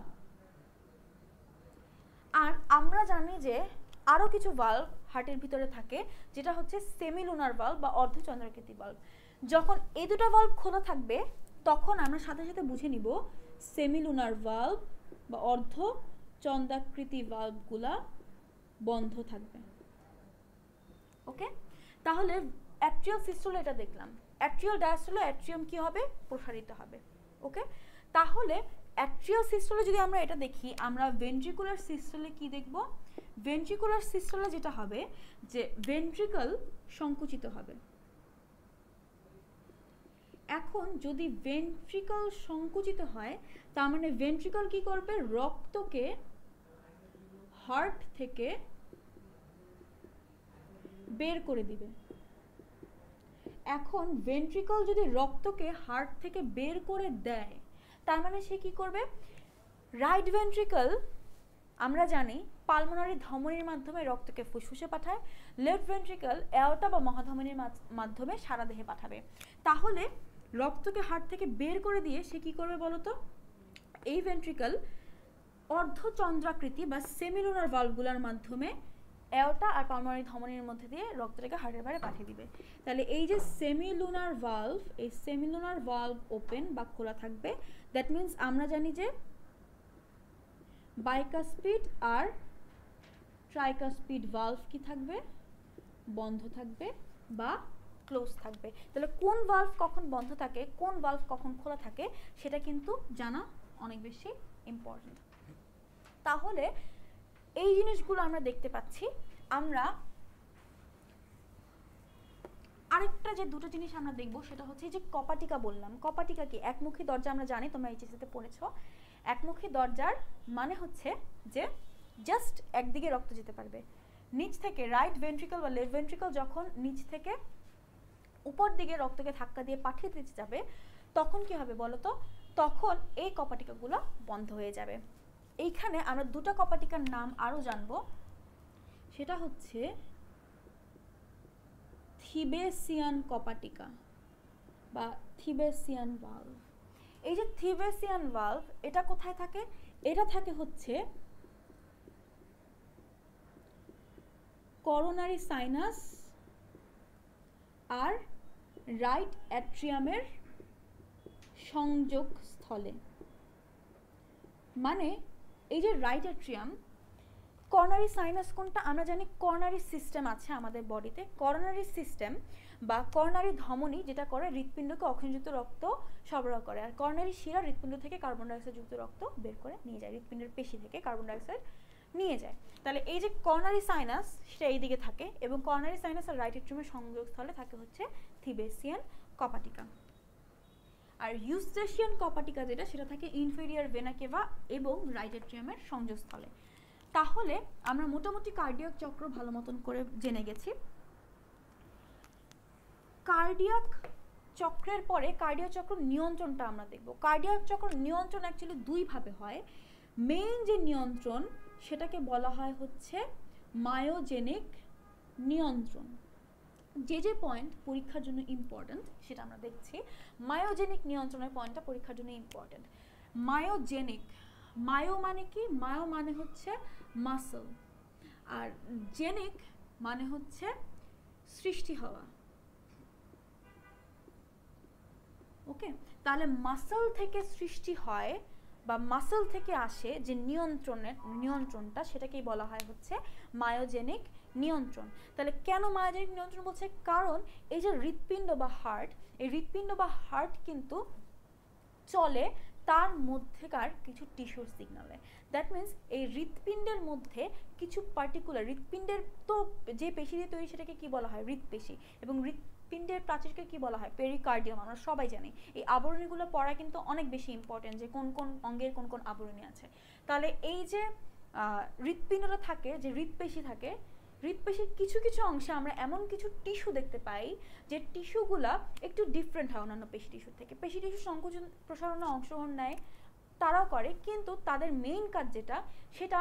আর আমরা জানি যে আরো কিছু ভালভ হার্টের ভিতরে থাকে, যেটা হচ্ছে সেমিলুনার ভালভ বা অর্ধচন্দ্রাকৃতি ভালভ। যখন এই দুটো ভালভ খোলা থাকবে, তখন আমরা সাথে সাথে বুঝে নিব সেমিলুনার ভালভ বা অর্ধচন্দ্রাকৃতি ভালভগুলা বন্ধ থাকবে। ওকে, তাহলে অ্যাট্রিয়াল সিস্টোল এটা দেখলাম, অ্যাট্রিয়াল ডায়াস্টোলে অ্যাট্রিয়াম কি হবে, প্রসারিত হবে। ওকে, তাহলে অ্যাট্রিয়াল সিস্টোলে যদি আমরা এটা দেখি, আমরা ভেন্ট্রিকুলার সিস্টোলে কি দেখব, ভেন্ট্রিকুলার সিস্টোলে যেটা হবে যে ভেন্ট্রিকল সংকুচিত হবে। এখন যদি ভেন্ট্রিকল সংকুচিত হয়, তার মানে ভেন্ট্রিকল কি করবে, রক্তকে হার্ট থেকে বের করে দিবে। এখন ভেন্ট্রিকল যদি রক্তকে হার্ট থেকে বের করে দেয়, তার মানে সে কি করবে, রাইট ভেন্ট্রিকল আমরা জানি পালমোনারি ধমনীর মাধ্যমে রক্তকে ফুসফুসে পাঠায়, লেফট ভেন্ট্রিকল অ্যাওর্টা বা মহাধমনীর মাধ্যমে সারা দেহে পাঠাবে। তাহলে রক্তকে হার্ট থেকে বের করে দিয়ে সে কি করবে বলতো, এই ভেন্ট্রিকল অর্ধচন্দ্রাকৃতি বা সেমিলুনার ভালভগুলোর মাধ্যমে অ্যাওর্টা আর পালমোনারি ধমনীর মধ্যে দিয়ে রক্তটাকে হার্টের বাইরে পাঠিয়ে দিবে। তাহলে এই যে সেমিলুনার ভালভ, এই সেমিলুনার ভালভ ওপেন বা খোলা থাকবে। দ্যাট মিন্স আমরা জানি যে বাইকাসপিড আর ট্রাইকাসপিড ভালভ কি থাকবে, বন্ধ থাকবে বা ক্লোজ থাকবে। তাহলে কোন ভালভ কখন বন্ধ থাকে, কোন ভালভ কখন খোলা থাকে, সেটা কিন্তু জানা অনেক বেশি ইম্পর্টেন্ট। তাহলে এই জিনিসগুলো আমরা দেখতে পাচ্ছি। আমরা আরেকটা যে দুটো জিনিস আমরা দেখব সেটা হচ্ছে যে কপাটিকা বললাম। কপাটিকা কি, একমুখী দরজা আমরা জানি, তোমরা এইচএসসি তে পড়েছো। একমুখী দরজার মানে হচ্ছে যে জাস্ট একদিকে রক্ত যেতে পারবে। নিচ থেকে রাইট ভেন্ট্রিকল বা লেফট ভেন্ট্রিকল যখন নিচ থেকে উপর দিকে রক্তকে ধাক্কা দিয়ে পাঠিয়ে দিতে যাবে, তখন কি হবে বলতো, তখন এই কপাটিকাগুলো বন্ধ হয়ে যাবে। এইখানে আমরা দুটো কপাটিকার নাম আরো জানবো, সেটা হচ্ছে থিবেসিয়ান কপাটিকা বা থিবেসিয়ান ভালভ। এই যে থিবেসিয়ান ভালভ, এটা কোথায় থাকে, এটা থাকে হচ্ছে করোনারি সাইনাস আর রাইট অ্যাট্রিয়ামের সংযোগ স্থলে। মানে এই যে রাইট অ্যাট্রিয়াম, করোনারি সাইনাস কোনটা, আমরা জানি করোনারি সিস্টেম আছে আমাদের বডিতে। করোনারি সিস্টেম বা করোনারি ধমনী যেটা করে হৃৎপিণ্ডকে অক্সিজেনযুক্ত রক্ত সরবরাহ করে, আর করোনারি শিরা হৃৎপিণ্ড থেকে কার্বন ডাইঅক্সাইড যুক্ত রক্ত বের করে নিয়ে যায়, হৃৎপিণ্ডের পেশি থেকে কার্বন ডাইঅক্সাইড নিয়ে যায়। তাহলে এই যে করোনারি সাইনাস সেটা এইদিকে থাকে, এবং করোনারি সাইনাস আর রাইট অ্যাট্রিয়ামের সংযোগস্থলে থাকে হচ্ছে থিবেসিয়ান কপাটিকা। আর ইউস্ট্রেশিয়ান কপাটিকা যেটা, সেটা থাকে ইনফেরিয়র ভেনা কেভা এবং রাইট অ্যাট্রিয়ামের সংযোগস্থলে। তাহলে আমরা মোটামুটি কার্ডিয়াক চক্র ভালো মতন করে জেনে গেছি। কার্ডিয়াক চক্রের পরে কার্ডিয়াক চক্র নিয়ন্ত্রণটা আমরা দেখব। কার্ডিয়াক চক্র নিয়ন্ত্রণ অ্যাকচুয়ালি দুই ভাবে হয়। মেইন যে নিয়ন্ত্রণ সেটাকে বলা হয় হচ্ছে মায়োজেনিক নিয়ন্ত্রণ। যে পয়েন্ট পরীক্ষার জন্য ইম্পর্টেন্ট সেটা আমরা দেখছি। মায়োজেনিক নিয়ন্ত্রণের পয়েন্টটা পরীক্ষার জন্য ইম্পর্টেন্ট। মায়োজেনিক, মায়ো মানে কি, মায়ো মানে হচ্ছে মাসল, আর জেনিক মানে হচ্ছে সৃষ্টি হওয়া। ওকে, তাহলে মাসল থেকে সৃষ্টি হয় বা মাসল থেকে আসে যে নিয়ন্ত্রণটা, সেটাকেই বলা হয় হচ্ছে মায়োজেনিক নিয়ন্ত্রণ। তাহলে কেন মায়োজেনিক নিয়ন্ত্রণ বলছে? কারণ এই যে হৃৎপিণ্ড বা হার্ট, এই হৃৎপিণ্ড বা হার্ট কিন্তু চলে তার মধ্যেকার কিছু টিস্যুর সিগনালে। দ্যাট মিনস এই হৃৎপিণ্ডের মধ্যে কিছু পার্টিকুলার, হৃৎপিণ্ডের তো যে পেশি দিয়ে তৈরি সেটাকে কি বলা হয়? হৃৎপেশি। এবং হৃৎপিণ্ডের প্রাচীরকে কি বলা হয়? পেরিকার্ডিয়াম। আমরা সবাই জানি। এই আবরণীগুলো পড়া কিন্তু অনেক বেশি ইম্পর্টেন্ট, যে কোন কোন অঙ্গের কোন কোন আবরণী আছে। তাহলে এই যে হৃৎপিণ্ডটা থাকে, যে হৃৎপেশি থাকে, হৃৎপেশির কিছু কিছু অংশে আমরা এমন কিছু টিস্যু দেখতে পাই যে টিস্যুগুলা একটু ডিফারেন্ট হয় অন্যান্য পেশি টিস্যুর থেকে। পেশি টিস্যু সংকোচন প্রসারণে অংশগ্রহণ নেয়, তারাও করে, কিন্তু তাদের মেইন কাজ যেটা, সেটা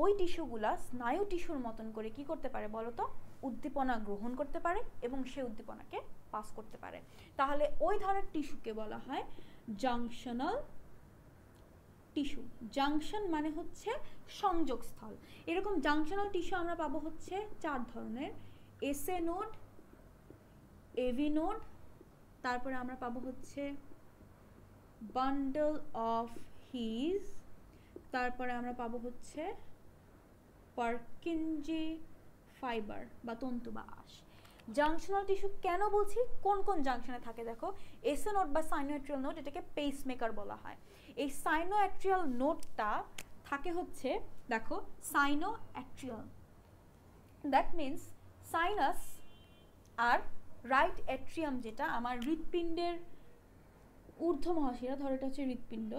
ওই টিস্যুগুলা স্নায়ু টিস্যুর মতন করে কি করতে পারে বলতো? উদ্দীপনা গ্রহণ করতে পারে এবং সেই উদ্দীপনাকে পাস করতে পারে। তাহলে ওই ধরনের টিস্যুকে বলা হয় জাংশনাল টিস্যু। জাংশন মানে হচ্ছে সংযোগস্থল। এরকম জাংশনাল টিস্যু আমরা পাবো হচ্ছে 4 ধরনের: এসএ নোড, এভি নোড, তারপরে আমরা পাবো হচ্ছে বান্ডল অফ হিজ, তারপরে আমরা পাবো হচ্ছে পার্কিনজি ফাইবার বা তন্তু বা আঁশ। জাংশনাল টিস্যু কেন বলছি? কোন কোন জাংশনে থাকে দেখো। এসএ নোড বা সাইনোঅ্যাট্রিয়াল নোড, এটাকে পেসমেকার বলা হয়। এই সাইনোঅ্যাট্রিয়াল নোডটা থাকে হচ্ছে, দেখো, সাইনোঅ্যাট্রিয়াল, দ্যাট মিনস সাইনাস আর রাইট অ্যাট্রিয়াম, যেটা আমার হৃৎপিণ্ডের ঊর্ধ্ব মহাশিরা, ধরো এটা হচ্ছে হৃৎপিণ্ড,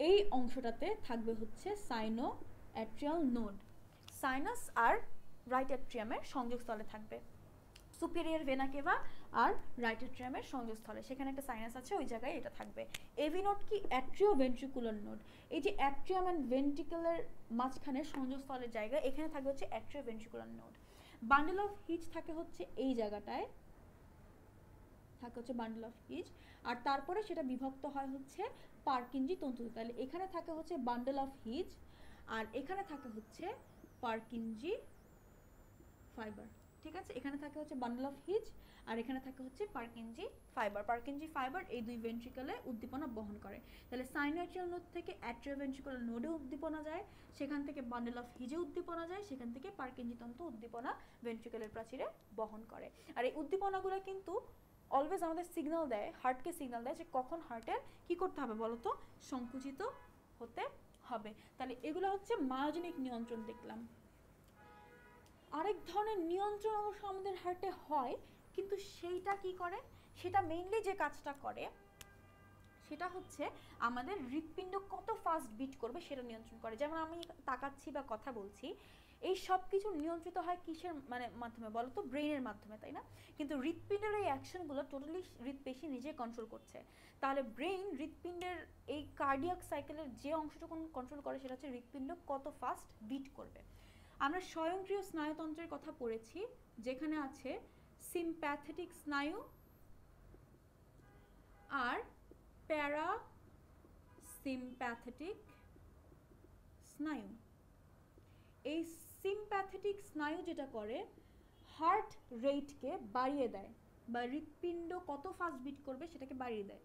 এই অংশটাতে থাকবে হচ্ছে সাইনোঅ্যাট্রিয়াল নোড। সাইনাস আর রাইট অ্যাট্রিয়ামের সংযোগস্থলে থাকবে, সুপিরিয়র ভেনা কেভা আর রাইট অ্যাট্রিয়ামের সংযোগস্থলে, সেখানে একটা সাইনাস আছে, ওই জায়গায় এটা থাকবে। এভি নোড কি? Atrio ventricular node. এই যে অ্যাট্রিয়াম অ্যান্ড ভেন্ট্রিকুলার মাঝখানে সংযোগস্থলের জায়গা, এখানে থাকবে হচ্ছে atrio ventricular node. Bundle of his থাকে হচ্ছে এই জায়গাটায়, থাকে হচ্ছে বান্ডেল অফ হিজ, আর তারপরে সেটা বিভক্ত হয় হচ্ছে পার্কিনজি তন্তুতে। তাহলে এখানে থাকে হচ্ছে বান্ডেল অফ হিজ, আর এখানে থাকে হচ্ছে পার্কিনজি ফাইবার। ঠিক আছে, এখানে থাকে হচ্ছে বান্ডেল অফ হিজ, আর এখানে থাকে হচ্ছে পার্কিনজি ফাইবার। পার্কিনজি ফাইবার এই দুই ভেন্ট্রিকলে উদ্দীপনা বহন করে। তাহলে সাইনোঅ্যাট্রিয়াল নোড থেকে অ্যাট্রিওভেন্ট্রিকুলার নোডে উদ্দীপনা যায়, সেখান থেকে বান্ডেল অফ হিজে উদ্দীপনা যায়, সেখান থেকে পার্কিনজি তন্তু উদ্দীপনা ভেন্ট্রিকুলার প্রাচীরে বহন করে। আর এই উদ্দীপনাগুলো কিন্তু অলওয়েজ আমাদের সিগন্যাল দেয়, হার্টকে সিগন্যাল দেয় যে কখন হার্টের কি করতে হবে বলতো? সংকুচিত হতে হবে। তাহলে এগুলো হচ্ছে মায়োজেনিক নিয়ন্ত্রণ দেখলাম। আরেক ধরনের নিয়ন্ত্রণ অবশ্য আমাদের হার্টে হয়, কিন্তু সেইটা কি করে? সেটা মেইনলি যে কাজটা করে সেটা হচ্ছে আমাদের হৃৎপিণ্ড কত ফাস্ট বিট করবে সেটা নিয়ন্ত্রণ করে। যেমন আমি তাকাচ্ছি বা কথা বলছি, এই সব কিছু নিয়ন্ত্রিত হয় কিসের মাধ্যমে বলো তো? ব্রেইনের মাধ্যমে, তাই না? কিন্তু হৃৎপিণ্ডের এই অ্যাকশনগুলো টোটালি হৃৎপেশি নিজে কন্ট্রোল করছে। তাহলে ব্রেইন হৃৎপিণ্ডের এই কার্ডিয়াক সাইকেলের যে অংশটুকু কন্ট্রোল করে সেটা হচ্ছে হৃৎপিণ্ড কত ফাস্ট বিট করবে। আমরা স্বয়ংক্রিয় স্নায়ুতন্ত্রের কথা পড়েছি, যেখানে আছে সিম্প্যাথেটিক স্নায়ু আর প্যারাসিম্প্যাথেটিক স্নায়ু। এই সিম্প্যাথেটিক স্নায়ু যেটা করে হার্ট রেটকে বাড়িয়ে দেয়, বা হৃৎপিণ্ড কত ফাস্ট বিট করবে সেটাকে বাড়িয়ে দেয়,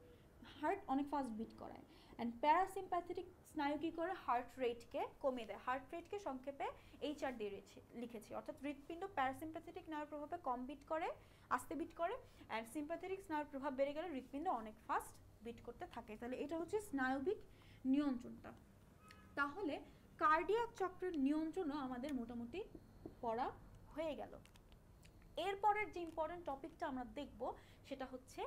হার্ট অনেক ফাস্ট বিট করায়। অ্যান্ড প্যারাসিম্প্যাথেটিক স্নায়ু কি করে? হার্ট রেটকে কমিয়ে দেয়। হার্ট রেটকে সংক্ষেপে HR দিয়ে লিখেছি। অর্থাৎ হৃৎপিণ্ড প্যারাসিম্প্যাথেটিক স্নায়ুর প্রভাবে কম বিট করে, আস্তে বিট করে, অ্যান্ড সিম্প্যাথেটিক স্নায়ুর প্রভাব বেড়ে গেলে হৃৎপিণ্ড অনেক ফাস্ট বিট করতে থাকে। তাহলে এটা হচ্ছে স্নায়বিক নিয়ন্ত্রণটা। তাহলে কার্ডিয়াক চক্রের নিয়ন্ত্রণও আমাদের মোটামুটি পড়া হয়ে গেল। এরপরের যে ইম্পর্টেন্ট টপিকটা আমরা দেখব সেটা হচ্ছে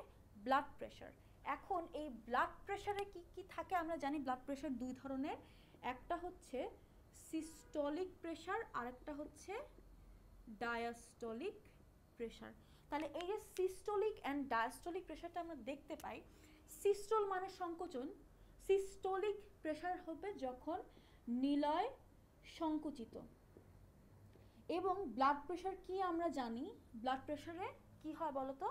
ব্লাড প্রেশার। এখন এই ব্লাড প্রেশারে কি কি থাকে আমরা জানি। ব্লাড প্রেশার দুই ধরনের, একটা হচ্ছে সিস্টোলিক প্রেশার, আর একটা হচ্ছে ডায়াস্টোলিক প্রেশার। তাহলে এই যে সিস্টোলিক অ্যান্ড ডায়াস্টোলিক প্রেশারটা আমরা দেখতে পাই, সিস্টোল মানে সংকোচন, সিস্টোলিক প্রেশার হবে যখন নিলয় সংকুচিত। এবং ব্লাড প্রেশার কি আমরা জানি, ব্লাড প্রেশারে কি হয় বলতো?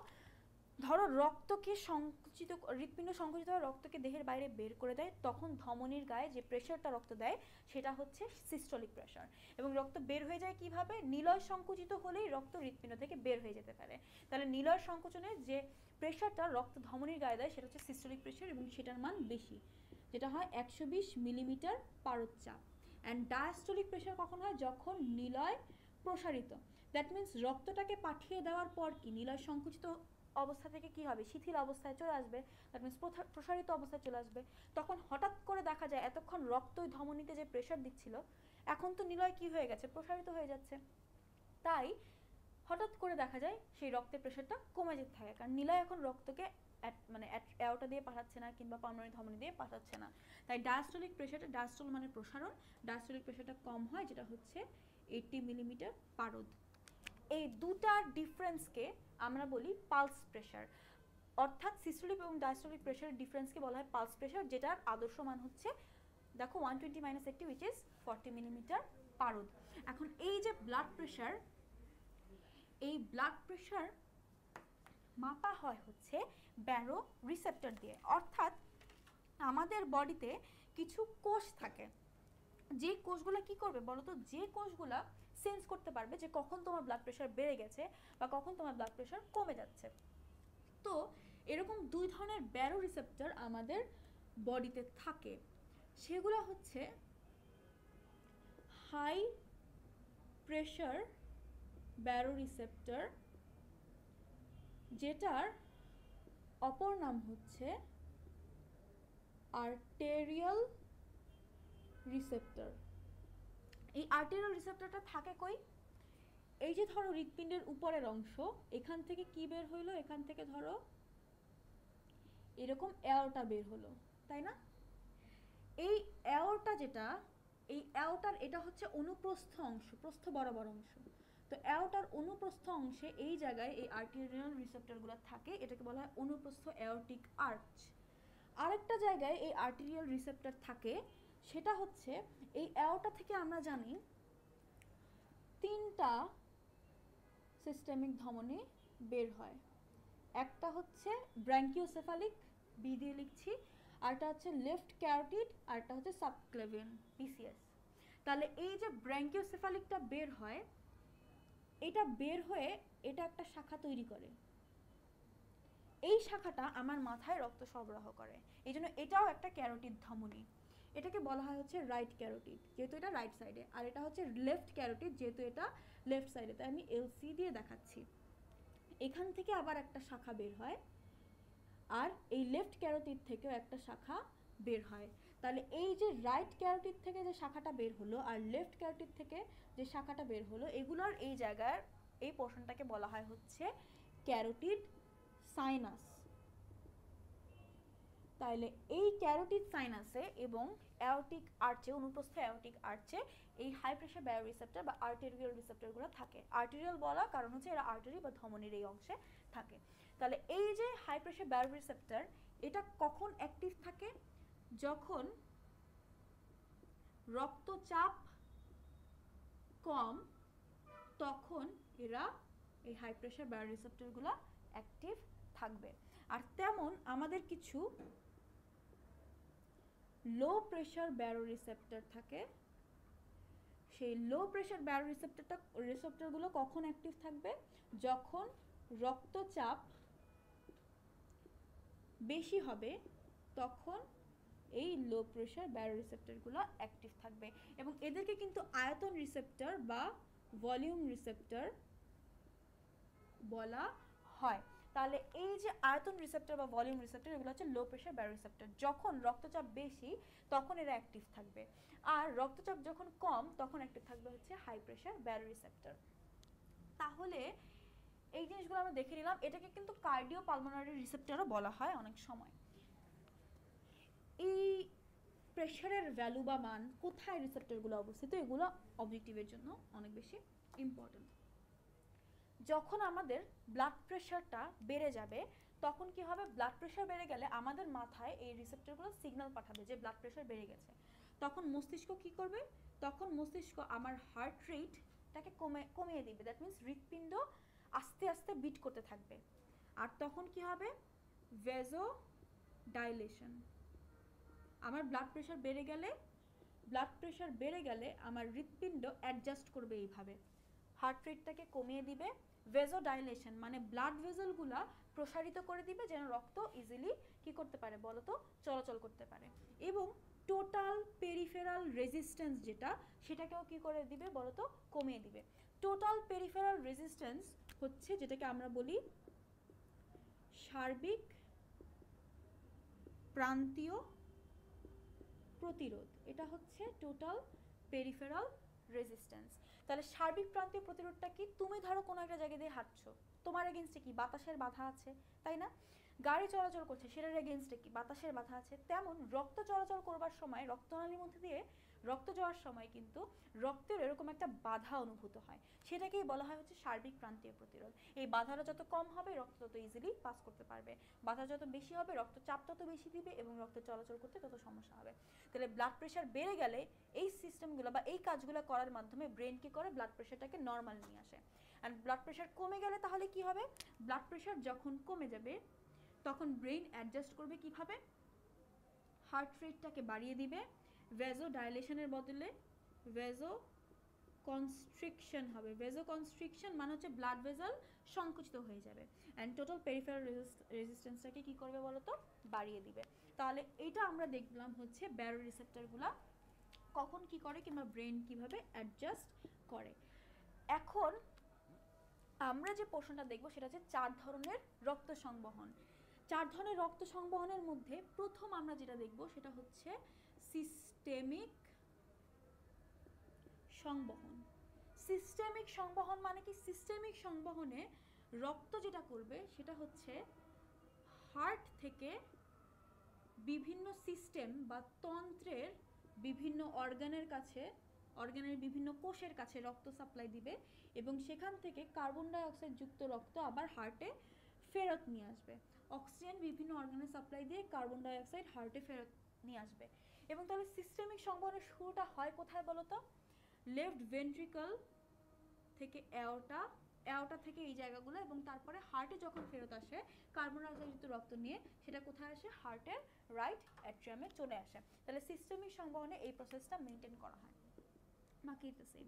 ধরো রক্তকে সংকুচিত, হৃৎপিণ্ড সংকুচিত হয়ে রক্তকে দেহের বাইরে বের করে দেয়, তখন ধমনীর গায়ে যে প্রেশারটা রক্ত দেয় সেটা হচ্ছে সিস্টোলিক প্রেশার। এবং রক্ত বের হয়ে যায় কিভাবে? নিলয় সংকুচিত হলেই রক্ত হৃৎপিণ্ড থেকে বের হয়ে যেতে পারে। তাহলে নিলয় সংকোচনে যে প্রেশারটা রক্ত ধমনীর গায়ে দেয় সেটা হচ্ছে সিস্টোলিক প্রেশার, এবং সেটার মান বেশি, যেটা হয় 120 মিলিমিটার পারদ চাপ। অ্যান্ড ডায়াস্টোলিক প্রেশার কখন হয়? যখন নিলয় প্রসারিত, দ্যাট মিন্স রক্তটাকে পাঠিয়ে দেওয়ার পর কি নিলয় সংকুচিত অবস্থা থেকে কি হবে, শিথিল অবস্থায় চলে আসবে, দ্যাট মিন্স প্রসারিত অবস্থায় চলে আসবে। তখন হঠাৎ করে দেখা যায় এতক্ষণ রক্তই ধমনীতে যে প্রেশার দিচ্ছিল, এখন তো নিলয় কি হয়ে গেছে, প্রসারিত হয়ে যাচ্ছে। তাই হঠাৎ করে দেখা যায় সেই রক্তের প্রেশারটা কমে যেতে থাকে, কারণ নিলয় এখন রক্তকে মানে অ্যাওর্টা দিয়ে পাঠাচ্ছে না কিংবা পালমোনারি ধমনী দিয়ে পাঠাচ্ছে না। তাই ডায়াস্টোলিক প্রেশারটা, ডায়াস্টোল মানে প্রসারণ, ডায়াস্টোলিক প্রেশারটা কম হয়, যেটা হচ্ছে 80 মিলিমিটার পারদ। এই দুটার ডিফারেন্সকে আমরা বলি পালস প্রেশার, অর্থাৎ সিস্টোলিক এবং ডায়াস্টোলিক প্রেশারের ডিফারেন্সকে বলা হয় পালস প্রেশার, যেটার আদর্শ মান হচ্ছে দেখো 120 - 80 উইচ ইজ 40 মিলিমিটার পারদ। এখন এই যে ব্লাড প্রেশার, এই ব্লাড প্রেশার মাপা হয় হচ্ছে ব্যারো রিসেপ্টর দিয়ে, অর্থাৎ আমাদের বডিতে কিছু কোষ থাকে, যে কোষগুলো কি করবে বলতো, যে কোষগুলা সেন্স করতে পারবে যে কখন তোমার ব্লাড প্রেশার বেড়ে গেছে বা কখন তোমার ব্লাড প্রেশার কমে যাচ্ছে। তো এরকম দুই ধরনের ব্যারো রিসেপ্টর আমাদের বডিতে থাকে, সেগুলো হচ্ছে হাই প্রেশার ব্যারো রিসেপ্টর, যেটার অপর নাম হচ্ছে আর্টেরিয়াল রিসেপ্টর। এই আর্টেরিয়াল রিসেপ্টরটা থাকে কই? এই যে ধরো হৃৎপিণ্ডের উপরের অংশ, এখান থেকে কি বের হইলো, এখান থেকে ধরো এরকম অ্যাওর্টা বের হলো, তাই না? এই অ্যাওর্টা যেটা, এই অ্যাওর্টার এটা হচ্ছে অনুপ্রস্থ অংশ, প্রস্থ বরাবর অংশ। তো অ্যাওর্টার অনুপ্রস্থ অংশে এই জায়গায় এই আর্টেরিয়াল রিসেপ্টরগুলো থাকে, এটাকে বলা হয় অনুপ্রস্থ অ্যাওর্টিক আর্চ। আরেকটা জায়গায় এই আর্টেরিয়াল রিসেপ্টর থাকে, সেটা হচ্ছে এই অ্যাওর্টা থেকে আমরা জানি 3টা সিস্টেমিক ধমনী বের হয়। একটা হচ্ছে ব্র্যাঙ্কিওসেফালিক, বি দিয়ে লিখছি, আরটা হচ্ছে লেফট ক্যারোটিড, আরটা হচ্ছে সাবক্লেভিয়ান, বিসিএস। তাহলে এই যে ব্র্যাঙ্কিওসেফালিকটা বের হয়, এটা বের হয়ে এটা একটা শাখা তৈরি করে, এই শাখাটা আমার মাথায় রক্ত সরবরাহ করে, এই জন্য এটাও একটা ক্যারোটিড ধমনী। এটাকে বলা হয় হচ্ছে রাইট ক্যারোটিড, যেহেতু এটা রাইট সাইডে, আর এটা হচ্ছে লেফট ক্যারোটিড, যেহেতু এটা লেফট সাইডে। তাই আমি এলসি দিয়ে দেখাচ্ছি। এখান থেকে আবার একটা শাখা বের হয়, আর এই লেফট ক্যারোটিড থেকেও একটা শাখা বের হয়। তাহলে এই যে রাইট ক্যারোটিড থেকে যে শাখাটা বের হলো আর লেফট ক্যারোটিড থেকে যে শাখাটা বের হলো, এগুলোর এই জায়গার এই পোর্শনটাকে বলা হয় হচ্ছে ক্যারোটিড সাইনাস। তাহলে এই ক্যারোটিড সাইনাসে এবং অ্যাওর্টিক আর্চে, অনুপ্রস্থ অ্যাওর্টিক আর্চে এই হাই প্রেশার বায়ো রিসেপ্টর বা আর্টেরিয়াল রিসেপ্টরগুলো থাকে। আর্টেরিয়াল বলা কারণ হচ্ছে এরা আর্টারি বা ধমনীর এই অংশে থাকে। তাহলে এই যে হাই প্রেশার বায়ো রিসেপ্টর, এটা কখন অ্যাক্টিভ থাকে? যখন রক্তচাপ কম, তখন এরা এই হাই প্রেশার বায়ো রিসেপ্টরগুলো অ্যাক্টিভ থাকবে। আর তেমন আমাদের কিছু লো প্রেশার ব্যারো রিসেপ্টর থাকে, সেই লো প্রেশার ব্যারো রিসেপ্টরগুলো কখন অ্যাক্টিভ থাকবে? যখন রক্তচাপ বেশি হবে, তখন এই লো প্রেশার ব্যারো রিসেপ্টরগুলো অ্যাক্টিভ থাকবে। এবং এদেরকে কিন্তু আয়তন রিসেপ্টর বা ভলিউম রিসেপ্টর বলা হয়। তাহলে এই যে আয়তন রিসেপ্টর বা ভলিউম রিসেপ্টর, এগুলো হচ্ছে লো প্রেশার ব্যারো রিসেপ্টর। যখন রক্তচাপ বেশি তখন এরা অ্যাক্টিভ থাকবে, আর রক্তচাপ যখন কম তখন অ্যাক্টিভ থাকবে হচ্ছে হাই প্রেশার ব্যারো রিসেপ্টর। তাহলে এই জিনিসগুলো আমরা দেখে নিলাম। এটাকে কিন্তু কার্ডিও পালমোনারি রিসেপ্টরও বলা হয় অনেক সময়। এই প্রেশারের ভ্যালু বা মান কোথায় রিসেপ্টরগুলো অবস্থিত, এগুলো অবজেক্টিভের জন্য অনেক বেশি ইম্পর্টেন্ট। যখন আমাদের ব্লাড প্রেশারটা বেড়ে যাবে, তখন কি হবে? ব্লাড প্রেশার বেড়ে গেলে আমাদের মাথায় এই রিসেপ্টরগুলো সিগন্যাল পাঠাবে যে ব্লাড প্রেশার বেড়ে গেছে। তখন মস্তিষ্ক কি করবে? তখন মস্তিষ্ক আমার হার্ট রেটটাকে কমিয়ে দিবে, দ্যাট মিন্স হৃৎপিণ্ড আস্তে আস্তে বিট করতে থাকবে। আর তখন কি হবে? ভেজো ডাইলেশন। আমার ব্লাড প্রেশার বেড়ে গেলে আমার হৃৎপিণ্ড অ্যাডজাস্ট করবে এইভাবে, হার্ট রেটটাকে কমিয়ে দিবে। ভেজো ডাইলেশন মানে ব্লাড ভেজেলগুলা প্রসারিত করে দিবে, যেন রক্ত ইজিলি কি করতে পারে বলতো, চলাচল করতে পারে। এবং টোটাল পেরিফেরাল রেজিস্ট্যান্স যেটা, সেটাকেও কি করে দিবে বলো তো, কমিয়ে দিবে। টোটাল পেরিফেরাল রেজিস্ট্যান্স হচ্ছে যেটাকে আমরা বলি সার্বিক প্রান্তীয় প্রতিরোধ। এটা হচ্ছে টোটাল পেরিফেরাল রেজিস্ট্যান্স। তাহলে সার্বিক প্রান্তীয় প্রতিরোধটা কি? তুমি ধরো কোনো একটা জায়গা দিয়ে হাঁটছো, তোমার এগেনস্টে কি বাতাসের বাধা আছে, তাই না? গাড়ি চলাচল করছে, সেটার এগেনস্টে কি বাতাসের বাধা আছে। তেমন রক্ত চলাচল করবার সময়, রক্তনালীর মধ্যে দিয়ে রক্ত যাওয়ার সময় কিন্তু রক্তের এরকম একটা বাধা অনুভূত হয়, সেটাকেই বলা হয় হচ্ছে সার্বিক প্রান্তীয় প্রতিরোধ। এই বাধাটা যত কম হবে রক্ত তত ইজিলি পাস করতে পারবে, বাধা যত বেশি হবে রক্তচাপ তত বেশি দিবে এবং রক্ত চলাচল করতে তত সমস্যা হবে। তাহলে ব্লাড প্রেশার বেড়ে গেলে এই সিস্টেমগুলো বা এই কাজগুলো করার মাধ্যমে ব্রেন কি করে, ব্লাড প্রেশারটাকে নর্মাল নিয়ে আসে। অ্যান্ড ব্লাড প্রেশার কমে গেলে তাহলে কি হবে, ব্লাড প্রেশার যখন কমে যাবে তখন ব্রেন অ্যাডজাস্ট করবে কিভাবে, হার্ট রেটটাকে বাড়িয়ে দিবে, ভেজো ডাইলেশনের বদলে ভেজো কনস্ট্রিকশন হবে। ভেজো কনস্ট্রিকশন মানে হচ্ছে ব্লাড ভেজাল সংকুচিত হয়ে যাবে, অ্যান্ড টোটাল পেরিফেরাল রেজিস্ট্যান্সটাকে কি করবে বলো তো, বাড়িয়ে দিবে। তাহলে এটা আমরা দেখলাম হচ্ছে ব্যারো রিসেপ্টরগুলা কখন কি করে কিংবা ব্রেন কিভাবে অ্যাডজাস্ট করে। এখন আমরা যে পোর্শনটা দেখবো সেটা হচ্ছে 4 ধরনের রক্ত সংবহন। 4 ধরনের রক্ত সংবহনের মধ্যে প্রথম আমরা যেটা দেখব সেটা হচ্ছে সিস্টেমিক সংবহন। সিস্টেমিক সংবহন মানে কি? সিস্টেমিক সংবহনে রক্ত যেটা করবে সেটা হচ্ছে হার্ট থেকে বিভিন্ন সিস্টেম বা তন্ত্রের বিভিন্ন অর্গানের কাছে, অর্গানের বিভিন্ন কোষের কাছে রক্ত সাপ্লাই দিবে এবং সেখান থেকে কার্বন ডাই অক্সাইড যুক্ত রক্ত আবার হার্টে ফেরত নিয়ে আসবে। অক্সিজেন বিভিন্ন অর্গানে সাপ্লাই দিয়ে কার্বন ডাই অক্সাইড হার্টে ফেরত নিয়ে আসবে। এবং তাহলে সিস্টেমিক সংবহনের শুরুটা হয় কোথায় বলো তো? লেফট ভেন্ট্রিকল থেকে অ্যাওর্টা, অ্যাওর্টা থেকে এই জায়গাগুলো, এবং তারপরে হার্টে যখন ফেরত আসে কার্বন ডাই অক্সাইড যুক্ত রক্ত নিয়ে, সেটা কোথায় আসে? হার্টের রাইট অ্যাট্রিয়ামে চলে আসে। তাহলে সিস্টেমিক সংবহনে এই প্রসেসটা মেনটেন করা হয়, বাকি দ্য সেম।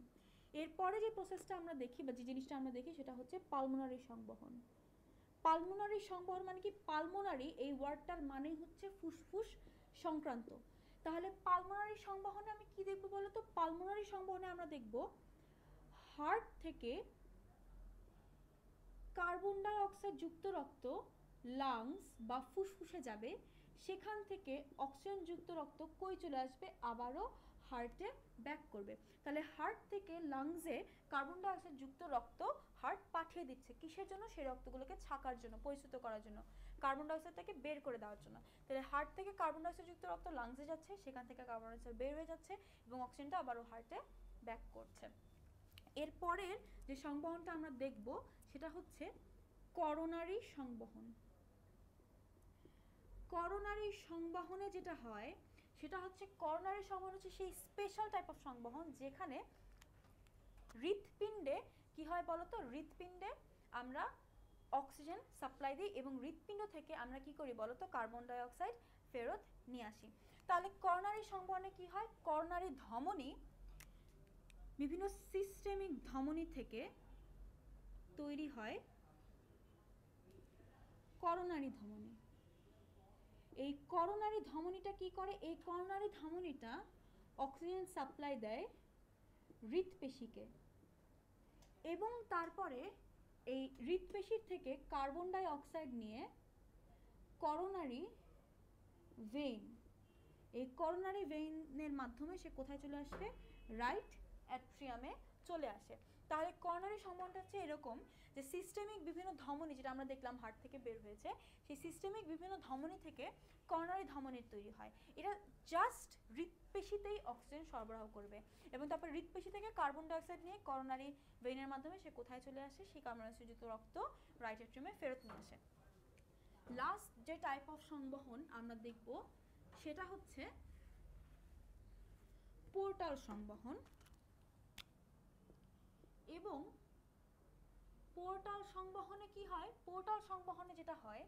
এরপরে যে প্রসেসটা আমরা দেখি বা যে জিনিসটা আমরা দেখি সেটা হচ্ছে পালমোনারি সংবহন। পালমোনারি সংবহন মানে কি? পালমোনারি এই ওয়ার্ডটার মানে হচ্ছে ফুসফুস সংক্রান্ত। তাহলে পালমোনারি সংবহনে আমি কি দেখব বলো তো? পালমোনারি সংবহনে আমরা দেখব হার্ট থেকে কার্বন ডাই অক্সাইড যুক্ত রক্ত লাংস বা ফুসফুসে যাবে, সেখান থেকে অক্সিজেন যুক্ত রক্ত কই চলে আসবে? আবারও হার্টে ব্যাক করবে। তাহলে হার্ট থেকে লাংসে কার্বন ডাই অক্সাইড যুক্ত রক্ত হার্ট পাঠিয়ে দিচ্ছে কিসের জন্য? সেই রক্তগুলোকে ছাকার জন্য, পরিশ্রুত করার জন্য, কার্বন ডাই অক্সাইডটাকে বের করে দেওয়ার জন্য। তাহলে হার্ট থেকে কার্বন ডাই অক্সাইড যুক্ত রক্ত লাংসে যাচ্ছে, সেখান থেকে কার্বন ডাই অক্সাইড বের হয়ে যাচ্ছে এবং অক্সিজেনটা আবারও হার্টে ব্যাক করছে। এরপরের যে সংবহনটা আমরা দেখব সেটা হচ্ছে করোনারি সংবহন। করোনারি সংবহনে যেটা হয় সেটা হচ্ছে, করোনারি সংবহন হচ্ছে সেই স্পেশাল টাইপ অফ সংবহন যেখানে হৃৎপিণ্ডে কি হয় বলতো? হৃৎপিণ্ডে আমরা অক্সিজেন সাপ্লাই দিই এবং হৃৎপিণ্ড থেকে আমরা কি করি বলতো? কার্বন ডাই অক্সাইড ফেরত নিয়ে আসি। তাহলে করোনারি সংবহনে কি হয়? করোনারি ধমনী বিভিন্ন সিস্টেমিক ধমনী থেকে তৈরি হয় করোনারি ধমনী। এই করোনারি ধমনীটা কি করে? এই করোনারি ধমনীটা অক্সিজেন সাপ্লাই দেয় হৃৎপেশিকে এবং তারপরে এই হৃৎপেশির থেকে কার্বন ডাই অক্সাইড নিয়ে করোনারি ভেইন, এই করোনারি ভেইনের মাধ্যমে সে কোথায় চলে আসে? রাইট অ্যাট্রিয়ামে চলে আসে। তাহলে করোনারি সংবহনটা হচ্ছে এরকম যে সিস্টেমিক বিভিন্ন ধমনী, যেটা আমরা দেখলাম হার্ট থেকে বের হয়েছে, সেই সিস্টেমিক বিভিন্ন ধমনী থেকে করোনারি ধমনীর তৈরি হয়। এটা জাস্ট হৃৎপেশিতেই অক্সিজেন সরবরাহ করবে এবং তারপর হৃৎপেশি থেকে কার্বন ডাই অক্সাইড নিয়ে করোনারি ভেইনের মাধ্যমে সে কোথায় চলে আসে? সেই কার্বন ডাই অক্সাইডযুক্ত রক্ত রাইট অ্যাট্রিয়ামে ফেরত নিয়ে আসে। লাস্ট যে টাইপ অফ সংবহন আমরা দেখব সেটা হচ্ছে পোর্টাল সংবহন। এবং পোর্টাল সংবহনে কি হয়? পোর্টাল সংবহনে যেটা হয়,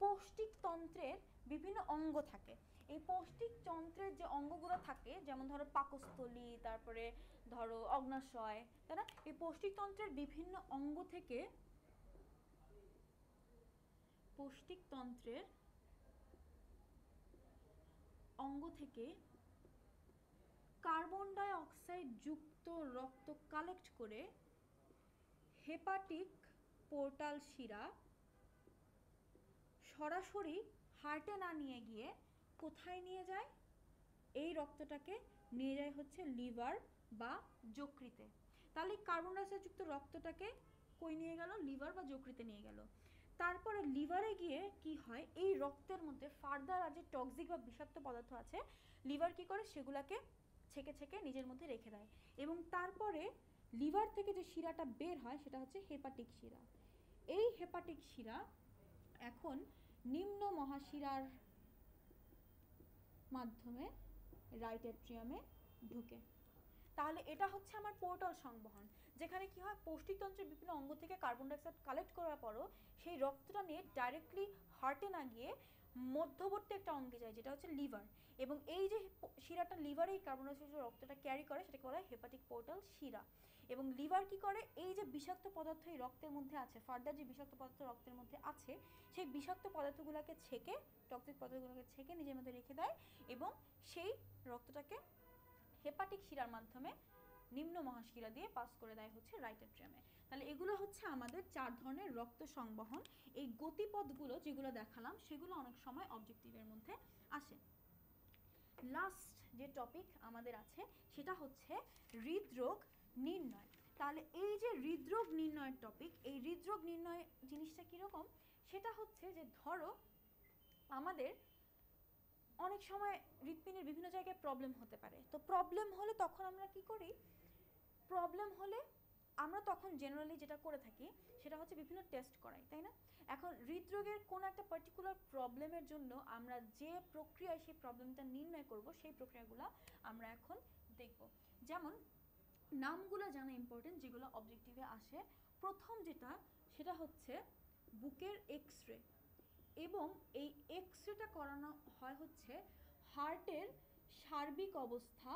পৌষ্টিক তন্ত্রের বিভিন্ন অঙ্গ থাকে। এই পৌষ্টিক তন্ত্রের যে অঙ্গগুলো থাকে, যেমন ধরো পাকস্থলী, তারপরে ধরো অগ্নাশয়, তাই না? এই পৌষ্টিক তন্ত্রের বিভিন্ন অঙ্গ থেকে, পৌষ্টিক তন্ত্রের অঙ্গ থেকে কার্বন ডাই অক্সাইড যুক্ত রক্ত কালেক্ট করে হেপাটিক পোর্টাল শিরা সরাসরি হার্টে না নিয়ে গিয়ে কোথায় নিয়ে যায়? এই রক্তটাকে নিয়ে যায় হচ্ছে লিভার বা যকৃতে। তাহলে কার্বন ডাইঅক্সাইড যুক্ত রক্তটাকে কই নিয়ে গেল? লিভার বা যকৃতে নিয়ে গেল। তারপরে লিভারে গিয়ে কি হয়, এই রক্তের মধ্যে ফার্দার আর যে টক্সিক বা বিষাক্ত পদার্থ আছে লিভার কি করে সেগুলাকে ছেঁকে ছেঁকে নিজের মধ্যে রেখে দেয়। এবং তারপরে লিভার থেকে যে শিরাটা বের হয় সেটা হচ্ছে হেপাটিক শিরা। এই হেপাটিক শিরা এখন নিম্ন মহাশিরার মাধ্যমে রাইট অ্যাট্রিয়ামে ঢুকে। তাহলে এটা হচ্ছে আমার পোর্টাল সংবহন, যেখানে কি হয় পৌষ্টিকতন্ত্রের বিভিন্ন অঙ্গ থেকে কার্বন ডাইঅক্সাইড কালেক্ট করার পরও সেই রক্তটা নিয়ে ডাইরেক্টলি হার্টে না গিয়ে মধ্যবর্তী একটা অঙ্গে যায় যেটা হচ্ছে লিভার। এবং এই যে শিরাটা লিভারে এই কার্বন ডাইঅক্সাইড রক্তটা ক্যারি করে সেটাকে বলা হয় হেপাটিক পোর্টাল শিরা। এবং লিভার কি করে, এই যে বিষাক্ত পদার্থ এই রক্তের মধ্যে আছে, ফার্দার যে বিষাক্ত পদার্থ রক্তের মধ্যে আছে সেই বিষাক্ত পদার্থগুলোকে ছেঁকে, টক্সিক পদার্থগুলোকে ছেঁকে নিজের মধ্যে রেখে দেয় এবং সেই রক্তটাকে হেপাটিক শিরার মাধ্যমে নিম্ন মহাশিরা দিয়ে পাস করে দেয় হচ্ছে রাইট অ্যাট্রিয়ামে। তাহলে এগুলো হচ্ছে আমাদের 4 ধরনের রক্ত সংবহন। এই গতিপথগুলো যেগুলো দেখালাম সেগুলো অনেক সময় অবজেক্টিভের মধ্যে আসে। লাস্ট যে টপিক আমাদের আছে সেটা হচ্ছে হৃদরোগ নির্ণয়। তাহলে এই যে হৃদরোগ নির্ণয়ের টপিক, এই হৃদরোগ নির্ণয় জিনিসটা কীরকম, সেটা হচ্ছে যে ধরো আমাদের অনেক সময় হৃৎপিণ্ডের বিভিন্ন জায়গায় প্রবলেম হতে পারে। তো প্রবলেম হলে তখন আমরা কি করি, প্রবলেম হলে আমরা তখন জেনারেলি যেটা করে থাকি সেটা হচ্ছে বিভিন্ন টেস্ট করাই, তাই না? এখন হৃদরোগের কোনো একটা পার্টিকুলার প্রবলেমের জন্য আমরা যে প্রক্রিয়ায় সেই প্রবলেমটা নির্ণয় করব সেই প্রক্রিয়াগুলো আমরা এখন দেখব। যেমন নামগুলো জানা ইম্পর্টেন্ট, যেগুলো অবজেক্টিভে আসে। প্রথম যেটা সেটা হচ্ছে বুকের এক্স রে, এবং এই এক্স রেটা করানো হয় হচ্ছে হার্টের সার্বিক অবস্থা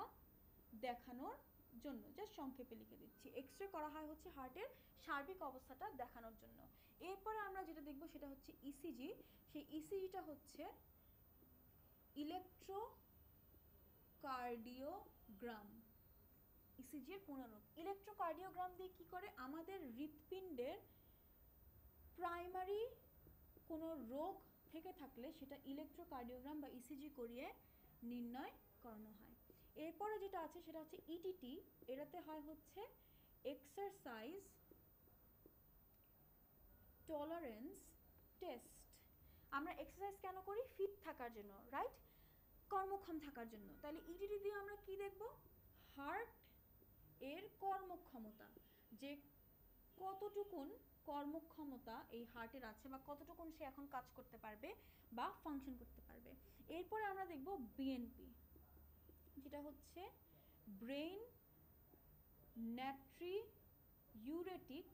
দেখানোর জন্য। জাস্ট সংক্ষেপে লিখে দিচ্ছি, এক্স রে করা হয় হচ্ছে হার্টের সার্বিক অবস্থাটা দেখানোর জন্য। এরপরে আমরা যেটা দেখব সেটা হচ্ছে ইসিজি। সেই ইসিজিটা হচ্ছে ইলেকট্রোকার্ডিওগ্রাম। ইসিজি এর পুনরূপ। ইলেকট্রোকার্ডিওগ্রাম দিয়ে কি করে, আমাদের হৃৎপিণ্ডের প্রাইমারি কোনো রোগ থেকে থাকলে সেটা ইলেকট্রোকার্ডিওগ্রাম বা ইসিজি করিয়ে নির্ণয় করানো হয়। এরপরে যেটা আছে সেটা হচ্ছে ইটিটি। এটাতে হয় হচ্ছে এক্সারসাইজ টলারেন্স টেস্ট। আমরা এক্সারসাইজ কেন করি? ফিট থাকার জন্য, রাইট, কর্মক্ষম থাকার জন্য। তাহলে ইটিটি দিয়ে আমরা কি দেখব, হার্ট এর কর্মক্ষমতা, যে কতটুকুন কর্মক্ষমতা এই হার্টের আছে বা কতটুকুন সে এখন কাজ করতে পারবে বা ফাংশন করতে পারবে। এরপরে আমরা দেখব বিএনপি, যেটা হচ্ছে ব্রেইন নাট্রিউরেটিক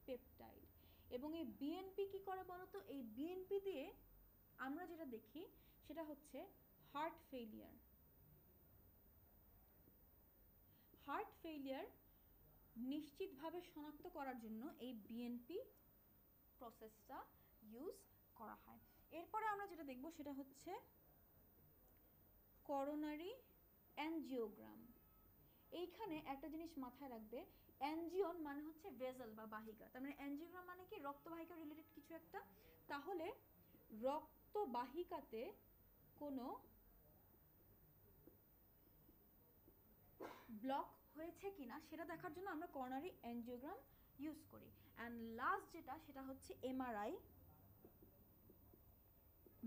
পেপটাইড। এবং এই বিএনপি কি করে বলতো, এই বিএনপি দিয়ে আমরা যেটা দেখি সেটা হচ্ছে হার্ট ফেইলিয়ার। হার্ট ফেইলিয়ার নিশ্চিতভাবে শনাক্ত করার জন্য এই বিএনপি প্রসেসটা ইউজ করা হয়। এরপরে আমরা যেটা দেখব সেটা হচ্ছে করোনারি অ্যানজিওগ্রাম। এইখানে একটা জিনিস মাথায় রাখবে, অ্যানজিওন মানে হচ্ছে ভেসেল বা বাহিকা, তার মানে অ্যানজিওগ্রাম মানে কি, রক্তবাহিকা রিলেটেড কিছু একটা। তাহলে রক্তবাহিকাতে কোনো ব্লক হয়েছে কিনা সেটা দেখার জন্য আমরা করোনারি অ্যানজিওগ্রাম ইউজ করি। অ্যান্ড লাস্ট যেটা সেটা হচ্ছে এমআরআই,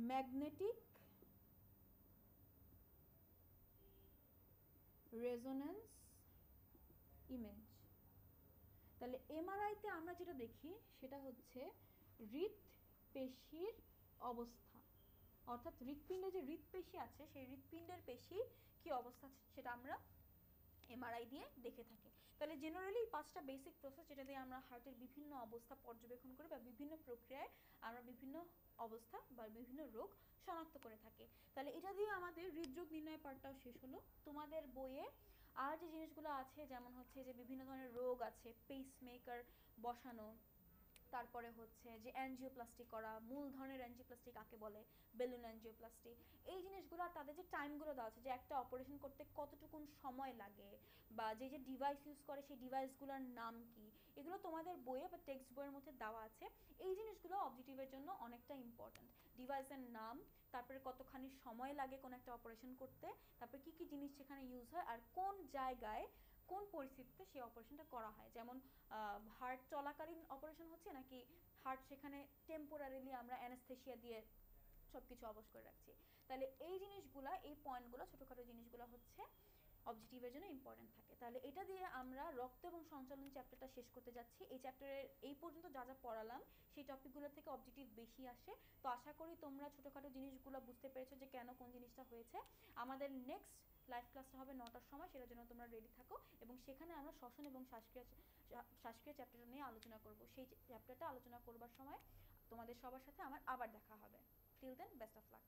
ম্যাগনেটিক রেজোন্যান্স ইমেজ। তাহলে এমআরআইতে আমরা যেটা দেখি সেটা হচ্ছে হৃৎপেশির অবস্থা, অর্থাৎ হৃৎপিণ্ডে যে হৃৎপেশি আছে সেই হৃৎপিণ্ডের পেশির কি অবস্থা সেটা আমরা এমআরআই দিয়ে দেখে থাকি। তাহলে জেনারেলি 5টা বেসিক প্রসেস যেটা দিয়ে আমরা হার্টের বিভিন্ন অবস্থা পর্যবেক্ষণ করি বা বিভিন্ন প্রক্রিয়ায় আমরা বিভিন্ন অবস্থা বা বিভিন্ন রোগ শনাক্ত করে থাকি। তাহলে এটা দিয়ে আমাদের হৃদরোগ নির্ণয় পার্টটাও শেষ হলো। তোমাদের বইয়ে আর যে জিনিসগুলো আছে যেমন হচ্ছে যে বিভিন্ন ধরনের রোগ আছে, পেসমেকার বসানো, তারপরে হচ্ছে যে অ্যানজিওপ্লাস্টি করা, মূলধনের অ্যানজিওপ্লাস্টি কাকে বলে, বেলুন অ্যানজিওপ্লাস্টি, এই জিনিসগুলো আর তাদের যে টাইমগুলো দেওয়া আছে যে একটা অপারেশন করতে কতটুকুন সময় লাগে, বা যে যে ডিভাইস ইউজ করে সেই ডিভাইসগুলোর নাম কি, এগুলো তোমাদের বইয়ে বা টেক্সট বইয়ের মধ্যে দেওয়া আছে। এই জিনিসগুলো অবজেক্টিভের জন্য অনেকটা ইম্পর্ট্যান্ট। ডিভাইসের নাম, তারপরে কতখানি সময় লাগে কোনো একটা অপারেশন করতে, তারপরে কী কী জিনিস সেখানে ইউজ হয়, আর কোন জায়গায় কোন পরিস্থিতিতে সেই অপারেশনটা করা হয়, যেমন হার্ট চলাকালীন অপারেশন হচ্ছে নাকি হার্ট সেখানে টেম্পোরারিলি আমরা অ্যানেস্থেশিয়া দিয়ে সব কিছু অবশ করে রাখছি। তাহলে এই জিনিসগুলা, এই পয়েন্টগুলো, ছোটোখাটো জিনিসগুলো হচ্ছে অবজেক্টিভের জন্য ইম্পর্টেন্ট থাকে। তাহলে এটা দিয়ে আমরা রক্ত এবং সঞ্চালন চ্যাপ্টারটা শেষ করতে যাচ্ছি। এই চ্যাপ্টারের এই পর্যন্ত যা যা পড়ালাম সেই টপিকগুলো থেকে অবজেক্টিভ বেশি আসে। তো আশা করি তোমরা ছোটোখাটো জিনিসগুলো বুঝতে পেরেছো যে কেন কোন জিনিসটা হয়েছে। আমাদের নেক্সট লাইভ ক্লাসটা হবে 9টার সময়, সেটার জন্য তোমরা রেডি থাকো, এবং সেখানে আমরা শ্বসন এবং শ্বাসক্রিয়া চ্যাপ্টারটা নিয়ে আলোচনা করব। সেই চ্যাপ্টারটা আলোচনা করবার সময় তোমাদের সবার সাথে আমার আবার দেখা হবে। Till then, best of lakh.